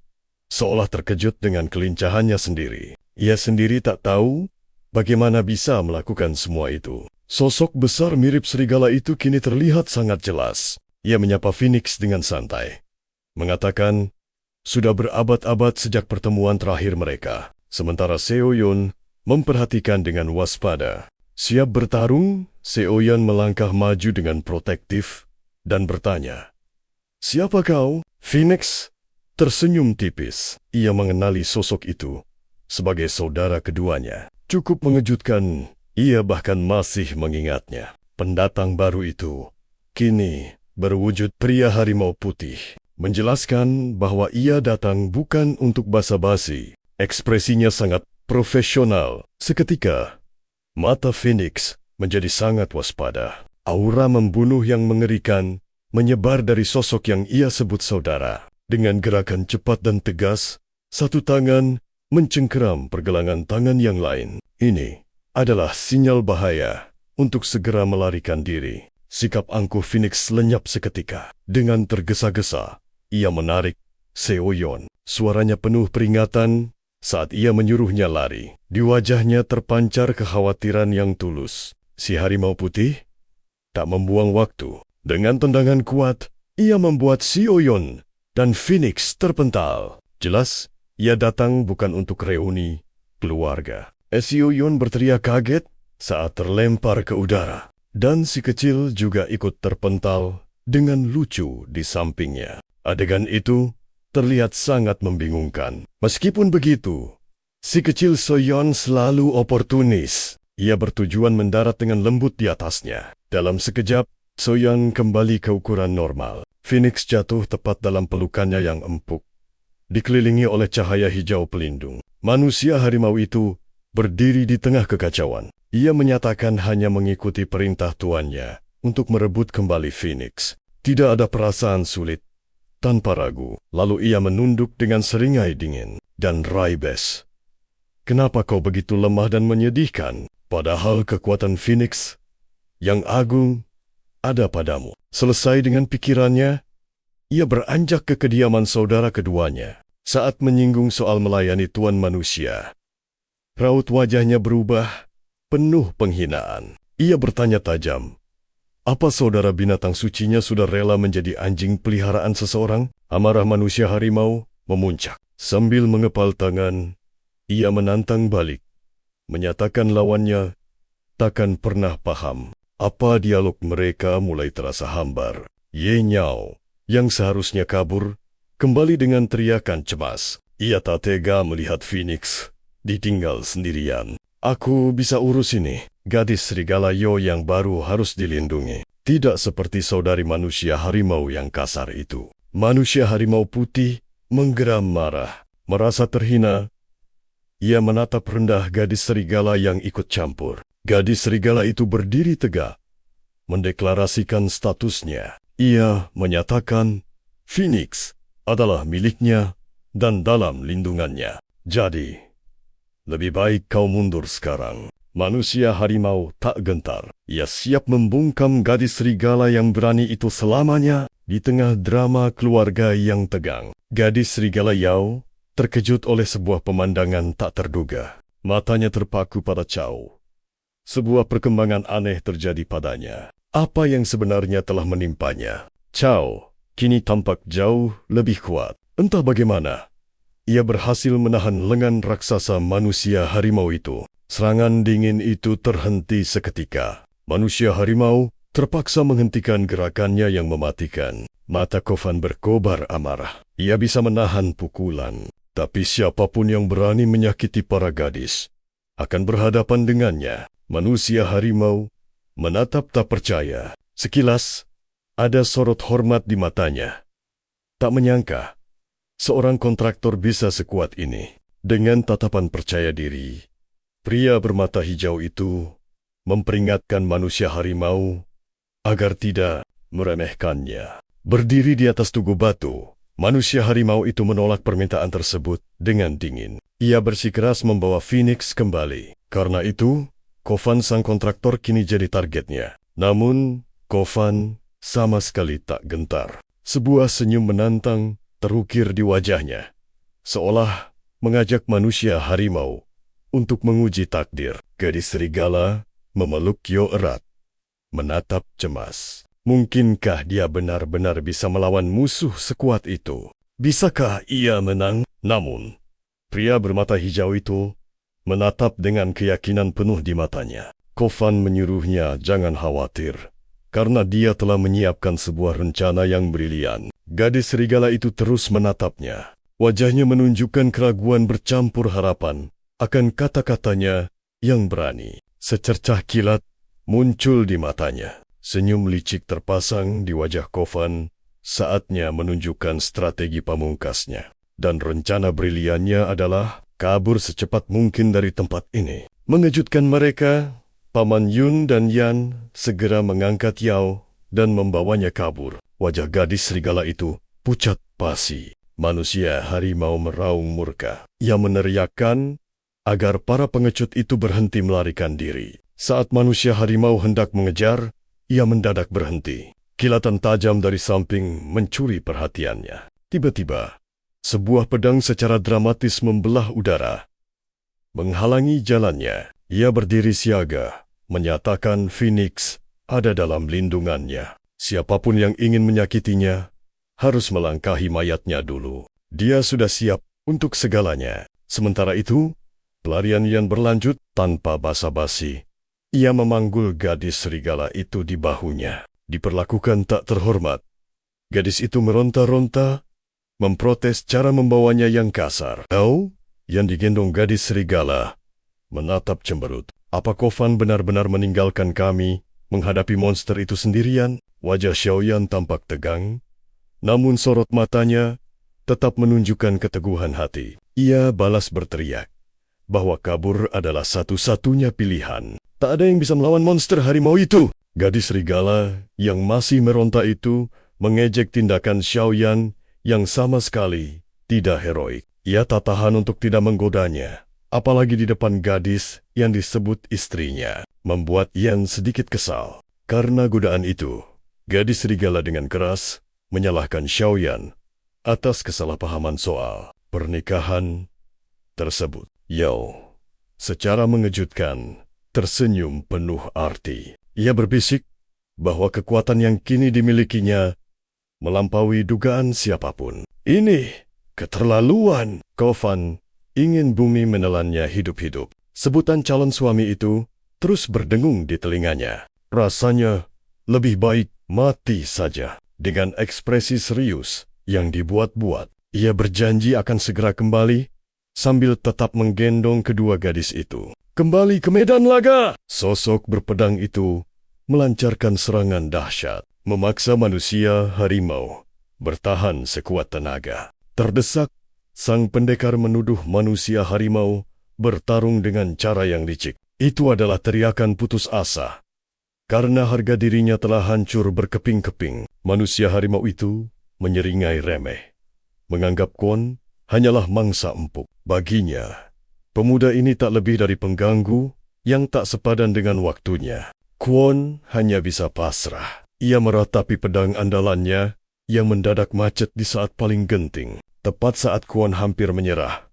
seolah terkejut dengan kelincahannya sendiri. Ia sendiri tak tahu bagaimana bisa melakukan semua itu. Sosok besar mirip serigala itu kini terlihat sangat jelas. Ia menyapa Phoenix dengan santai, mengatakan, sudah berabad-abad sejak pertemuan terakhir mereka. Sementara Seo Yun memperhatikan dengan waspada. Siap bertarung, Seo Yun melangkah maju dengan protektif dan bertanya, "Siapa kau?" Phoenix tersenyum tipis. Ia mengenali sosok itu sebagai saudara keduanya. Cukup mengejutkan, ia bahkan masih mengingatnya. Pendatang baru itu kini berwujud pria harimau putih, menjelaskan bahwa ia datang bukan untuk basa-basi. Ekspresinya sangat profesional. Seketika, mata Phoenix menjadi sangat waspada. Aura membunuh yang mengerikan menyebar dari sosok yang ia sebut saudara. Dengan gerakan cepat dan tegas, satu tangan mencengkeram pergelangan tangan yang lain. Ini adalah sinyal bahaya untuk segera melarikan diri. Sikap angkuh Phoenix lenyap seketika. Dengan tergesa-gesa, ia menarik Seo Yun. Suaranya penuh peringatan saat ia menyuruhnya lari. Di wajahnya terpancar kekhawatiran yang tulus. Si harimau putih tak membuang waktu. Dengan tendangan kuat, ia membuat Seo Yun dan Phoenix terpental. Jelas, ia datang bukan untuk reuni keluarga. Seo Yun berteriak kaget saat terlempar ke udara. Dan si kecil juga ikut terpental dengan lucu di sampingnya. Adegan itu terlihat sangat membingungkan. Meskipun begitu, si kecil Seo Yun selalu oportunis. Ia bertujuan mendarat dengan lembut di atasnya. Dalam sekejap, Seo Yun kembali ke ukuran normal. Phoenix jatuh tepat dalam pelukannya yang empuk, dikelilingi oleh cahaya hijau pelindung. Manusia harimau itu berdiri di tengah kekacauan. Ia menyatakan hanya mengikuti perintah tuannya untuk merebut kembali Phoenix. Tidak ada perasaan sulit. Tanpa ragu, lalu ia menunduk dengan seringai dingin. Dan Raibes, kenapa kau begitu lemah dan menyedihkan? Padahal kekuatan Phoenix yang agung ada padamu. Selesai dengan pikirannya, ia beranjak ke kediaman saudara keduanya. Saat menyinggung soal melayani tuan manusia, raut wajahnya berubah, penuh penghinaan. Ia bertanya tajam, apa saudara binatang sucinya sudah rela menjadi anjing peliharaan seseorang? Amarah manusia harimau memuncak. Sambil mengepal tangan, ia menantang balik, menyatakan lawannya takkan pernah paham. Apa dialog mereka mulai terasa hambar. Ye Nyao, yang seharusnya kabur, kembali dengan teriakan cemas. Ia tak tega melihat Phoenix ditinggal sendirian. Aku bisa urus ini. Gadis serigala Yo yang baru harus dilindungi. Tidak seperti saudari manusia harimau yang kasar itu. Manusia harimau putih menggeram marah. Merasa terhina, ia menatap rendah gadis serigala yang ikut campur. Gadis serigala itu berdiri tegak, mendeklarasikan statusnya. Ia menyatakan Phoenix adalah miliknya dan dalam lindungannya. Jadi, lebih baik kau mundur sekarang. Manusia harimau tak gentar. Ia siap membungkam gadis serigala yang berani itu selamanya di tengah drama keluarga yang tegang. Gadis serigala Yao terkejut oleh sebuah pemandangan tak terduga. Matanya terpaku pada Chao. Sebuah perkembangan aneh terjadi padanya. Apa yang sebenarnya telah menimpanya? Chao kini tampak jauh lebih kuat. Entah bagaimana, ia berhasil menahan lengan raksasa manusia harimau itu. Serangan dingin itu terhenti seketika. Manusia harimau terpaksa menghentikan gerakannya yang mematikan. Mata Kofan berkobar amarah. Ia bisa menahan pukulan, tapi siapapun yang berani menyakiti para gadis akan berhadapan dengannya. Manusia harimau menatap tak percaya. Sekilas, ada sorot hormat di matanya. Tak menyangka, seorang kontraktor bisa sekuat ini. Dengan tatapan percaya diri, pria bermata hijau itu memperingatkan manusia harimau agar tidak meremehkannya. Berdiri di atas tugu batu, manusia harimau itu menolak permintaan tersebut dengan dingin. Ia bersikeras membawa Phoenix kembali. Karena itu, Kofan sang kontraktor kini jadi targetnya. Namun, Kofan sama sekali tak gentar. Sebuah senyum menantang terukir di wajahnya. seolah mengajak manusia harimau untuk menguji takdir. Gadis serigala memeluk Kyo erat, menatap cemas. Mungkinkah dia benar-benar bisa melawan musuh sekuat itu? Bisakah ia menang? Namun, pria bermata hijau itu menatap dengan keyakinan penuh di matanya. Kofan menyuruhnya jangan khawatir, karena dia telah menyiapkan sebuah rencana yang brilian. Gadis serigala itu terus menatapnya. Wajahnya menunjukkan keraguan bercampur harapan akan kata-katanya yang berani. Secercah kilat muncul di matanya. Senyum licik terpasang di wajah Kofan. Saatnya menunjukkan strategi pamungkasnya. Dan rencana briliannya adalah kabur secepat mungkin dari tempat ini. Mengejutkan mereka, Paman Yun dan Yan segera mengangkat Yao dan membawanya kabur. Wajah gadis serigala itu pucat pasi. Manusia harimau meraung murka. Ia meneriakkan agar para pengecut itu berhenti melarikan diri. Saat manusia harimau hendak mengejar, ia mendadak berhenti. Kilatan tajam dari samping mencuri perhatiannya. Tiba-tiba, sebuah pedang secara dramatis membelah udara, menghalangi jalannya. Ia berdiri siaga, menyatakan Phoenix ada dalam lindungannya. Siapapun yang ingin menyakitinya harus melangkahi mayatnya dulu. Dia sudah siap untuk segalanya. Sementara itu, pelarian Yan berlanjut tanpa basa-basi. Ia memanggul gadis serigala itu di bahunya. Diperlakukan tak terhormat. Gadis itu meronta-ronta, memprotes cara membawanya yang kasar. Tahu? Yang digendong gadis serigala menatap cemberut. Apa Kofan benar-benar meninggalkan kami menghadapi monster itu sendirian? Wajah Xiaoyan tampak tegang, namun sorot matanya tetap menunjukkan keteguhan hati. Ia balas berteriak bahwa kabur adalah satu-satunya pilihan. Tak ada yang bisa melawan monster harimau itu. Gadis serigala yang masih meronta itu mengejek tindakan Xiaoyan yang sama sekali tidak heroik. Ia tak tahan untuk tidak menggodanya, apalagi di depan gadis yang disebut istrinya. Membuat Yan sedikit kesal. Karena godaan itu, gadis serigala dengan keras menyalahkan Xiaoyan atas kesalahpahaman soal pernikahan tersebut. Yao, secara mengejutkan, tersenyum penuh arti. Ia berbisik bahwa kekuatan yang kini dimilikinya melampaui dugaan siapapun. Ini keterlaluan. Kofan ingin bumi menelannya hidup-hidup. Sebutan calon suami itu terus berdengung di telinganya. Rasanya lebih baik mati saja. Dengan ekspresi serius yang dibuat-buat, ia berjanji akan segera kembali sambil tetap menggendong kedua gadis itu. Kembali ke medan laga! Sosok berpedang itu melancarkan serangan dahsyat, memaksa manusia harimau bertahan sekuat tenaga. Terdesak, sang pendekar menuduh manusia harimau bertarung dengan cara yang licik. Itu adalah teriakan putus asa. Karena harga dirinya telah hancur berkeping-keping, manusia harimau itu menyeringai remeh. Menganggap Kwon hanyalah mangsa empuk. Baginya, pemuda ini tak lebih dari pengganggu yang tak sepadan dengan waktunya. Kwon hanya bisa pasrah. Ia meratapi pedang andalannya yang mendadak macet di saat paling genting. Tepat saat Kwon hampir menyerah,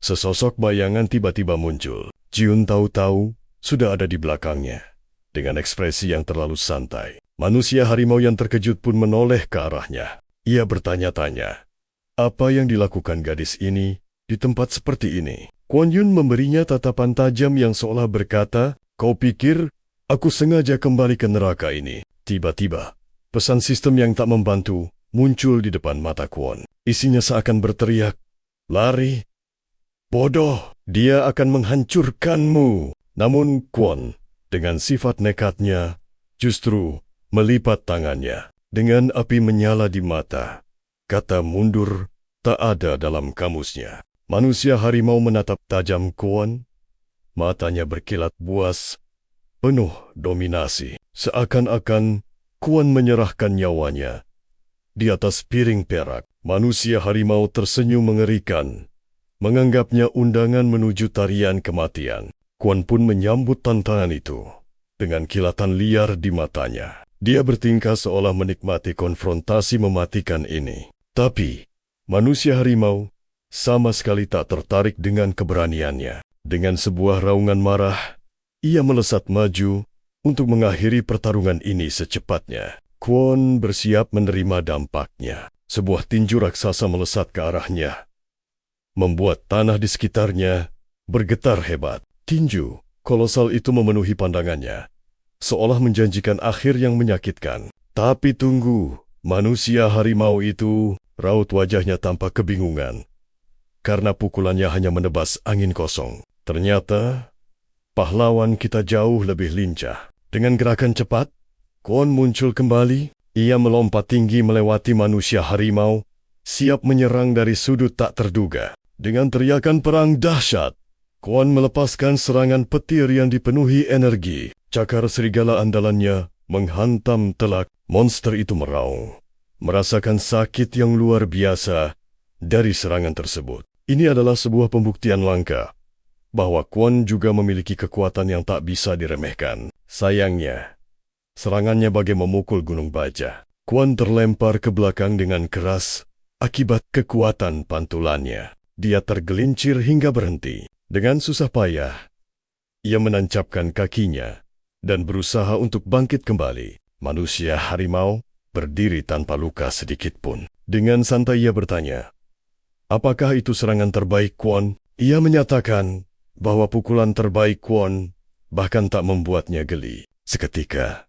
sesosok bayangan tiba-tiba muncul. Jiun tahu-tahu sudah ada di belakangnya. Dengan ekspresi yang terlalu santai, manusia harimau yang terkejut pun menoleh ke arahnya. Ia bertanya-tanya, apa yang dilakukan gadis ini di tempat seperti ini? Kwon Yun memberinya tatapan tajam yang seolah berkata, kau pikir aku sengaja kembali ke neraka ini? Tiba-tiba, pesan sistem yang tak membantu muncul di depan mata Kwon. Isinya seakan berteriak, lari, bodoh, dia akan menghancurkanmu. Namun Kwon, dengan sifat nekatnya, justru melipat tangannya. Dengan api menyala di mata, kata mundur tak ada dalam kamusnya. Manusia harimau menatap tajam Kwon, matanya berkilat buas, penuh dominasi. Seakan-akan Kwon menyerahkan nyawanya di atas piring perak. Manusia harimau tersenyum mengerikan, menganggapnya undangan menuju tarian kematian. Kwon pun menyambut tantangan itu dengan kilatan liar di matanya. Dia bertingkah seolah menikmati konfrontasi mematikan ini. Tapi, manusia harimau sama sekali tak tertarik dengan keberaniannya. Dengan sebuah raungan marah, ia melesat maju untuk mengakhiri pertarungan ini secepatnya. Kwon bersiap menerima dampaknya. Sebuah tinju raksasa melesat ke arahnya, membuat tanah di sekitarnya bergetar hebat. Tinju kolosal itu memenuhi pandangannya, seolah menjanjikan akhir yang menyakitkan. Tapi tunggu, manusia harimau itu, raut wajahnya tampak kebingungan, karena pukulannya hanya menebas angin kosong. Ternyata, pahlawan kita jauh lebih lincah. Dengan gerakan cepat, Kwon muncul kembali. Ia melompat tinggi melewati manusia harimau, siap menyerang dari sudut tak terduga. Dengan teriakan perang dahsyat, Kwon melepaskan serangan petir yang dipenuhi energi. Cakar serigala andalannya menghantam telak. Monster itu meraung, merasakan sakit yang luar biasa dari serangan tersebut. Ini adalah sebuah pembuktian langka bahwa Kwon juga memiliki kekuatan yang tak bisa diremehkan. Sayangnya, serangannya bagai memukul gunung baja. Kwon terlempar ke belakang dengan keras akibat kekuatan pantulannya. Dia tergelincir hingga berhenti. Dengan susah payah, ia menancapkan kakinya dan berusaha untuk bangkit kembali. Manusia harimau berdiri tanpa luka sedikit pun. Dengan santai ia bertanya, apakah itu serangan terbaik Kwon? Ia menyatakan bahwa pukulan terbaik Kwon bahkan tak membuatnya geli. Seketika,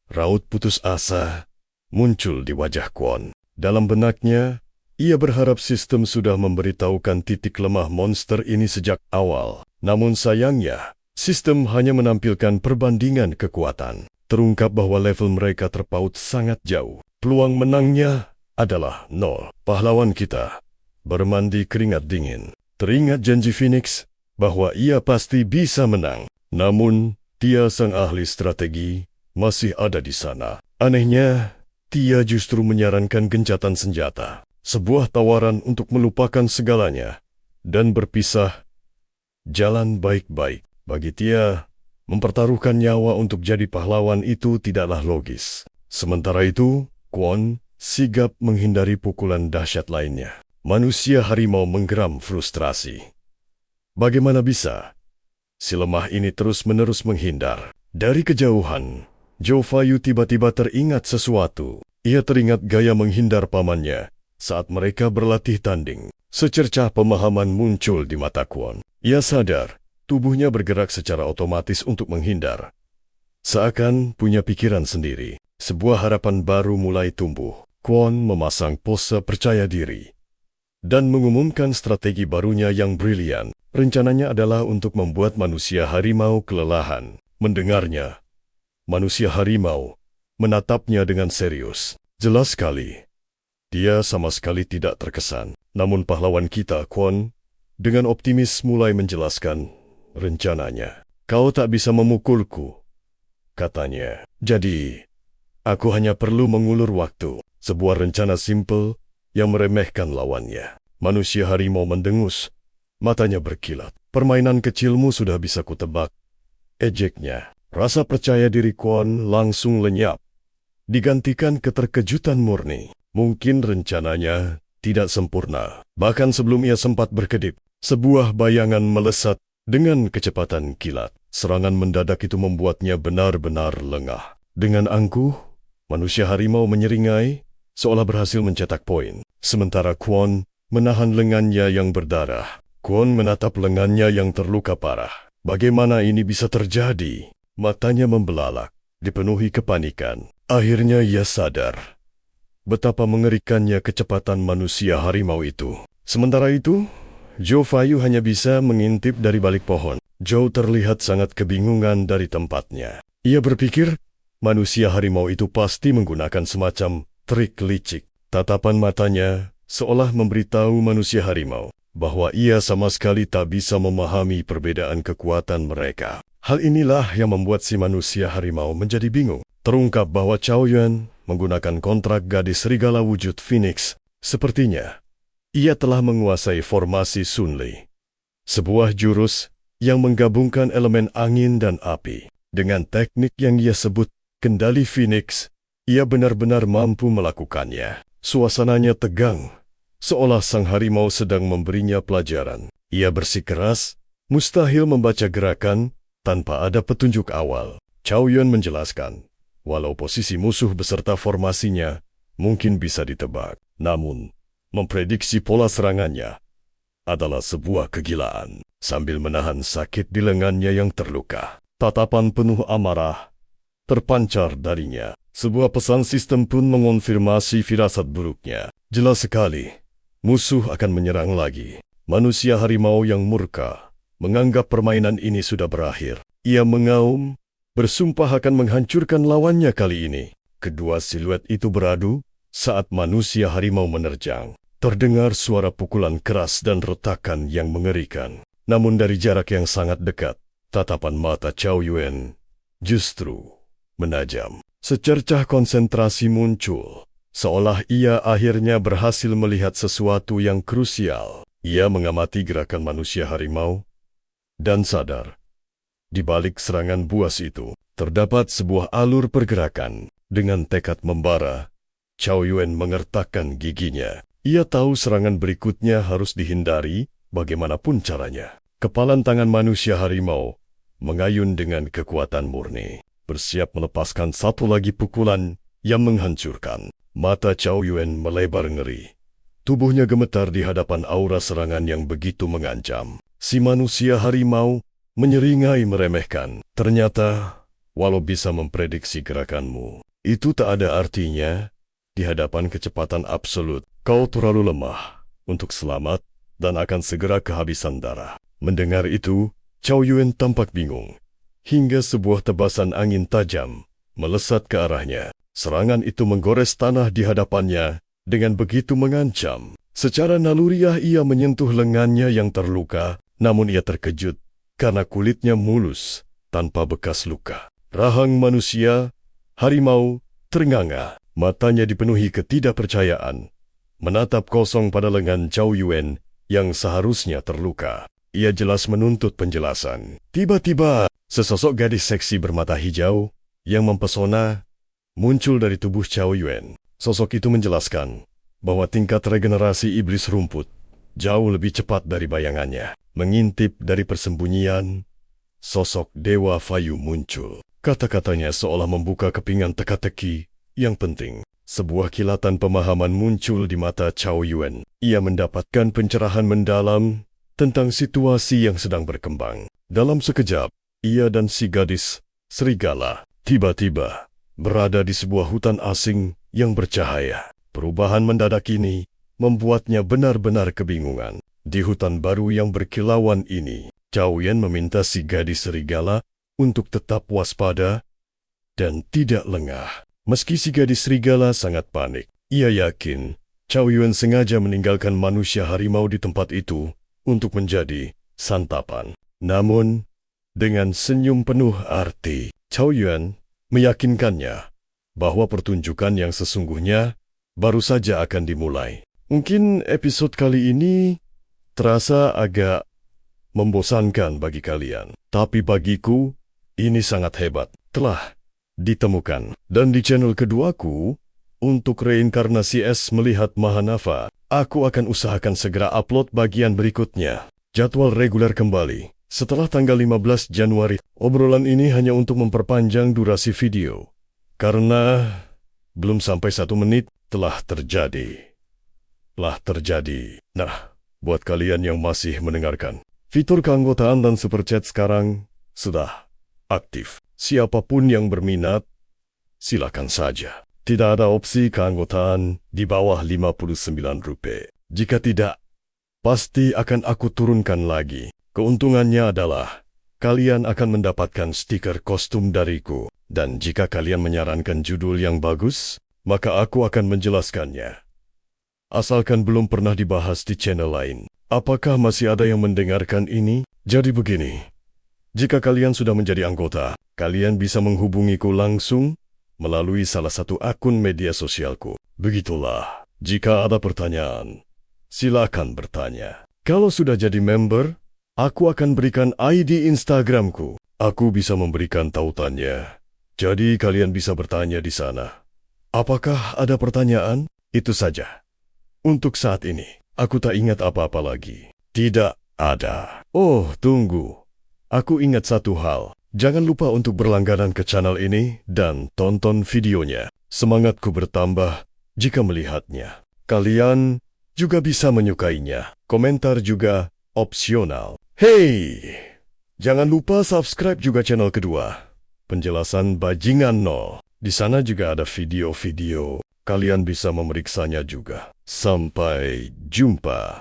raut putus asa muncul di wajah Kwon. Dalam benaknya, ia berharap sistem sudah memberitahukan titik lemah monster ini sejak awal. Namun sayangnya, sistem hanya menampilkan perbandingan kekuatan. Terungkap bahwa level mereka terpaut sangat jauh. Peluang menangnya adalah 0. Pahlawan kita bermandi keringat dingin. Teringat janji Phoenix bahwa ia pasti bisa menang. Namun, Tia sang ahli strategi masih ada di sana. Anehnya, Tia justru menyarankan gencatan senjata. Sebuah tawaran untuk melupakan segalanya dan berpisah jalan baik-baik. Bagi Tia, mempertaruhkan nyawa untuk jadi pahlawan itu tidaklah logis. Sementara itu, Kwon sigap menghindari pukulan dahsyat lainnya. Manusia harimau menggeram frustrasi. Bagaimana bisa si lemah ini terus-menerus menghindar? Dari kejauhan, Jo Fayu tiba-tiba teringat sesuatu. Ia teringat gaya menghindar pamannya saat mereka berlatih tanding. Secercah pemahaman muncul di mata Kwon. Ia sadar tubuhnya bergerak secara otomatis untuk menghindar. Seakan punya pikiran sendiri. Sebuah harapan baru mulai tumbuh. Kwon memasang pose percaya diri dan mengumumkan strategi barunya yang brilian. Rencananya adalah untuk membuat manusia harimau kelelahan. Mendengarnya, manusia harimau menatapnya dengan serius. Jelas sekali, dia sama sekali tidak terkesan. Namun pahlawan kita, Kwon, dengan optimis mulai menjelaskan rencananya. Kau tak bisa memukulku, katanya. Jadi, aku hanya perlu mengulur waktu. Sebuah rencana simpel yang meremehkan lawannya. Manusia harimau mendengus, matanya berkilat. Permainan kecilmu sudah bisa kutebak, ejeknya. Rasa percaya diri Kwon langsung lenyap, digantikan keterkejutan murni. Mungkin rencananya tidak sempurna. Bahkan sebelum ia sempat berkedip, sebuah bayangan melesat dengan kecepatan kilat. Serangan mendadak itu membuatnya benar-benar lengah. Dengan angkuh, manusia harimau menyeringai, seolah berhasil mencetak poin. Sementara Kwon menahan lengannya yang berdarah. Kwon menatap lengannya yang terluka parah. Bagaimana ini bisa terjadi? Matanya membelalak, dipenuhi kepanikan. Akhirnya ia sadar betapa mengerikannya kecepatan manusia harimau itu. Sementara itu, Jo Fayu hanya bisa mengintip dari balik pohon. Jo terlihat sangat kebingungan dari tempatnya. Ia berpikir, manusia harimau itu pasti menggunakan semacam trik licik. Tatapan matanya seolah memberitahu manusia harimau bahwa ia sama sekali tak bisa memahami perbedaan kekuatan mereka. Hal inilah yang membuat si manusia harimau menjadi bingung. Terungkap bahwa Chow Yun menggunakan kontrak gadis serigala wujud Phoenix. Sepertinya, ia telah menguasai formasi Sun Li, sebuah jurus yang menggabungkan elemen angin dan api. Dengan teknik yang ia sebut kendali Phoenix, ia benar-benar mampu melakukannya. Suasananya tegang seolah sang harimau sedang memberinya pelajaran. Ia bersikeras, mustahil membaca gerakan tanpa ada petunjuk awal. Chow Yun menjelaskan, walau posisi musuh beserta formasinya mungkin bisa ditebak, namun memprediksi pola serangannya adalah sebuah kegilaan. Sambil menahan sakit di lengannya yang terluka, tatapan penuh amarah terpancar darinya. Sebuah pesan sistem pun mengonfirmasi firasat buruknya. Jelas sekali, musuh akan menyerang lagi. Manusia harimau yang murka menganggap permainan ini sudah berakhir. Ia mengaum, bersumpah akan menghancurkan lawannya kali ini. Kedua siluet itu beradu saat manusia harimau menerjang. Terdengar suara pukulan keras dan retakan yang mengerikan. Namun dari jarak yang sangat dekat, tatapan mata Chow Yun justru menajam. Secercah konsentrasi muncul, seolah ia akhirnya berhasil melihat sesuatu yang krusial. Ia mengamati gerakan manusia harimau dan sadar, di balik serangan buas itu, terdapat sebuah alur pergerakan. Dengan tekad membara, Chow Yun mengertakkan giginya. Ia tahu serangan berikutnya harus dihindari bagaimanapun caranya. Kepalan tangan manusia harimau mengayun dengan kekuatan murni, bersiap melepaskan satu lagi pukulan yang menghancurkan. Mata Chow Yun melebar ngeri. Tubuhnya gemetar di hadapan aura serangan yang begitu mengancam. Si manusia harimau menyeringai meremehkan. Ternyata, walau bisa memprediksi gerakanmu, itu tak ada artinya di hadapan kecepatan absolut. Kau terlalu lemah untuk selamat dan akan segera kehabisan darah. Mendengar itu, Chow Yun tampak bingung, hingga sebuah tebasan angin tajam melesat ke arahnya. Serangan itu menggores tanah di hadapannya dengan begitu mengancam. Secara naluriah ia menyentuh lengannya yang terluka, namun ia terkejut karena kulitnya mulus tanpa bekas luka. Rahang manusia, harimau, ternganga. Matanya dipenuhi ketidakpercayaan, menatap kosong pada lengan Chow Yun yang seharusnya terluka. Ia jelas menuntut penjelasan. Tiba-tiba, sesosok gadis seksi bermata hijau yang mempesona muncul dari tubuh Chow Yun. Sosok itu menjelaskan bahwa tingkat regenerasi iblis rumput jauh lebih cepat dari bayangannya. Mengintip dari persembunyian, sosok Dewa Fayu muncul. Kata-katanya seolah membuka kepingan teka-teki yang penting. Sebuah kilatan pemahaman muncul di mata Chow Yun. Ia mendapatkan pencerahan mendalam tentang situasi yang sedang berkembang. Dalam sekejap, ia dan si gadis serigala tiba-tiba berada di sebuah hutan asing yang bercahaya. Perubahan mendadak ini membuatnya benar-benar kebingungan. Di hutan baru yang berkilauan ini, Chow Yun meminta si gadis serigala untuk tetap waspada dan tidak lengah. Meski si gadis serigala sangat panik, ia yakin Chow Yun sengaja meninggalkan manusia harimau di tempat itu untuk menjadi santapan. Namun, dengan senyum penuh arti, Chow Yun meyakinkannya bahwa pertunjukan yang sesungguhnya baru saja akan dimulai. Mungkin episode kali ini terasa agak membosankan bagi kalian, tapi bagiku ini sangat hebat. Telah ditemukan. Dan di channel keduaku, untuk reinkarnasi S melihat Mahanava, aku akan usahakan segera upload bagian berikutnya. Jadwal reguler kembali setelah tanggal 15 Januari. Obrolan ini hanya untuk memperpanjang durasi video, karena belum sampai 1 menit telah terjadi. Nah, buat kalian yang masih mendengarkan, fitur keanggotaan dan super chat sekarang sudah aktif. Siapapun yang berminat, silakan saja. Tidak ada opsi keanggotaan di bawah Rp59. Jika tidak, pasti akan aku turunkan lagi. Keuntungannya adalah kalian akan mendapatkan stiker kostum dariku. Dan jika kalian menyarankan judul yang bagus, maka aku akan menjelaskannya. Asalkan belum pernah dibahas di channel lain. Apakah masih ada yang mendengarkan ini? Jadi begini, jika kalian sudah menjadi anggota, kalian bisa menghubungiku langsung melalui salah satu akun media sosialku. Begitulah, jika ada pertanyaan, silakan bertanya. Kalau sudah jadi member, aku akan berikan ID Instagramku. Aku bisa memberikan tautannya, jadi kalian bisa bertanya di sana. Apakah ada pertanyaan? Itu saja. Untuk saat ini, aku tak ingat apa-apa lagi. Tidak ada. Oh, tunggu. Aku ingat satu hal. Jangan lupa untuk berlangganan ke channel ini dan tonton videonya. Semangatku bertambah jika melihatnya. Kalian juga bisa menyukainya. Komentar juga opsional. Hey! Jangan lupa subscribe juga channel kedua. Penjelasan Bajingan Nol. Di sana juga ada video-video. Kalian bisa memeriksanya juga. Sampai jumpa.